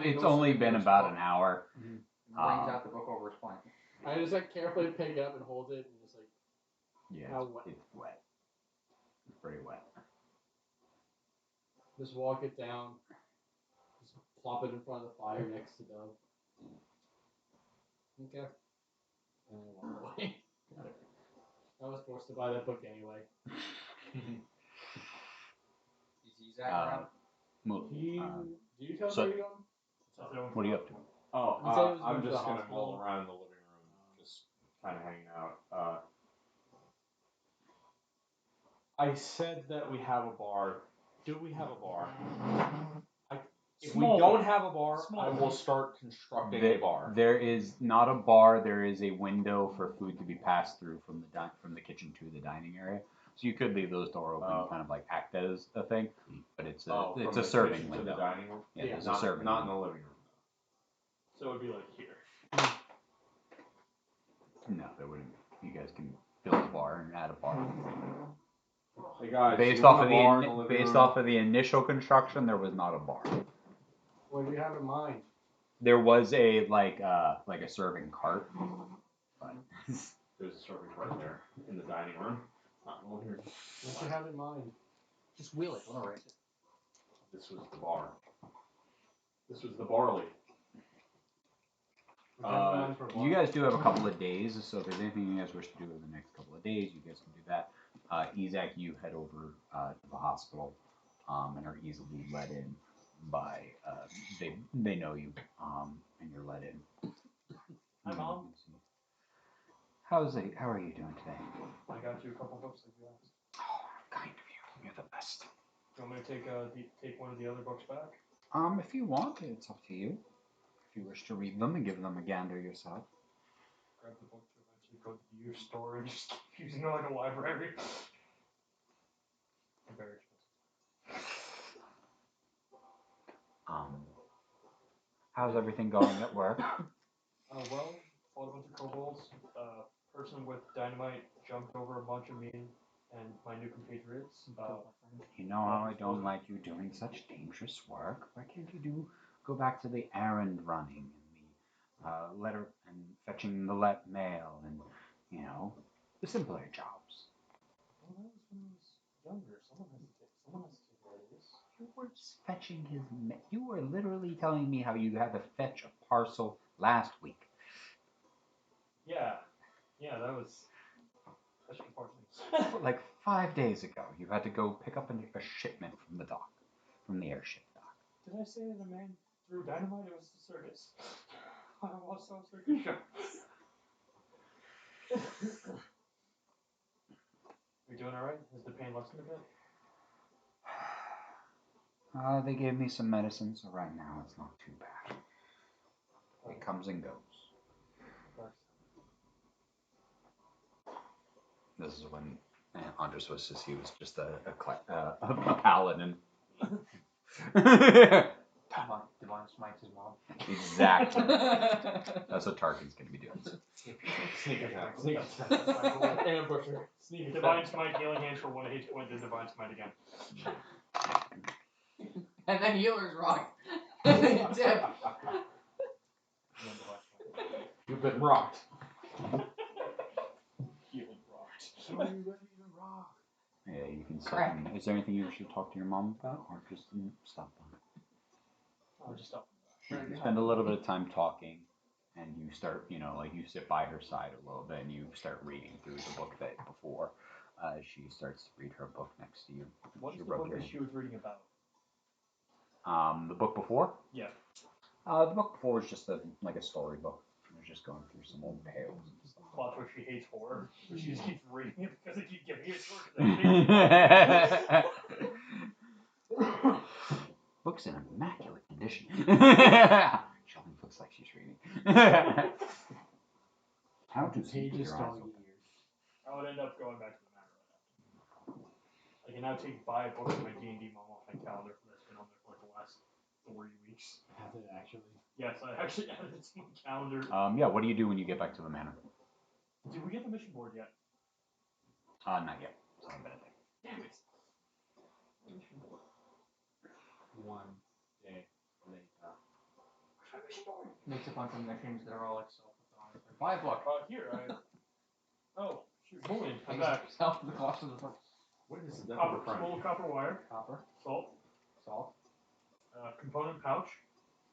It's only been about an hour. Brings out the book over his flank. I just like carefully pick it up and hold it and just like Yeah, How it's, wet? it's wet. It's pretty wet. just walk it down, just plop it in front of the fire next to Dove. Okay. And I walk away. I was forced to buy that book anyway. Is Zach around? Move. Do you tell so- me where you're going? What are you up to? Oh, You said it was I'm going to just the gonna hospital? mill around in the living room, just kind of hanging out. I said that we have a bar. Do we have a bar? If we Small don't bar. have a bar, Small I bar. will start constructing a bar. There is not a bar. There is a window for food to be passed through from the kitchen to the dining area. So you could leave those doors open, kind of like act as a thing, but it's a from it's a the serving kitchen window. to the dining room. Yeah, there's not, a serving. Not in the window. living room. So it would be like here. No, there wouldn't. You guys can build a bar and add a bar. Hey guys, Based you off want of a bar in the living room? off of the initial construction, there was not a bar. What do you have in mind? There was a like a serving cart. But There's a serving cart there in the dining room. Not in the living room. What do you have in mind? Just wheel it. Don't erase it. This was the bar. This was the barley. you guys do have a couple of days, so if there's anything you guys wish to do in the next couple of days, you guys can do that. Isaac, you head over to the hospital and are easily let in by they know you and you're let in. Hi, Mom. How are you doing today? I got you a couple books like you asked. Oh, kind of you. You're the best. Do you want me to take one of the other books back? If you want, it's up to you. If you wish to read them and give them a gander yourself. Grab the book to eventually go to your store and just keep using it like a library. They're very expensive. How's everything going at work? Well, fought a bunch of kobolds. Person with dynamite jumped over a bunch of me and my new compatriots. You know how I don't like you doing such dangerous work. Why can't you go back to the errand running and the letter and fetching the mail and the simpler jobs? Well, that was when I was younger. Someone has to take care of this. You were just fetching his mail. You were literally telling me how you had to fetch a parcel last week. Yeah, that was fetching parcels. Like 5 days ago, you had to go pick up a shipment from the dock, from the airship dock. Did I say that a man threw dynamite? It was the circus. I almost saw a circus show. We doing alright? Has the pain lessened a bit? They gave me some medicine, so right now it's not too bad. It comes and goes. This is when Andres was he was just a paladin. Divine smites his mom. Exactly. That's what Tarkin's gonna be doing. Sneak attack. Sneak attack. Ambusher. Sneak Divine Smite, healing hands for 1 HP point, then Divine Smite again. And then healer's rock. And then you dip. You've been rocked. Healing rocked. So you ready to rock? Yeah, you can. Crack. Is there anything you should talk to your mom about, or just stop by? I'll just stop. You spend a little bit of time talking, and you start, you sit by her side a little bit, and you start reading through the book that before. She starts to read her book next to you. What's She the rubs book your that she was reading about? hand. The book before? Yeah. The book before was just a storybook. It was just going through some old tales and stuff. Plot twist, she hates horror, but she just keeps reading it because they keep giving it to her. Book's in immaculate condition. She only looks like she's reading. How to sleep with Pages your eyes dog open. ears. I would end up going back to the manor right after. I can now buy books of my D&D mom off my calendar that's been on there for like the last 3 weeks. Has it actually? Yes, I actually added it to my calendar. Yeah, what do you do when you get back to the manor? Did we get the mission board yet? Not yet. So I bet it. Damn it. Mission board. one day later. Makes a bunch of missions that are all like self-fulfilling. Buy a book. Here, oh, shoot, bullion, I'm Pays back. himself the cost of the book. What is the Copper, small copper wire, Copper, salt, salt. component pouch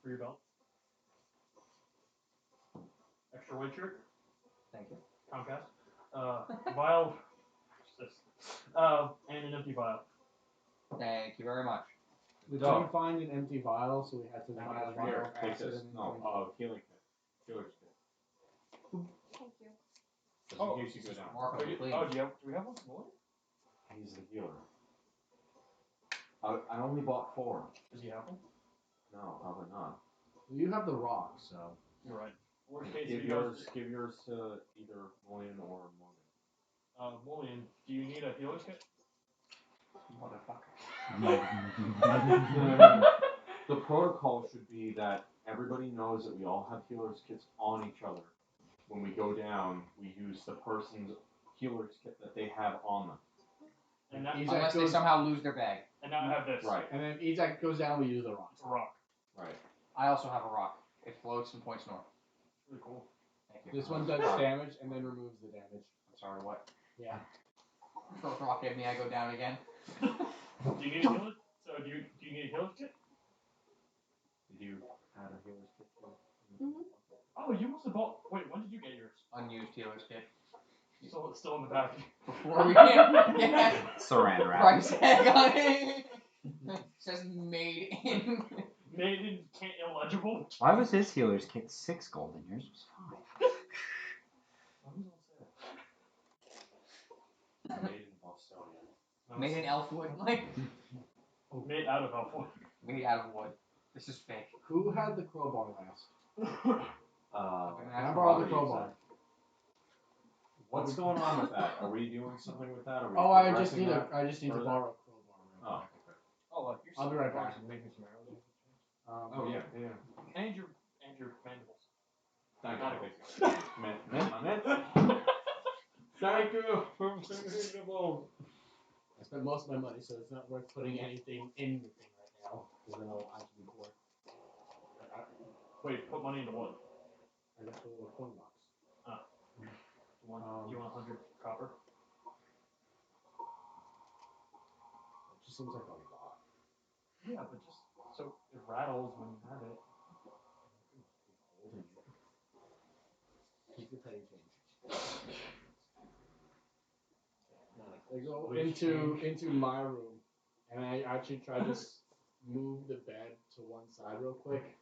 for your belt. Extra white shirt, Thank you. Comcast. Vial, and an empty vial. Thank you very much. We couldn't find an empty vial, so we had to buy a Here, vial of take acid this. and No, healing kit. Healer's kit. Thank you. Just Oh, in case you go down. Remarkably clean. Oh, do we have one more? He's the healer. I only bought 4. Does he have one? No, probably not. You have the rock, so. You're right. Worst case, Give if he goes, yours to either William or Morgan. William, do you need a healer's kit? Motherfucker. The protocol should be that everybody knows that we all have healer's kits on each other. When we go down, we use the person's healer's kit that they have on them. And that, Isaac Unless they goes, somehow lose their bag. and now I have this. Right, and then Isaac goes down, we use the rock. It's a rock. right. I also have a rock. It floats and points north. Really cool. Thank you. This one does damage and then removes the damage. I'm sorry, what? Yeah. Throws a rock at me, I go down again. Do you need a healer? So do you need a healer's kit? Did you add a healer's kit too? Mhm. Oh, you must have bought. Wait, when did you get yours? Unused healer's kit. So it's still in the back. Before we get Saran wrap. price tag on it. Says made in. Made in can't illegible. Why was his healer's kit 6 gold and yours was 5? Made in Boston. Made in Elfwood. Like, Made out of Elfwood. made out of wood. This is fake. Who had the crowbar last? I borrowed the Probably crowbar. What's going on with that? Are we doing something with that? Are we Oh, I just progressing need that? I just need to further? borrow a crowbar. Oh, okay. Oh, you're I'll be right back. Make me some arrows. Oh yeah. And your mandibles. Thank Mandibles. you. Thank you for mandibles. I spent most of my money, so it's not worth putting anything in the thing right now, because then I'll actually be poor. Wait, put money into what? I got the little coin box. You want 100 copper? It just seems like a lot. Yeah, but just so it rattles when you have it. Holding it. Keep your petty change. I go into my room, and I actually try to move the bed to one side real quick,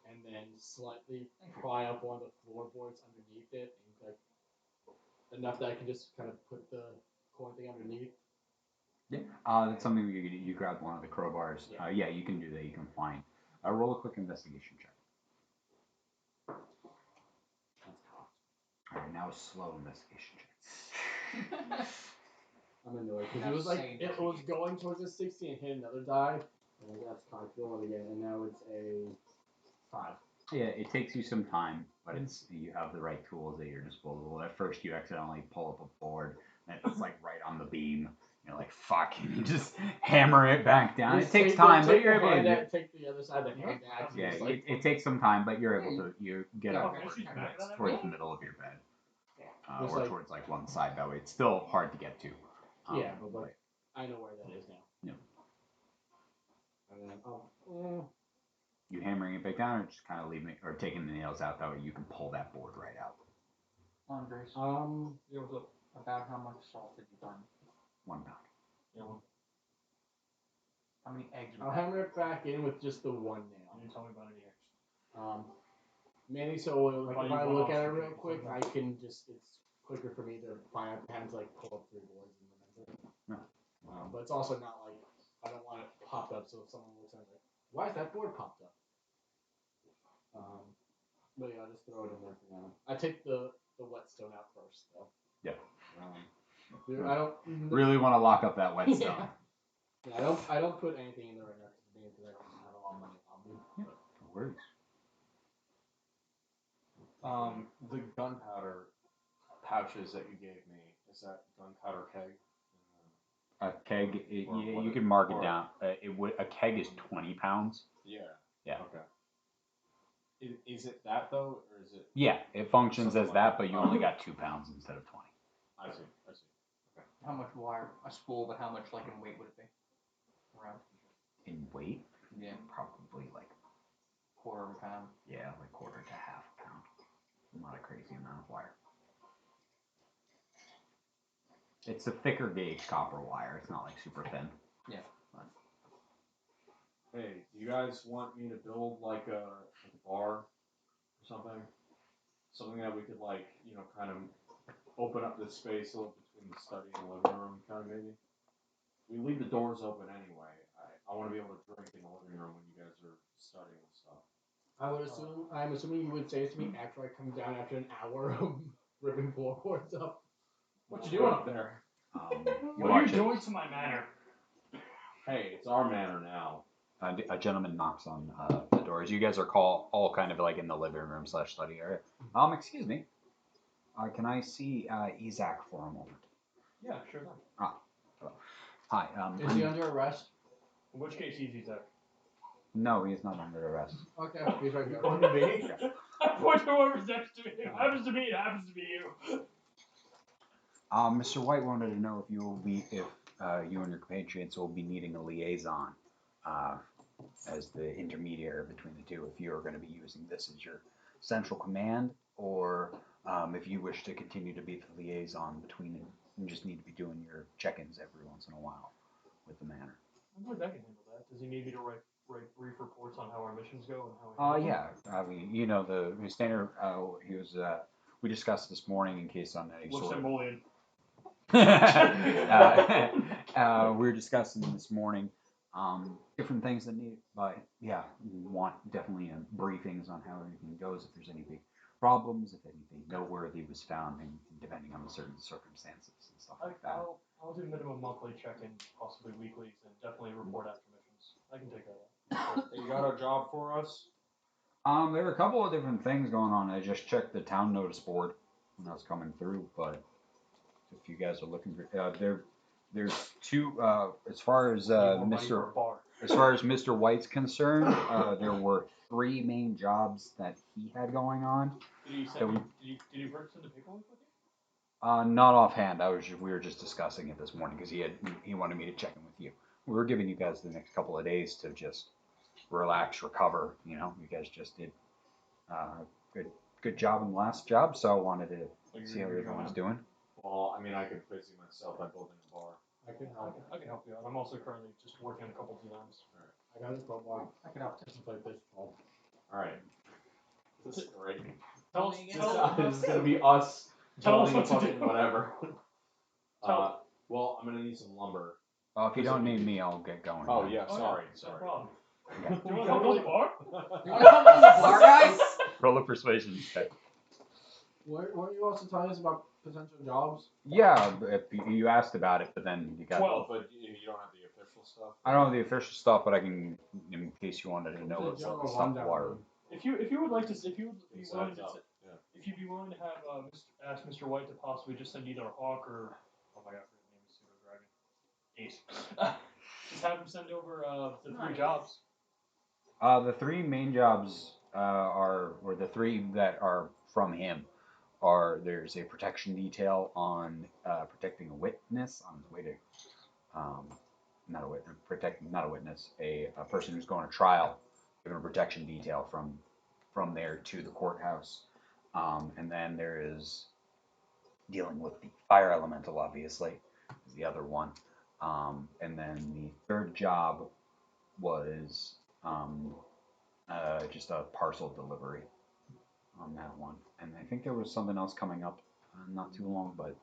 and then slightly pry up one of the floorboards underneath it, and like enough that I can just kind of put the coin thing underneath. Yeah. That's something you grab one of the crowbars. Yeah. Yeah, you can do that. You can find. Roll a quick investigation check. That's cocked. Alright, now a slow investigation check. I'm annoyed because it was like it was going towards a 60 and hit another die, and that's cocked going again, and now it's a 5. Yeah, it takes you some time, but you have the right tools at your disposal. At first, you accidentally pull up a board, and it's like right on the beam. You're like, fuck, and you just hammer it back down. Just It takes take time, the, but you're able to do it. take the other side, the hand back. Yeah, just like, it takes some time, but you're able to get Yeah, up okay. towards the middle of your bed. Just Or like- towards like one side, that way it's still hard to get to. yeah, but like, I know where that is now. Yeah. And then, You hammering it back down, or just kind of leaving it, or taking the nails out, that way you can pull that board right out. Andres, Yeah, what's up? about how much salt did you burn? 1 pound. Yeah, well, How many eggs I'll were that? hammer it back in with just the one you nail. didn't tell me about any eggs. Mainly so like, How if about I you look go at it off real the quick, table? I can just, it's quicker for me to find out hands like pull up 3 boards and remember. But it's also not like, I don't want it popped up, so if someone looks at it like, why is that board popped up? But yeah, I'll just throw it in there for now. I take the whetstone out first, though. Yeah. I don't Really want to lock up that whetstone. Yeah. Yeah, I don't put anything in there right now because I don't have a lot of money on me. No worries. The gunpowder pouches that you gave me, is that gunpowder keg? A keg, Or yeah, what you it- can mark it or- down. A keg is 20 pounds. Yeah. Yeah. Okay. Is it that though, or is it? Yeah, it functions Something as like that, that. but you only got 2 pounds instead of 20. I see. How much wire? A spool, but how much like in weight would it be? Around. In weight, Yeah. probably like, Quarter of a pound. yeah, like quarter to half a pound. Not a crazy amount of wire. It's a thicker gauge copper wire. It's not like super thin. Hey, do you guys want me to build like a bar or something? Something that we could like, kind of open up this space a little between the study and the living room, kind of maybe. We leave the doors open anyway. I want to be able to drink in the living room when you guys are studying and stuff. I'm assuming you would say it to me after I come down after an hour of ripping floorboards up. What you doing up there? What are you doing to my manor? Hey, it's our manor now. A gentleman knocks on the doors. You guys are all kind of like in the living room / study area. Excuse me. Can I see Isaac for a moment? Yeah, sure then. Hi. Is he under arrest? In which case, easy, Zach. No, he's not under arrest. Okay, he's right here. Going to be? I point whoever's next to me. If it happens to me, it happens to be you. Mr. White wanted to know if you and your compatriots will be needing a liaison as the intermediary between the two. If you are going to be using this as your central command, or if you wish to continue to be the liaison between it, you just need to be doing your check-ins every once in a while with the manor. I believe I can handle that. Does he need me to write brief reports on how our missions go and how we handle Yeah. I mean, the standard. He was. We discussed this morning in case on any What's sort of. Mongolian? We were discussing this morning different things that need, but yeah, we want definitely briefings on how everything goes. If there's any big problems, if anything noteworthy was found, and depending on the certain circumstances and stuff like that. I'll do minimum monthly check-ins, possibly weeklies, and definitely report after missions. I can take that up. You got a job for us? There were a couple of different things going on. I just checked the town notice board when I was coming through, but if you guys are looking for, there's two. As far as Mr. White's concerned, there were 3 main jobs that he had going on. Did you send did you send the paperwork with you? Not offhand. We were just discussing it this morning because he wanted me to check in with you. We were giving you guys the next couple of days to just relax, recover. You guys just did good job in the last job, so I wanted to see how everyone was doing. Well, I mean, I could busy myself by building a bar. I can help. I can help you out. I'm also currently just working on a couple designs. I got a crowbar. I can help. Just play baseball. Alright. This is great. Tell us. This is gonna be us Tell us building what a to fucking do. whatever. Tell- Well, I'm gonna need some lumber. If you don't need me, I'll get going. Oh yeah, Oh, sorry. No Sorry. problem. Okay. Do you want to help build a bar? You want to help build a bar, guys? Roll a persuasion check. Weren't you also telling us about potential jobs? Yeah, if you asked about it, but then you got. 12. But you don't have the official stuff? I don't have the official stuff, but I can, in case you wanted to know The what the general stuff rundown. were. If you would like to, if you would be It's willing heads to, up, yeah. if you'd be willing to have ask Mr. White to possibly just send either a hawk or oh my god, his name is Pseudo Dragon. Ace. Just have him send over the 3 jobs. The 3 main jobs or the 3 that are from him there's a protection detail on protecting a witness on his way to, not a witness, a person who's going to trial, given a protection detail from there to the courthouse. And then there is dealing with the fire elemental, obviously, is the other one. And then the 3rd job was just a parcel delivery on that one. And I think there was something else coming up not too long, but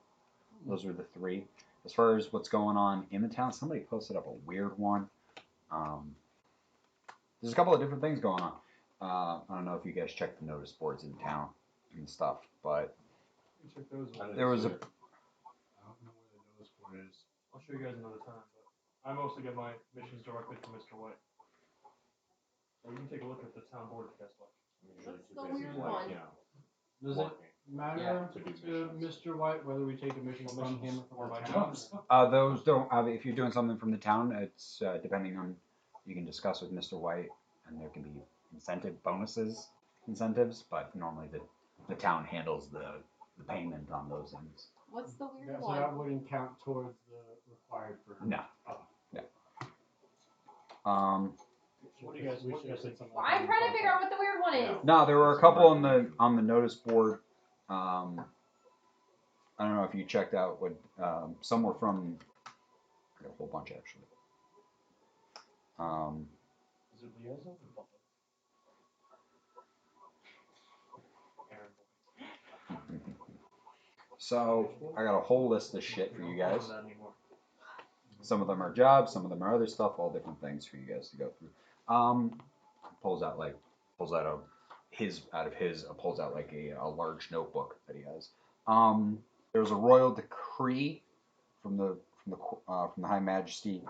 those were the 3. As far as what's going on in the town, somebody posted up a weird one. There's a couple of different things going on. I don't know if you guys checked the notice boards in town and stuff, but You check those out. there was a. I don't know where the notice board is. I'll show you guys another time, but I mostly get my missions directly from Mr. White. So you can take a look at the town board if you guys like. I'm usually What's too the busy, weird like, one? Does it working. matter Yeah. to Mr. White whether we take the mission from him or Or from my the town? jobs. Those don't. If you're doing something from the town, it's depending on. You can discuss with Mr. White, and there can be incentives, but normally the town handles the payment on those things. What's the weird Yeah, so one? that wouldn't count towards the required for. No. Oh. What do you guys- We what do you guys should think? say something Well, I'm like trying to that. figure out what the weird one is. Yeah. No, there were a couple on the notice board. I don't know if you checked out what some were from. I got a whole bunch actually. Is it liaison or Butler? Aaron Boyd. So I got a whole list of shit for you guys. Not anymore. Some of them are jobs, some of them are other stuff, all different things for you guys to go through. Pulls out a large notebook that he has. There was a royal decree from the High Majesty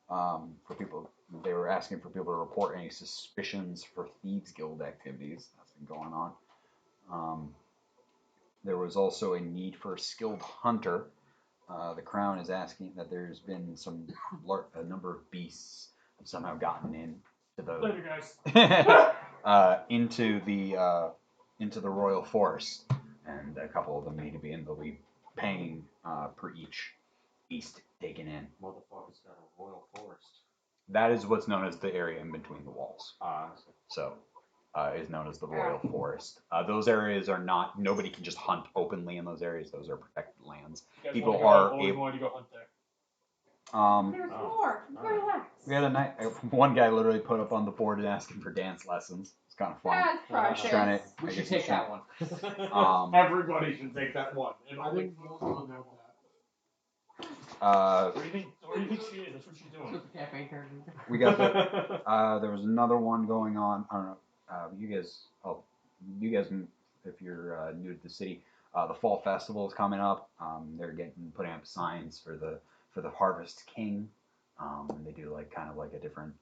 for people. They were asking for people to report any suspicions for Thieves Guild activities that's been going on. There was also a need for a skilled hunter. The crown is asking that there's been a number of beasts have somehow gotten in to the Later, guys. into the royal forest, and a couple of them need to be paying per each beast taken in. Motherfucker's got a royal forest. That is what's known as the area in between the walls. Ah, So, is known as the royal forest. Those areas are not. Nobody can just hunt openly in those areas. Those are protected lands. You guys People wanna go, are always able- wanted to go hunt there. There's Oh. more. Alright. Relax. The other night, one guy literally put up on the board and asking for dance lessons. It's kind of fun. That's precious. Trying to. We I should guess take he's that trying- one. Everybody should take that one. And I think most will know that. What do you think she is? That's what she's That's doing. what the cafe turned into. We got the. There was another one going on. I don't know. You guys. If you're new to the city, the fall festival is coming up. They're putting up signs for the Harvest King. And they do kind of a different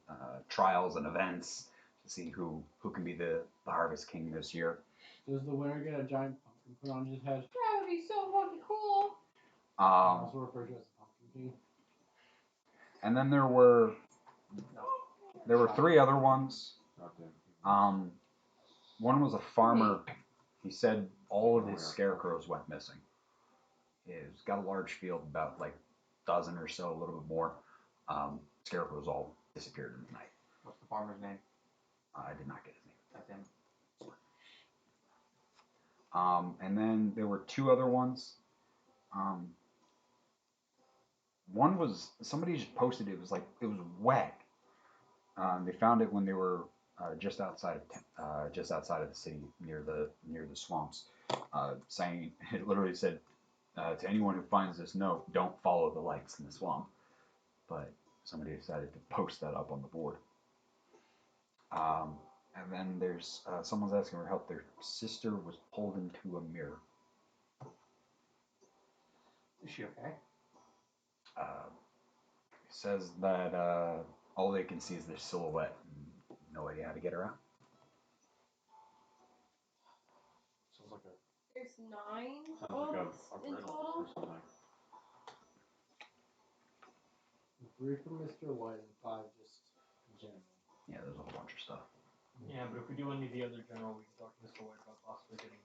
trials and events to see who can be the Harvest King this year. Does the winner get a giant pumpkin put on his head? That would be so fucking cool. Also referred to as the Pumpkin King. And then there were 3 other ones. One was a farmer. He said all of his scarecrows went missing. He's got a large field, about dozen or so, a little bit more. Scarecrows all disappeared in the night. What's the farmer's name? I did not get his name. That's him. And then there were 2 other ones. One was somebody just posted it was wet. They found it when they were just outside of the city near the swamps. Saying it literally said to anyone who finds this note, don't follow the lights in the swamp. But somebody decided to post that up on the board. And then there's someone's asking for help. Their sister was pulled into a mirror. Is she okay? Says that all they can see is their silhouette and no idea how to get her out. Sounds like There's 9 a books in riddle total. or something. 3 from Mr. White and 5 just in general. Yeah, there's a whole bunch of stuff. Yeah, but if we do any of the other general, we can talk to Mr. White about possibly getting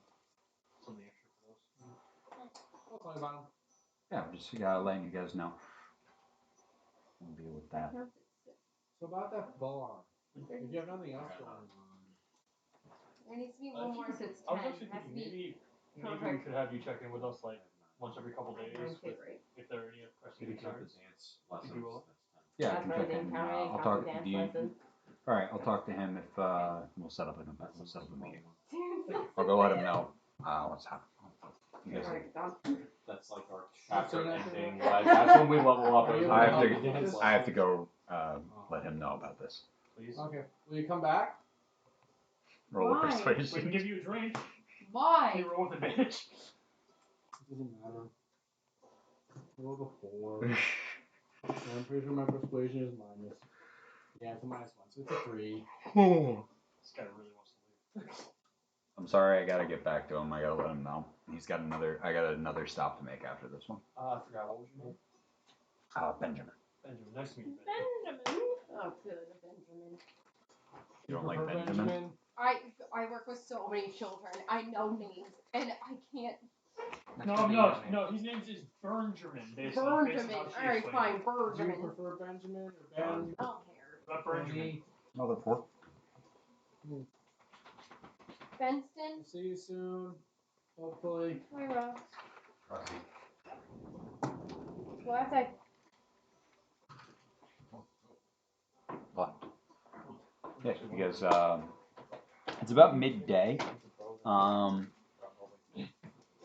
something extra for those. We'll talk about him. Yeah, just letting you guys know. We'll deal with that. So about that bar, if you have nothing else going on, There needs to be I one more think- since I was 10. actually Has to thinking be maybe we perfect. should have you check in with us once every couple days Mine's with, favorite. if there are any pressing Maybe count the concerns. dance lessons. You will. Yeah, I That's can what I check think. in. How many I'll coffee talk. dance Do you, lessons? all right, I'll talk to him if we'll set up a meeting. Seriously. I'll go let him know what's happening. You guys, Alright, done. That's like our chapter So that's ending. what- That's when we level up. as I have a to. dance I have to lesson. go let him know about this. Please. okay. Will you come back? Roll a Why? We can persuasion. give you his range. Why? You roll with advantage. It doesn't matter. Roll the 4. I'm pretty sure my persuasion is minus. Yeah, it's a -1, so it's a 3. This guy really wants to leave. A I'm sorry, I gotta get back to him. I gotta let him know. He's got another. I got another stop to make after this one. I forgot, what was your name? Benjamin. Benjamin, nice to meet you, Benjamin. Benjamin. Oh, good, Benjamin. You don't like prefer Benjamin? I work with so many children. I know names, and I can't. No, his name is Benjamin, basically. Benjamin. Alright, fine, Do you Benjamin. prefer Benjamin or I Ben? don't care. Not Benjamin. Another 4. Benston. See you soon. Hopefully. Hi, Ross. Well, I say. What? Yeah, because it's about midday.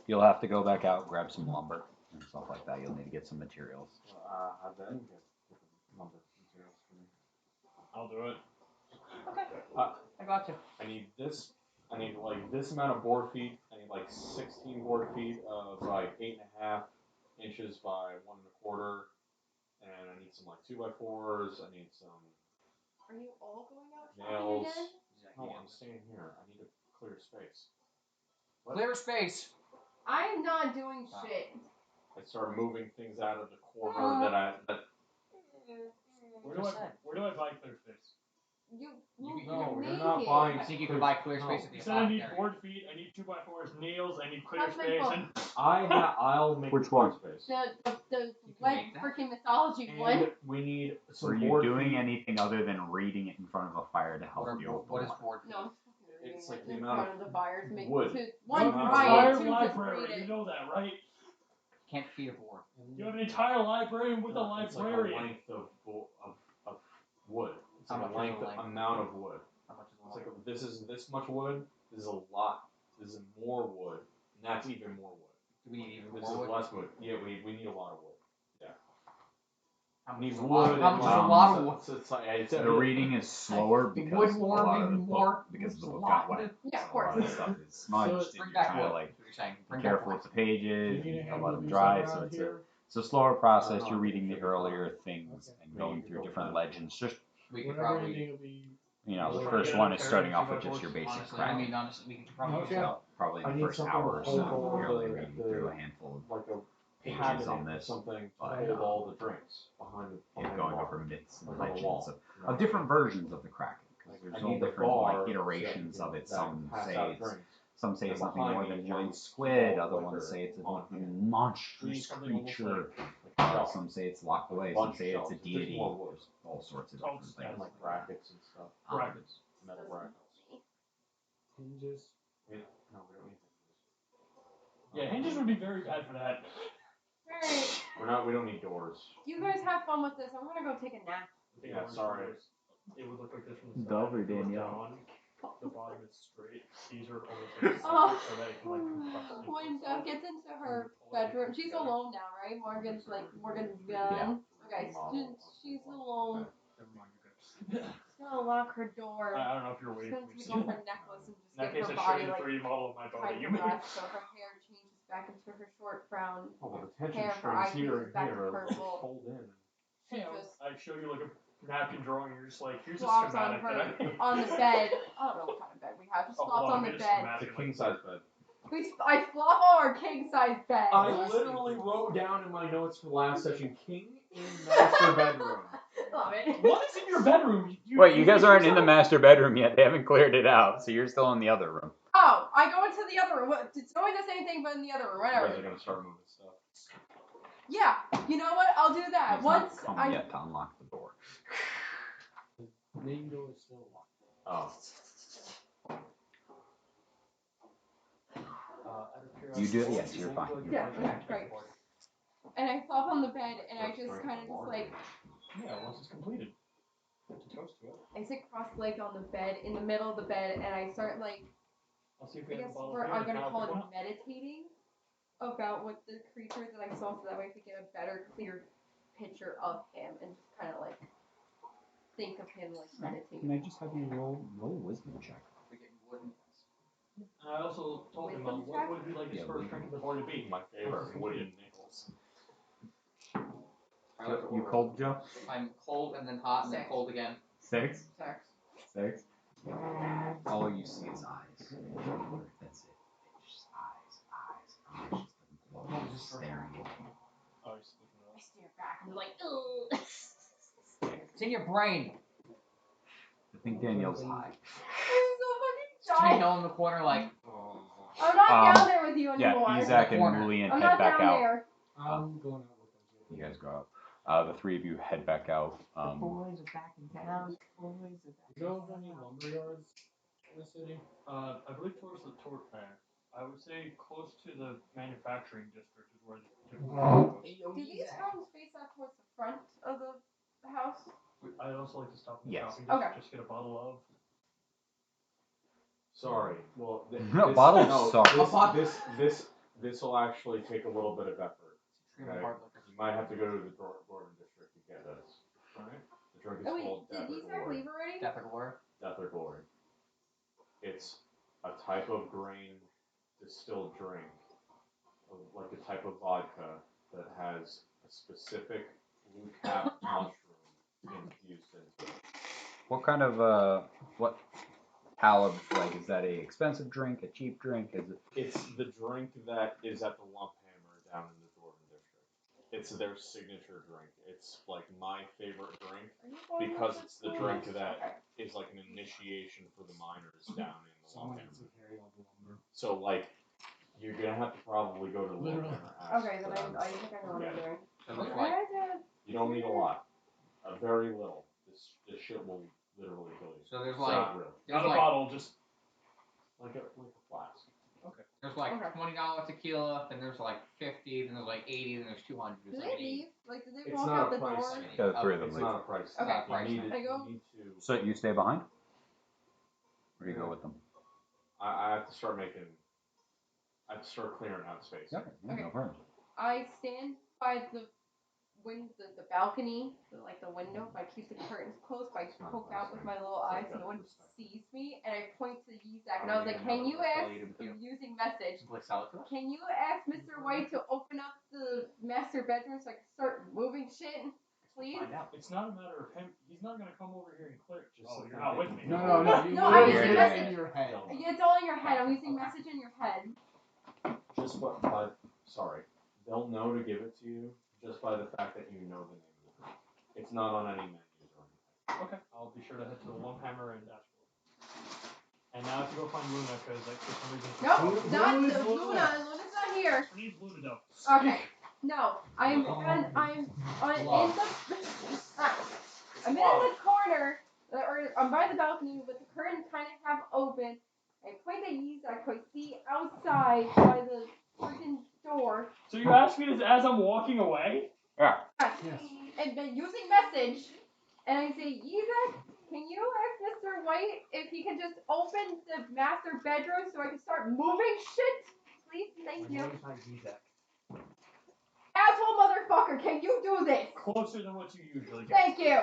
You'll have to go back out, grab some lumber and stuff like that. You'll need to get some materials. Have them get number materials for me. I'll do it. Okay. I got you. I need this. I need like this amount of board feet. I need like 16 board feet of like 8.5 inches by 1 1/4, and I need some like 2x4s. I need some Are you all going out shopping nails. again? No, I'm staying here. I need to clear space. Clear space. I'm not doing shit. I start moving things out of the corner that Where do I buy clear space? You No, make you're not it. buying. I think you can buy clear space No. at the You said I need apothecary. board feet, I need 2x4s, nails, I need clear That's my space, book. and I'll make Which clear one? space. The can wet make that? freaking mythology And one. we need some Were you board doing feet. anything other than reading it in front of a fire to help you? What is board feet? No, I'm just fucking reading It's it like the in amount front of the buyers. Make wood. two, one amount of try wood. it, entire two just library, read you it. know that, right? Can't feed a board. You have an entire library with a It's like a librarian. length of wood. It's How like a much is the length length? amount of wood. How much is It's one? like this is this much wood. This is a lot. This is more wood, and that's even more wood. Do we need even This more is wood? less wood. Yeah, we need a lot of wood. How much Need is a wood. lot? How much is a and lot of wood? It's The reading is slower The because wood a warming lot of the more- book, because the a book lot. got wet. Yeah, of So a course. lot of the stuff is smudged, and Bring you're back trying to wood. like That's what you're saying. be Bring back careful wood. with the pages. Do you need You to gotta hang let the them visa dry, so around it's here? a slower process. No, You're reading the figure it out. earlier things Okay. and going through different legends. Just We could Whenever probably. anything will be. you know, the Well, first yeah, one is carry starting two off by with just fours. your basic Honestly, craft. honestly, we could probably. Okay. So probably in I the need first something hour or to so, hold you're really the- reading the- through a handful of like a pages cabinet on or this. something to but, hold all the drinks behind the going bar. over myths and Like on the legends wall. of different versions of the Kraken. Because Like, there's I all need the different bar like so that iterations you of can- it. that I can Some pass say out it's drinks. Some say it's And nothing more behind than me, a giant there's squid. all Other ones liquor say it's a on hand. monstrous Something almost creature. shelf. Some say it's locked away. Bunch Some of say it's a shelves. It's just deity. more wood. There's all sorts of Oh, different yeah, things. And like brackets and stuff. Brackets. Metal Doesn't brackets. help me. Hinges. No, we don't need hinges. Yeah, hinges would be very bad for that. Alright, We don't need doors. you guys have fun with this. I'm gonna go take a nap. Yeah, sorry. It would look like this from the side. Dove or If you look Danielle? down, the bottom is straight. These are almost like Oh. so that it can like compress into When itself. Dove gets into her bedroom, she's alone now, right? Morgan's gone. Okay, she's alone. Never mind, you're good. She's gonna lock her door. I don't know if you're She's waiting gonna for me take to off her necklace and In that just case, give I her show body you the like 3D model of my bow that tight you made. dress so her hair changes back into her short brown. Oh, well, the tension Hair for strings eye here pieces and back to here are purple. fold in. She Yeah, just I show you like a napkin drawing, and you're just like, here's a flops on schematic her that I on the bed. I don't know what kind of bed we have. Just Oh, flops hold on I the made a bed. schematic, It's a king size bed. I flop on our king size bed. I literally wrote down in my notes for last session, king in master bedroom. Love it. What is in your bedroom? Wait, you guys think aren't in the yourself? master bedroom yet. They haven't cleared it out, so you're still in the other room. Oh, I go into the other room. It's always the same thing, but in the other room. You guys Whatever. are gonna start moving stuff. Yeah, you know what? I'll do that. He's Once not come I yet to unlock the door. The main door is still locked. Oh. You do it, yes, you're fine. Yeah, okay, great. And I flop on the bed and I just kind of just like Yeah, once it's completed. Put the toast to it. I sit cross-legged on the bed in the middle of the bed and I start like I'll see if I we have guess a bottle we're, here. I'm gonna Now call it pick one up. meditating about what the creature that I saw, so that way I could get a better, clear picture of him and just kind of like think of him like meditating. Can I just have you roll a wisdom check? We're getting wooden. And I also told him, Wisdom what check? would he like his Yeah, first wisdom. drink of the party to be? My favorite wooden nickels. I like to You order. cold, Joe? I'm cold and then hot and then Six. cold again. 6? Sex. 6? All you see is eyes. That's it. It's just eyes. And there's just the glow just staring at you. Oh, you're speaking I of. stare back and I'm like, ugh. It's in your brain. I think Danielle's high. I'm so Just fucking Hill in the corner, like. I'm not down there with you Yeah, anymore. Isaac and Corner. Julian I'm head not back down out. there. I'm going out with them too. You guys go out. The three of you head back out. Boys are back in town. Boys are back You know of any lumber yards in the city? I believe towards the I would say close to the manufacturing district is where the Do these rooms face out towards the front of the house? I'd also like to stop in the Yes. shopping Okay. district, just get a bottle of. Sorry. Well, No, bottle of this will actually take a little bit of effort. Extremely Okay. hard liquor. You might have to go to the Gordon district to get this. Right? The drink is Oh wait, called did Death or Isaac Glory. leave already? Death or Glory. Death or Glory. It's a type of grain distilled drink, like a type of vodka that has a specific blue cap mushroom infused into it. What kind of what caliber? Like, is that a expensive drink? A cheap drink? Is it? It's the drink that is at the Lump Hammer down in the Gordon district. It's their signature drink. It's like my favorite drink Are you going because with it's the this drink one? that Okay. is like an initiation for the miners down in the Lump Someone needs to Hammer. carry all the lumber. So like, you're gonna have to probably go to the Lump Literally. Hammer. Ask Okay, then for them. I think I know what I'm Yeah. doing. So it looks like. You don't need a lot. A very little. This shit will literally kill you. So there's It's like. not real. There's Not a like. bottle, just Like a flask. There's like Okay. $20 tequila, then there's like 50, then there's like 80, then there's 200. Did There's they like 80. leave? Like, did they It's walk not out a the price door? thing. Yeah, the three of them It's leave. not a price. Okay. thing. Price You thing. need, I go- you need to. So you stay behind? Or do you go with them? I have to start making. I have to start clearing out space. Yeah, Okay. no problem. I stand by the balcony, like the window. I keep the curtains closed. I poke out with my little eyes. No one sees me, and I point to Isaac, and I was like, "Can you ask using message? Simply sell it to us. Can you ask Mr. White to open up the master bedroom so I can start moving shit, please?" Find out. it's not a matter of him. He's not gonna come over here and clear it. Just Oh, like you're that. not with me. No. You No, literally I'm hear using it message. in your head. Yeah, it's all in your head. I'm using message in your head. Just by sorry, they'll know to give it to you just by the fact that you know the name of the drink. It's not on any menus or anything. Okay, I'll be sure to head to the Lump Hammer and ask for it. And now I have to go find Luna because for some reason. No, Who not is the Luna? Luna. Luna's not here. I need Luna though. Okay. No, I'm in the corner, or I'm by the balcony with the curtains kind of half open. I point at Isaac, I see outside by the freaking door. So you asked me this as I'm walking away? Yeah. Yes. And then using message, and I say, Isaac, can you ask Mr. White if he can just open the master bedroom so I can start moving shit? Please, thank you. Asshole motherfucker, can you do this? Closer than what you usually get. Thank you.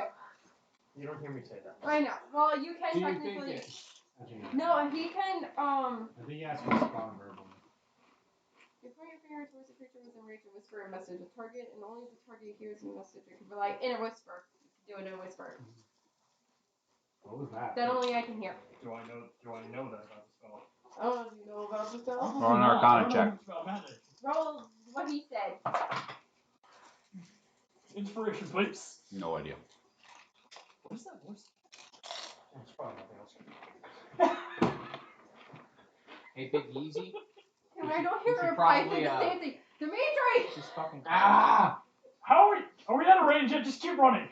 You don't hear me say that. I know. Well, you can Do you think technically. it? Actually, No, he can. I think he has to respond verbally. You point your finger towards the creature within range and whisper a message. The target, and only the target hears the message. It can be like in a whisper. Do it in a whisper. What was that? That only I can hear. Do I know that about the spell? I don't know if you know about the spell. Roll an Arcana check. Roll what he said. Inspiration, please. No idea. What is that voice? It's probably nothing else. Hey, Big Easy. And I don't hear You a should reply. probably, It's the same thing. Dimitri! Just fucking. Ah! How are we out of range yet? Just keep running.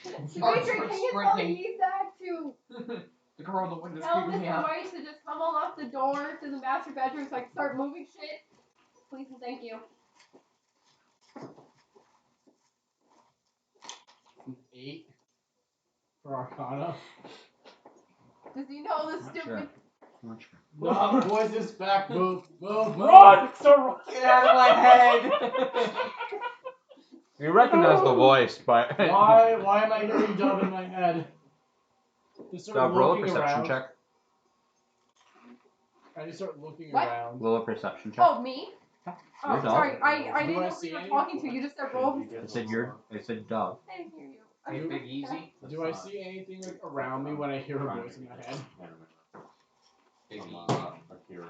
Dimitri, can you tell Isaac to The girl in the window tell screaming me Mr. out. White to just come unlock the door to the master bedroom so I can start moving shit? Please and thank you. An 8 for Arcana. Does he know the Not stupid? sure. Not sure. No, voice is back. Move. Run! Start running. Get out of my head! You recognize the voice, but Why am I hearing dub in my head? Just start roll a looking perception around. check. I just start looking What? around. Roll a perception check. Oh, me? Oh, You're done. sorry. I Do didn't I know who see you were any? talking to. You just said roll. I said Dove. I didn't hear you. Hey, Big Easy. Do I see anything like around me when I hear a voice in my head? Big I'm, Easy. I hear it.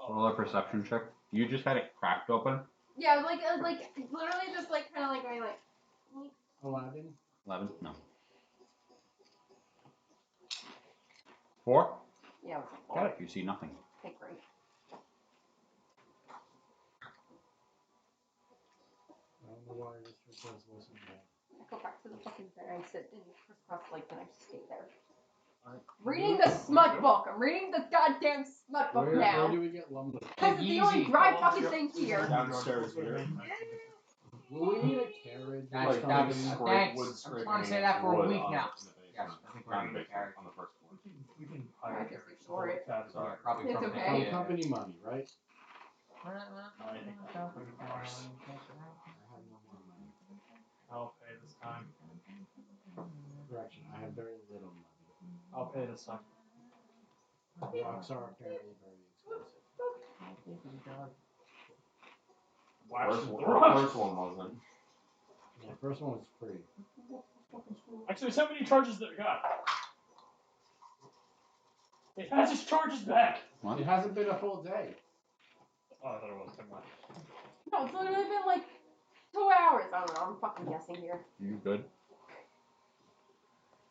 Roll a perception check. You just had it cracked open. Yeah, like literally just like kind of like going like. 11. 11? No. 4? Yeah, it was a Got 4. it. You see nothing. Okay, great. I don't know why I just heard those voices in my head. I go back to the fucking bed. I sit in crisscross legs and I just stay there. Alright. Reading the smut book. I'm reading the goddamn smut book Where now. do we get lumber? Because it's the only Easy. dry fucking thing here. Downstairs here. Will we need a carriage? That's Like, that was something? thanks. I'm trying to say that for a wood week on now. the basement. Yes, I think we're Not gonna the get basement, carried. on the first floor. We can I hire just carriage ignore it. cabs Sorry, are- probably It's from okay. From yeah. company money, right? I have no more money. I'll pay this time. Correction, I have very little money. I'll pay this time. Rocks are apparently very expensive. Wax First is one, the rush. first one wasn't. Yeah, first one was free. Actually, how many charges that we got? It has its charges back. What? It hasn't been a full day. Oh, I thought it was. Never mind. No, it's literally been like 2 hours. I don't know. I'm fucking guessing here. You good?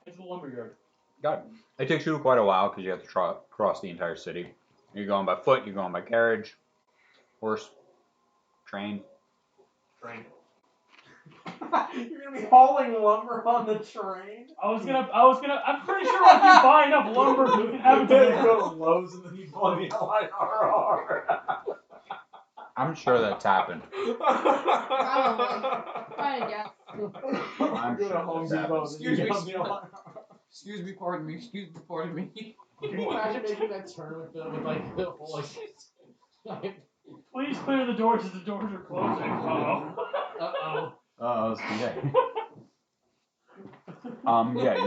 It's the lumberyard. Got it. It takes you quite a while because you have to cross the entire city. You're going by foot, you're going by carriage, horse, train. Train. You're gonna be hauling lumber on the train? I'm pretty sure if you buy enough lumber, you can have it delivered. go to Lowe's and then you pull the LIRR. I'm sure that's happened. Probably. Trying to guess. I'm sure that's happened. Excuse me, pardon me. Excuse me, pardon me. Can you imagine making that turn with like the whole like Please clear the doors as the doors are closing. Uh-oh. Yeah. Yeah,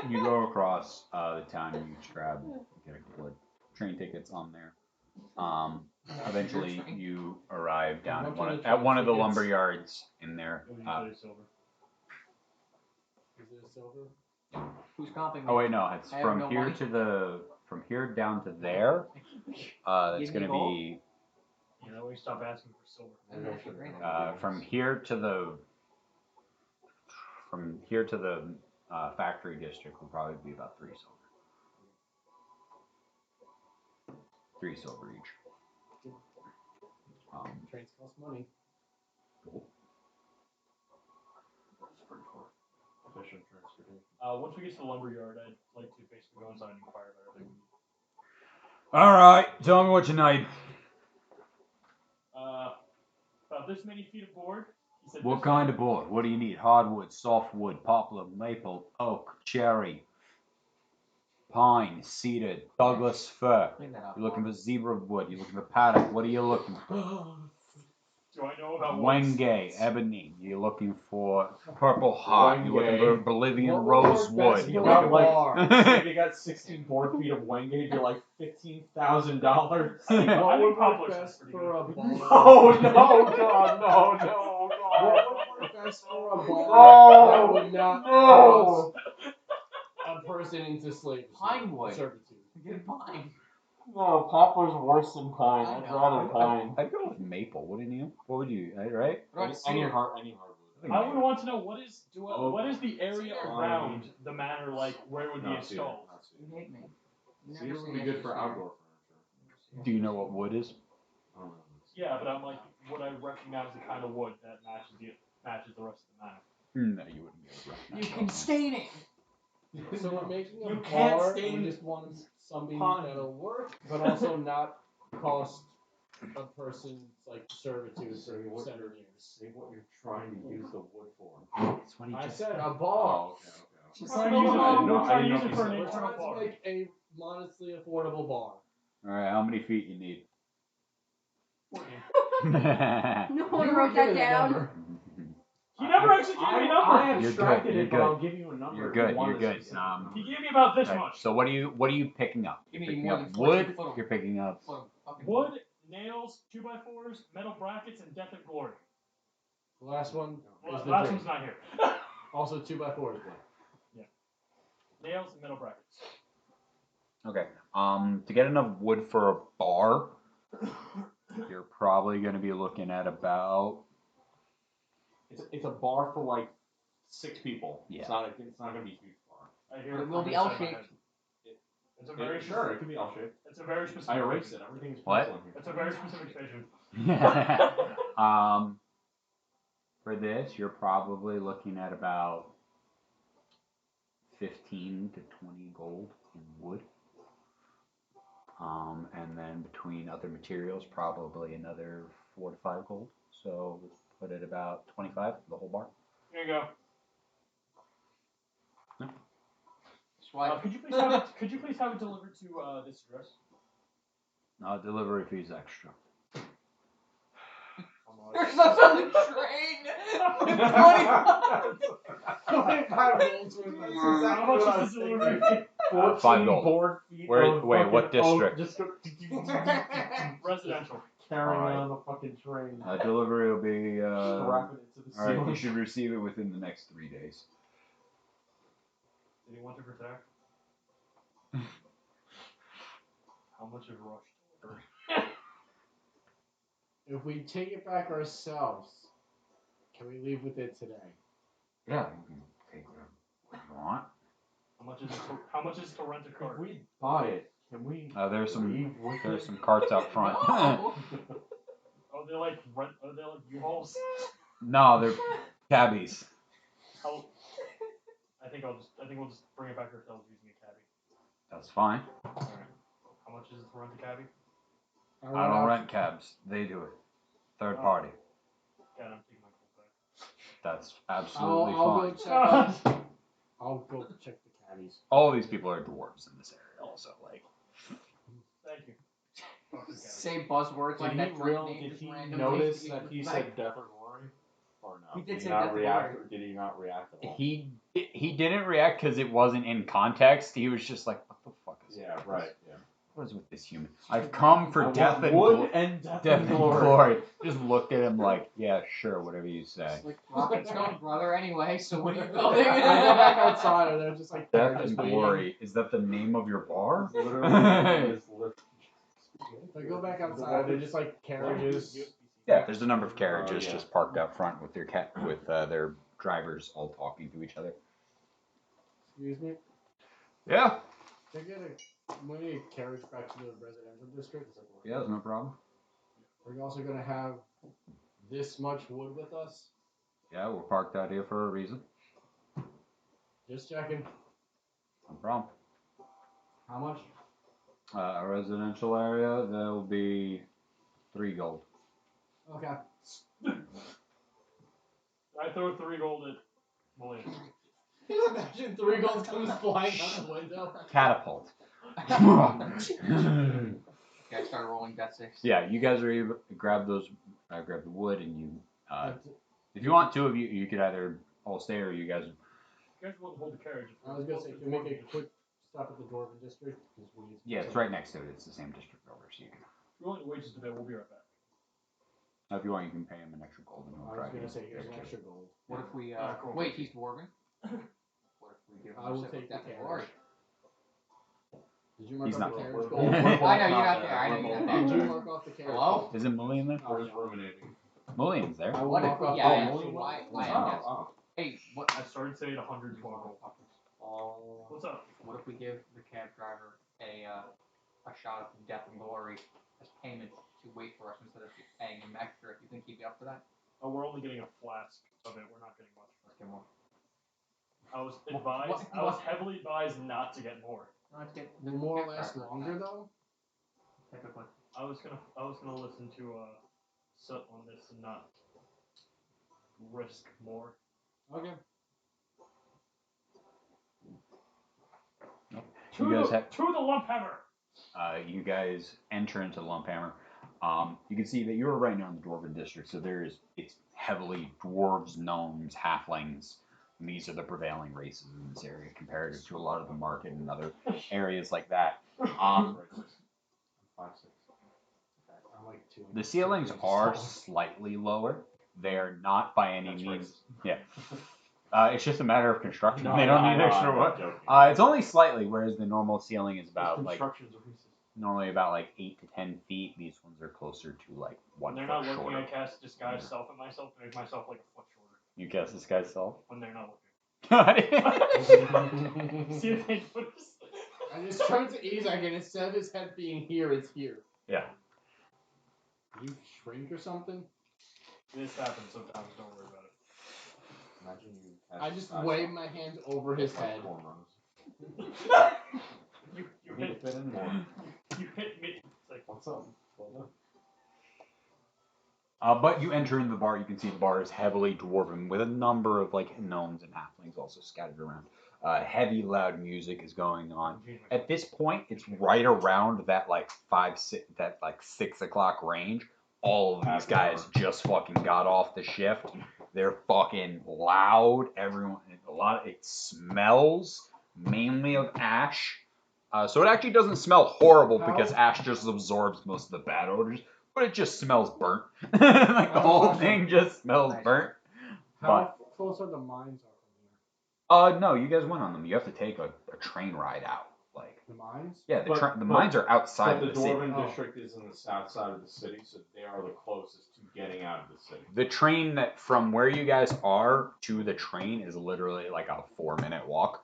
you go across the town and you just grab, get a couple of train tickets on there. Eventually you arrive down at one of the lumber yards in there. It was usually silver. Is it a silver? Who's comping me? Oh wait, no, it's I have from no here money. from here down to there. It's Give me gonna gold. be You know, we stop asking for silver. from here to the factory district will probably be about 3 silver. 3 silver each. Trains cost money. Cool. That's pretty cool. Efficient transportation. Once we get to the lumberyard, I'd like to basically go inside and inquire about everything. All right, tell me what you need. About this many feet of board. He said What kind of board? What do you need? Hardwood, softwood, poplar, maple, oak, cherry, pine, cedar, Douglas fir. Clean that up. You're looking for zebra wood. You're looking for paddock. What are you looking for? Do I know about Wenge, ebony. You're looking for purple heart. You're looking for Wenge. Bolivian What would work rosewood. best You're for a looking bar? If you got 16 board feet of Wenge, you're like $15,000. What would work published best pretty for a bar? Oh no, God, no, no, What would work best for a bar No! that would not No! force a person into slavery? Pine wood. Servitude. Get pine. No, poplar's worse than pine. I I'd know. rather pine. I'd go with maple, wouldn't you? What would you, right? What about Any cedar? hardwood. I would want to know what is Oh, what is the area cedar. around the manor like where it would be Not cedar, installed? not You cedar. hate me. Never Cedar seen would be any good for cedar. outdoor furniture. Do you know what wood is? I don't know. Yeah, but I'm like, would I recognize the kind of wood that matches the rest of the manor? No, you wouldn't be able to recognize You that can one. stain it. So we're making a You can't bar. stain We just want something pine. that'll work, but also not cost a person's like servitude Say for what 7 you're- years. Say what you're trying to use the wood for. That's what he I just said said. a bar. Oh, okay. We're trying to use it, I didn't we're know- trying to I use didn't it know for an if you We're said internal trying to bar. make a modestly affordable bar. All right, how many feet you need? 14. No one You were wrote that given a down. number. He never actually gave me a number. I You're abstracted good, it, but you're I'll good. give you a number. You're if good, you want you're a good. specific number. He gave me about this Okay, much. so what are you picking up? Give You're me picking more up than 14 wood. foot of- You're picking up. Foot of fucking Wood, nails, 2x4s, metal brackets, and death and glory. The last one Well, is the the last dream. one's not here. Also 2x4 is good. Nails and metal brackets. Okay. To get enough wood for a bar, you're probably going to be looking at about. It's a bar for like 6 people. Yeah. It's not gonna be a huge bar. I hear It will from be inside my L-shaped. head. It's a very Sure, it can be L-shaped. It's a very specific. I erased it. Everything is What? pencil in here. It's a very specific vision. For this, you're probably looking at about 15 to 20 gold in wood. And then between other materials, probably another 4 to 5 gold. So put it about 25 for the whole bar. Here you go. Swipe. Could you please have it? Could you please have it delivered to this address? Delivery fees extra. There's nothing on the train. 25 rolls worth. That's exactly How much what I is was the delivery thinking. fee? 5 gold. board feet Where- of wait, what fucking oak, district? just Residential. carrying Alright. on the fucking train. Delivery will be. Strapping it to the Alright, ceiling. you should receive it within the next 3 days. Did he want to protect? How much is Rush delivered? If we take it back ourselves, can we leave with it today? Yeah, you can take whatever you want. How much is to rent a car? If we buy it, can we There's some leave with there's it? some carts out front. No. Oh, they're like rent. Oh, they're like U-Hauls. No, they're cabbies. How? I think we'll just bring it back ourselves using a cabbie. That's fine. Alright. How much is it to rent a cabbie? I don't rent cabs. They do it. Third party. God, I'm taking my coat back. That's absolutely I'll fine. go check. I'll go check the caddies. All these people are dwarves in this area, also. Like, Thank you. Fuck the cabbie. Say buzzwords like that. Did he notice that he said death or glory? Or no? He did say not death or react, glory. or did he not react at all? he didn't react because it wasn't in context. He was just like, "What the fuck is Yeah, this? right. Yeah. What is with this human? I've come for I death want and wood glo- and death death and and glory. glory." Just looked at him like, "Yeah, sure, whatever you say." It's like, Rock and stone, brother. Anyway, so what are you I building? go back outside and they're just like, Death they're just and waiting. glory. Is that the name of your bar? Literally, his lip. If I go back outside, they're just like carriages. Yeah, there's a number of carriages yeah. just parked out front with their drivers all talking to each other. Excuse me. Yeah. Can I get a carriage back to the residential district? It's like, Yeah, that's no problem. We're also gonna have this much wood with us. Yeah, we're parked out here for a reason. Just checking. No problem. How much? A residential area, there'll be 3 gold. Okay. I throw 3 gold at William. Can you imagine 3 golds comes flying out the window? Catapult. Okay, I started rolling death six. Yeah, you guys are able to grab those, grab the wood, and you, if you want 2 of you, you could either all stay or you guys. You guys want to hold the carriage. I was gonna say, can we make a quick stop at the Dwarven district? 'Cause we need Yeah, it's right next to it. It's the same district over, so you can. If you're willing to wait just a bit, we'll be right back. If you want, you can pay him an extra gold, and he'll I drive was you gonna say, here's there, an too. extra gold. What if we Cool. wait? He's dwarven. What if we give him I will a take the death and carriage. glory? Did you mark He's off not. the carriage We're gold? both I know you're not not there. there. I know We're you're both not Did there. you mark off the carriage Hello? gold? Isn't Mullion there? Where's ruminating? Mullian's there. I will What if mark we? off Yeah, the yeah. gold. Why? Oh, Yes. oh. Hey, what? I started saying 112 gold. Oh. What's up? What if we give the cab driver a shot of death and glory as payment to wait for us instead of paying him extra? Do you think he'd be up for that? Oh, we're only getting a flask of it. We're not getting much. Let's get more. I was advised. I was heavily advised not to get more. No, let's get Will more last longer though? Typically. I was gonna listen to Sut on this and not risk more. Okay. You guys have. To the lump hammer. You guys enter into Lumphammer. You can see that you're right now in the Dwarven district, so it's heavily dwarves, gnomes, halflings. And these are the prevailing races in this area, comparative to a lot of the market and other areas like that. 5, 6. I'm like 2. The ceilings are slightly lower. They are not by any That's means. racist. Yeah. It's just a matter of construction. No, They don't I need know, extra I'm wood. not joking. It's only slightly, whereas the normal ceiling is about like Constructions are pieces. normally about like 8 to 10 feet. These ones are closer to like 1 When they're foot not looking, shorter. I cast disguise self at myself to make myself like a foot shorter. You guess this guy's self? When they're not yeah, looking. See if they notice. I just turned to Izak and instead of his head being here, it's here. You shrink or something? This happens sometimes. Don't worry about it. Imagine you. I just wave my hand over his head. You You need to hit fit in more. you hit me. It's like What's up? Well, but you enter in the bar, you can see the bar is heavily dwarven with a number of like gnomes and halflings also scattered around. Heavy, loud music is going on. At this point, it's right around that like 6 o'clock range. All of these guys just fucking got off the shift. They're fucking loud. Everyone, it smells mainly of ash. So it actually doesn't smell horrible because ash just absorbs most of the bad odors, but it just smells burnt. Like the whole thing just smells burnt. How close are the mines are from here? No, you guys went on them. You have to take a train ride out. Like The mines? yeah, the But- mines are outside But of the the city. Dwarven district is in the south side of the city, so they are the closest to getting out of the city. The train that from where you guys are to the train is literally like a 4-minute walk.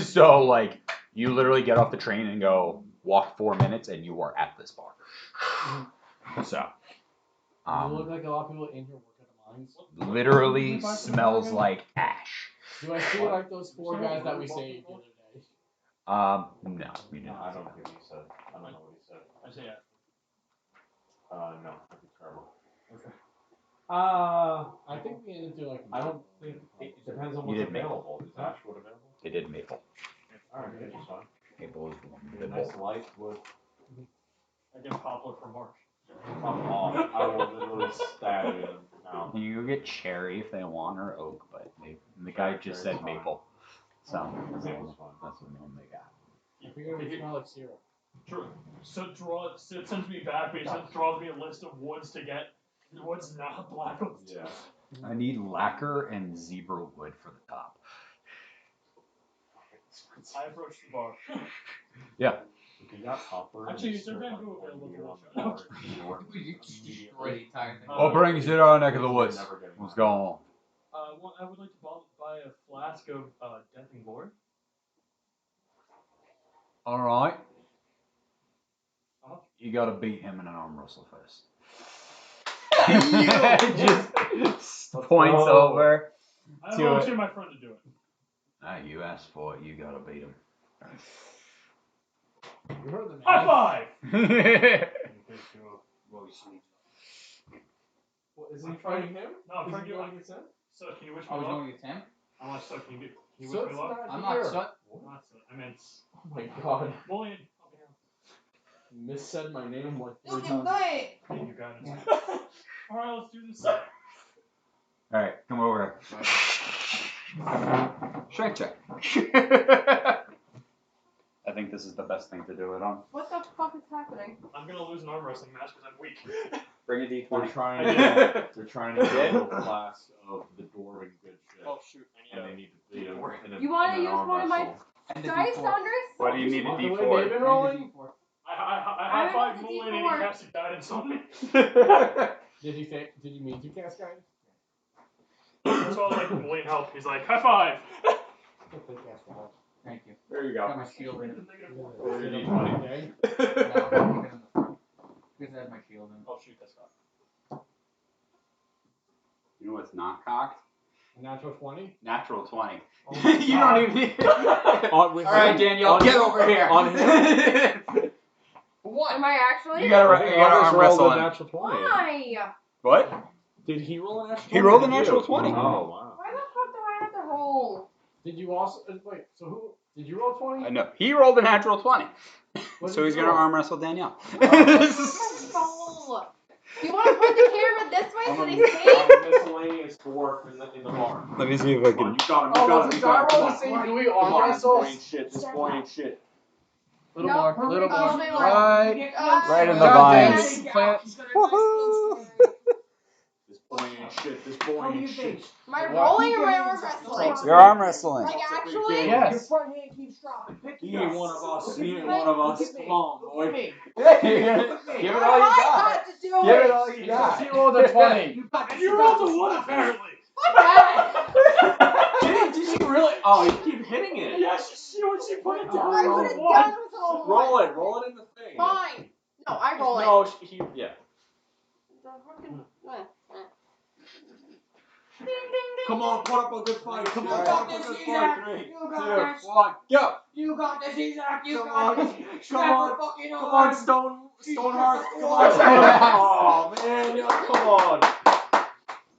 So like you literally get off the train and go walk 4 minutes and you are at this bar. So Does it look like a lot of people in here work at the mines? literally smells like ash. Do I see like those 4 guys that we saved the other day? No, you didn't. No, I don't think he said. I don't know what he said. I say yeah. No, that'd be terrible. I think we ended to like. I don't think it depends on You what's did make available. Is Ashwood available? They did maple. Alright, that's fine. Maple is A nice light wood. I get poplar for March. Fuck off. I will literally stab you in the mouth. You can get cherry if they want or oak, but the guy just said Cherry's fine. maple. So that's Maple's fine. the one they got. I figured it would smell like syrup. So it sends me back, but it draws me a list of woods to get. Woods not black ones. Yeah. I need lacquer and zebra wood for the top. I approached the bar. If you got copper. Actually, and is there strip, bamboo like, available 1 for meter on us? the bar, you work You just immediately. destroy the entire thing. What brings you to our neck of the You're woods? never getting What's that. going on? I would like to buy a flask of Deathing Lord. Alright. Uh-huh. You gotta beat him in an arm wrestle first. Just points go. over. I Do volunteer my friend to do it. You asked for it, you gotta beat him. You heard the name. High five! What, is he fighting him? No, I'm Is trying he to going get. against him? So can you wish I me was luck? going against him. I want to. Can you wish Soot's me luck? I'm here. not Soot. Not so. I meant Oh my god. Mullion. You missaid my name like 3 Look at times. that! Thank you, guys. All right, let's do this. Alright, come over. Strength check. I think this is the best thing to do it on. What the fuck is happening? I'm gonna lose an arm wrestling match because I'm weak. Bring a They're d20. trying to get, they're trying to get a little class of the Dwarven good shit. Oh shoot! And they need to beat him in a, You wanna in an use arm one of my wrestle. And the dice, D4. Andres? What do you need a The way d4? they've been rolling? I I high five rolled a Mullion and D4. he casted guidance on me. Did you mean to cast guidance? So I was like, Mullion help. He's like, high five. Thank you. There you Got my shield in. Roll your d20. Okay. No, I'll put it in the front. Because I have my shield in. Oh shoot, that's not. You know what's not cocked? Natural 20? Natural 20. Oh, You God. don't even. Alright, Alright, Danielle, get over here. What? Am I actually? You gotta arm wrestle him. natural 20. Why? What? Did he roll a natural 20? He rolled a natural 20. Oh, wow. Why the fuck do I have to roll? Did you also. Wait, so who. Did you roll 20? No, he rolled a natural 20. What So did he's you gonna roll? arm wrestle Danielle. Roll. Do you want to point the camera this way I'm so a, they I'm see? a miscellaneous dwarf in the bar. Let me see if I Come on, can. you got him, Oh, you got was him, the you die got him. roll the same? Do we arm wrestle? This boy ain't shit, this boy ain't shit. Little No, more, little oh, more. they were- Right, Oh, right in the God vines. damn it, plant. This boy ain't shit. This boy ain't shit. Am I What? rolling or am I arm wrestling? You're arm wrestling. Like actually? Yes. Your front hand keeps dropping. Pick He it ain't up. one of us. Look He at ain't me. one of Look us. at me. Come on, Look boy. at me. Give it all you I got. had to do Give it. it all you got. He rolled a 20. You got this. You rolled a 1 apparently. Fuck that. Did she really? Oh, you keep hitting it. Yeah, see when she put it down. I roll would have one. done with all Roll one. it. Roll it in the thing. Fine. No, I roll it. No, yeah. The fucking- Come on, put up a good fight. Come on, You put got up a this, good Isaac. fight. 3, You 2, got this. 1, go. You got this, Isaac. You Come got on. this. Come Snap on. her fucking Come arm. on, Stoneheart. Come Come on. on. Oh man, yo, come on. That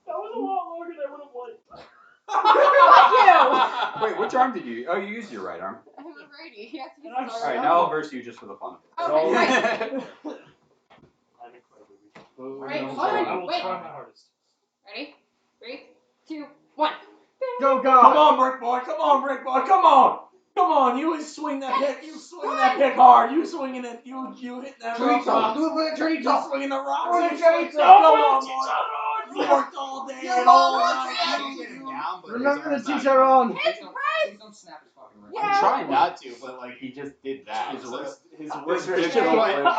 was a lot longer than I would have liked. Fuck you. Wait, which arm did you? Oh, you used your right arm. I'm a Brady. He has to be And I'm sorry. All right, now I'll verse you just for the fun of Okay, right. I'm incredibly weak. Right, I will hold try- on, I will wait. try my hardest. Ready? 3, 2, 1. Go, God. Come on, Brick Boy. Come on, Brick Boy. Come on. Come on. You swing that pick. You swing that pick hard. You swinging it. You hitting that rock. Chorizo. Do it with a You chorizo. swinging the rock. With a You swing- chorizo. Come on, boy. You worked all day and all night. Remember the chicharron. It's Please don't snap his fucking wrist. Yeah. I'm trying not to, but like he just did that. His wrist wrist did just go went- limp.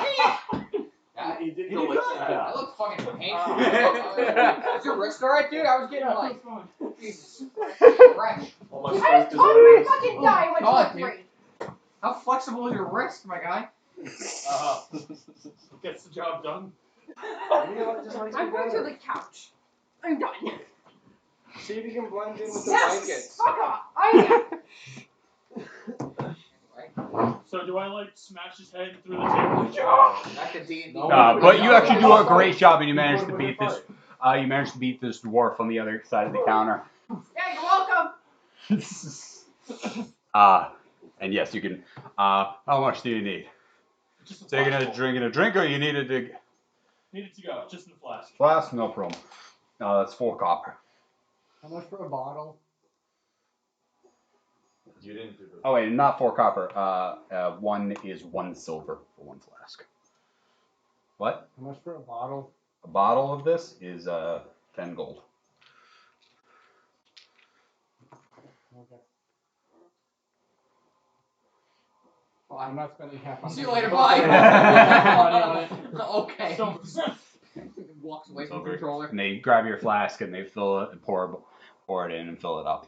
Yeah, He did you go did limp. good. That looked fucking painful. Yeah. Is your wrist alright, dude? I was getting like, Jesus. Fresh. All my I strength just is told on you this. to fucking die when God, you were dude. 3. How flexible is your wrist, my guy? Gets the job done. You know what? Just like I'm going to the couch. I'm done. See if you can blend in with the Yes! blankets. Fuck off. I So do I like smash his head through the table? That's the D&D. No, But you actually do a No. great job, and you You managed would've to been beat this. fine. You managed to beat this dwarf on the other side of the counter. Yeah, you're welcome. And yes, you can. How much do you need? Just a Taking a flask. drink and a drink, or you need a dig? Needed to go, just in the flask. Flask, no problem. That's 4 copper. How much for a bottle? You didn't do this. Oh wait, not 4 copper. 1 is 1 silver for 1 flask. What? How much for a bottle? A bottle of this is 10 gold. Okay. Well, I'm not spending half on See you it. later, Money bye. on it. Okay. So, Walks away from the Over. controller. And they grab your flask and they fill it, pour it in, and fill it up.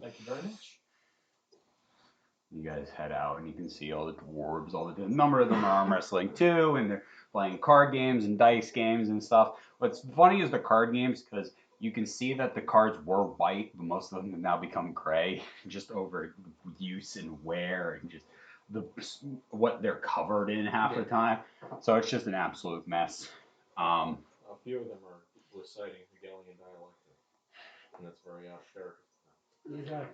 thank you very much. You guys head out, and you can see all the dwarves. A number of them are arm wrestling too, and they're playing card games and dice games and stuff. What's funny is the card games, because you can see that the cards were white, but most of them have now become gray, just over use and wear, and just what they're covered in half the time. So it's just an absolute mess. A few of them are reciting Hegelian dialectic, and that's very out there.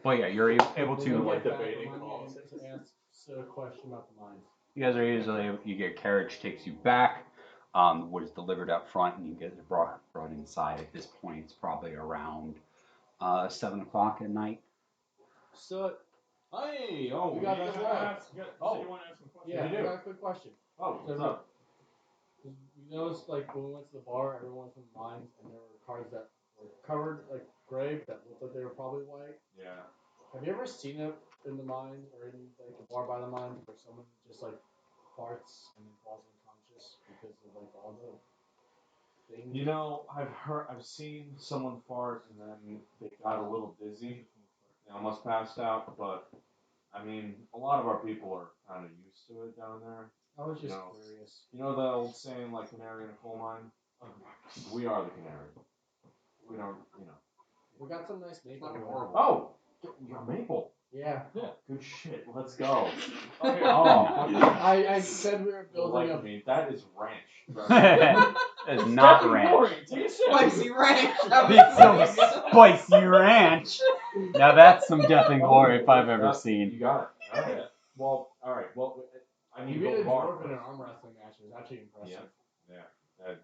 But yeah, you're able When to. we like get back debating from money, politics. to ask a question about the mines. You guys are usually you get a carriage takes you back. What is delivered up front, and you get it brought inside. At this point, it's probably around 7 o'clock at night. So, Hey, oh, We got yeah. this You right. said you want to ask some questions. yeah, You I do. got a quick question. Oh, what's up? You noticed, like, when we went to the bar, everyone from the mines, and there were cards that were covered, like, gray, that looked like they were probably white. Yeah. Have you ever seen it in the mines, or in, like, the bar by the mines, where someone just, like, farts and then falls unconscious because of, like, all the things? You know, I've seen someone fart and then they got a little dizzy. They almost passed out, but I mean, a lot of our people are kind of used to it down there. I was just No. curious. You know the old saying, like canary in a coal mine? We are the canary. We don't, you know. We got some nice maple. Fucking here. horrible. Oh, you're maple. Yeah. Good shit. Let's go. Okay. I said we were building Like a. me. That is ranch. It's not ranch. boring. Take a sip. Spicy ranch. It's so spicy ranch. Now that's some death and glory if I've ever You seen. got it. All right. Well, all right. Well, I You need beat to a go bar dwarf in an first. arm wrestling match. It was actually impressive. Yeah.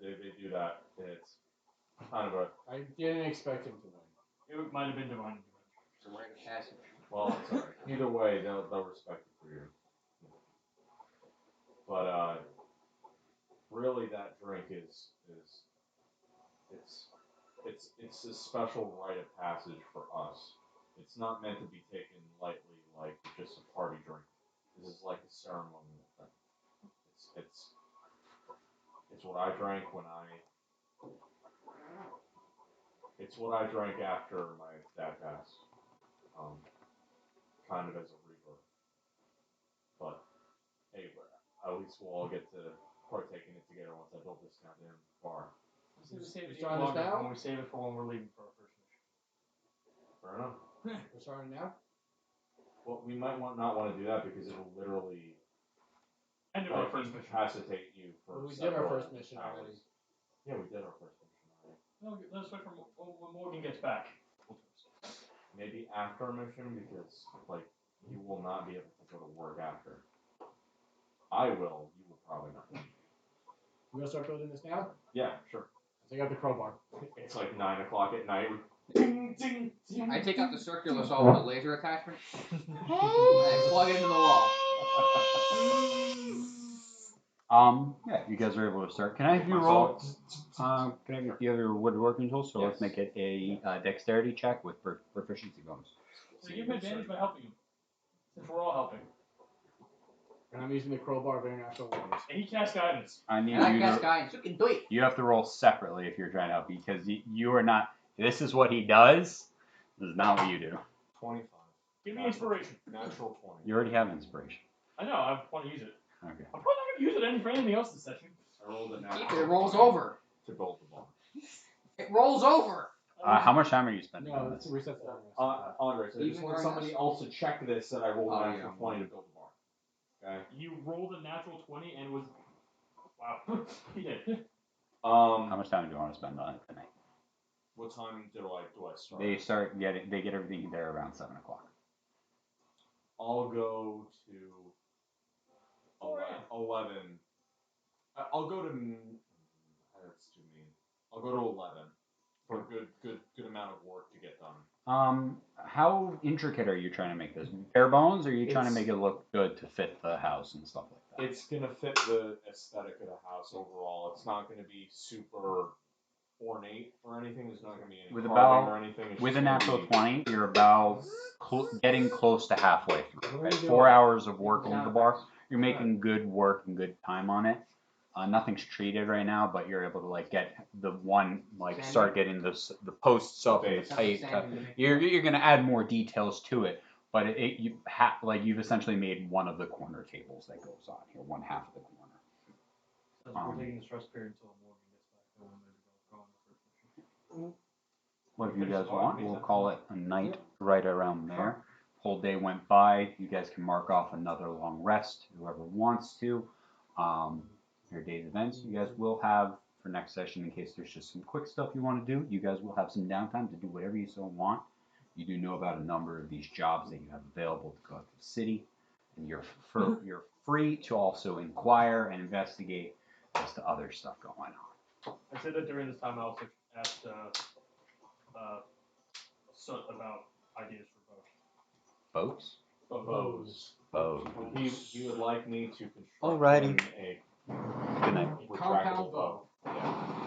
They do that. It's kind of a I didn't expect him to win. It might have been divine. It's a rite of passage. well. It's all right. Either way, they'll respect it for you. But really, that drink is it's it's a special rite of passage for us. It's not meant to be taken lightly, like just a party drink. This is like a ceremonial thing. It's what I drank when I. It's what I drank after my dad passed. Kind of as a rebirth. But hey, at least we'll all get to partake in it together once I build this goddamn bar. We save it Starting this longer now? when we save it for when we're leaving for our first mission. Fair enough. We're starting now? Well, we might not want to do that because it'll literally End of our first mission. incapacitate you for. Well, we did our several first mission hours. already. Yeah, we did our first mission already. No, let's wait for when Morgan gets back. Maybe after a mission because like you will not be able to go to work after. I will. You will probably not. We gonna start building this now? Yeah, sure. Take out the crowbar. It's like 9 o'clock at night. Ding, ding, ding, I take out the ding. circular saw with the laser attachment and I plug it into the wall. Yeah, you guys are able to start. Can I have you roll? Can I have you have your woodworking tools? So let's Yes. make it a dexterity check with proficiency bonus. So give him advantage by helping him. Since we're all helping. And I'm using the crowbar of international waters. And he casts guidance. I need And I you guess to. guys, you can do it. You have to roll separately if you're trying to help because you are not. This is what he does. This is not what you do. 25. Give me inspiration. Natural 20. You already have inspiration. I know, I want to use it. Okay. I'm probably not going to use it for anything else this session. I rolled a Keep natural. it, it rolls over. To build the bar. It rolls over. How much time are you spending No, on it's this? a reset that. Andre, so I Even just want during somebody this? else to check this that I rolled Oh, a natural yeah. 20 to build the bar. Okay. You rolled a natural 20 and was. Wow. He did. How much time do you want to spend on it tonight? What time do I start? They get everything there around 7 o'clock. I'll go to 11. I'll go to. That's too mean. I'll go to 11 for a good amount of work to get done. How intricate are you trying to make this? Bare bones, or are you trying to It's- make it look good to fit the house and stuff like that? It's gonna fit the aesthetic of the house overall. It's not gonna be super ornate or anything. There's not gonna be any With carving about- or anything. It's With a just gonna natural be- 20, you're about getting close to halfway through. At 4 hours of working the bar, you're making good work and good time on it. Nothing's treated right now, but you're able to like get the one start getting the posts up and the tight. You're gonna add more details to it, but you've essentially made one of the corner tables that goes on here, one half of the corner. So we're taking the stress period until Morgan gets back. And we'll maybe go on the first mission. What if you guys want? We'll call it a night right around there. Whole day went by. You guys can mark off another long rest, whoever wants to. Your day's events, you guys will have for next session in case there's just some quick stuff you want to do. You guys will have some downtime to do whatever you so want. You do know about a number of these jobs that you have available to go out to the city, and you're free to also inquire and investigate as to other stuff going on. I said that during this time I also asked Soot about ideas for boats. Boats? Bows. Bows. He would like me to construct Alrighty. him a Good night. retractable Compound bow. Yeah.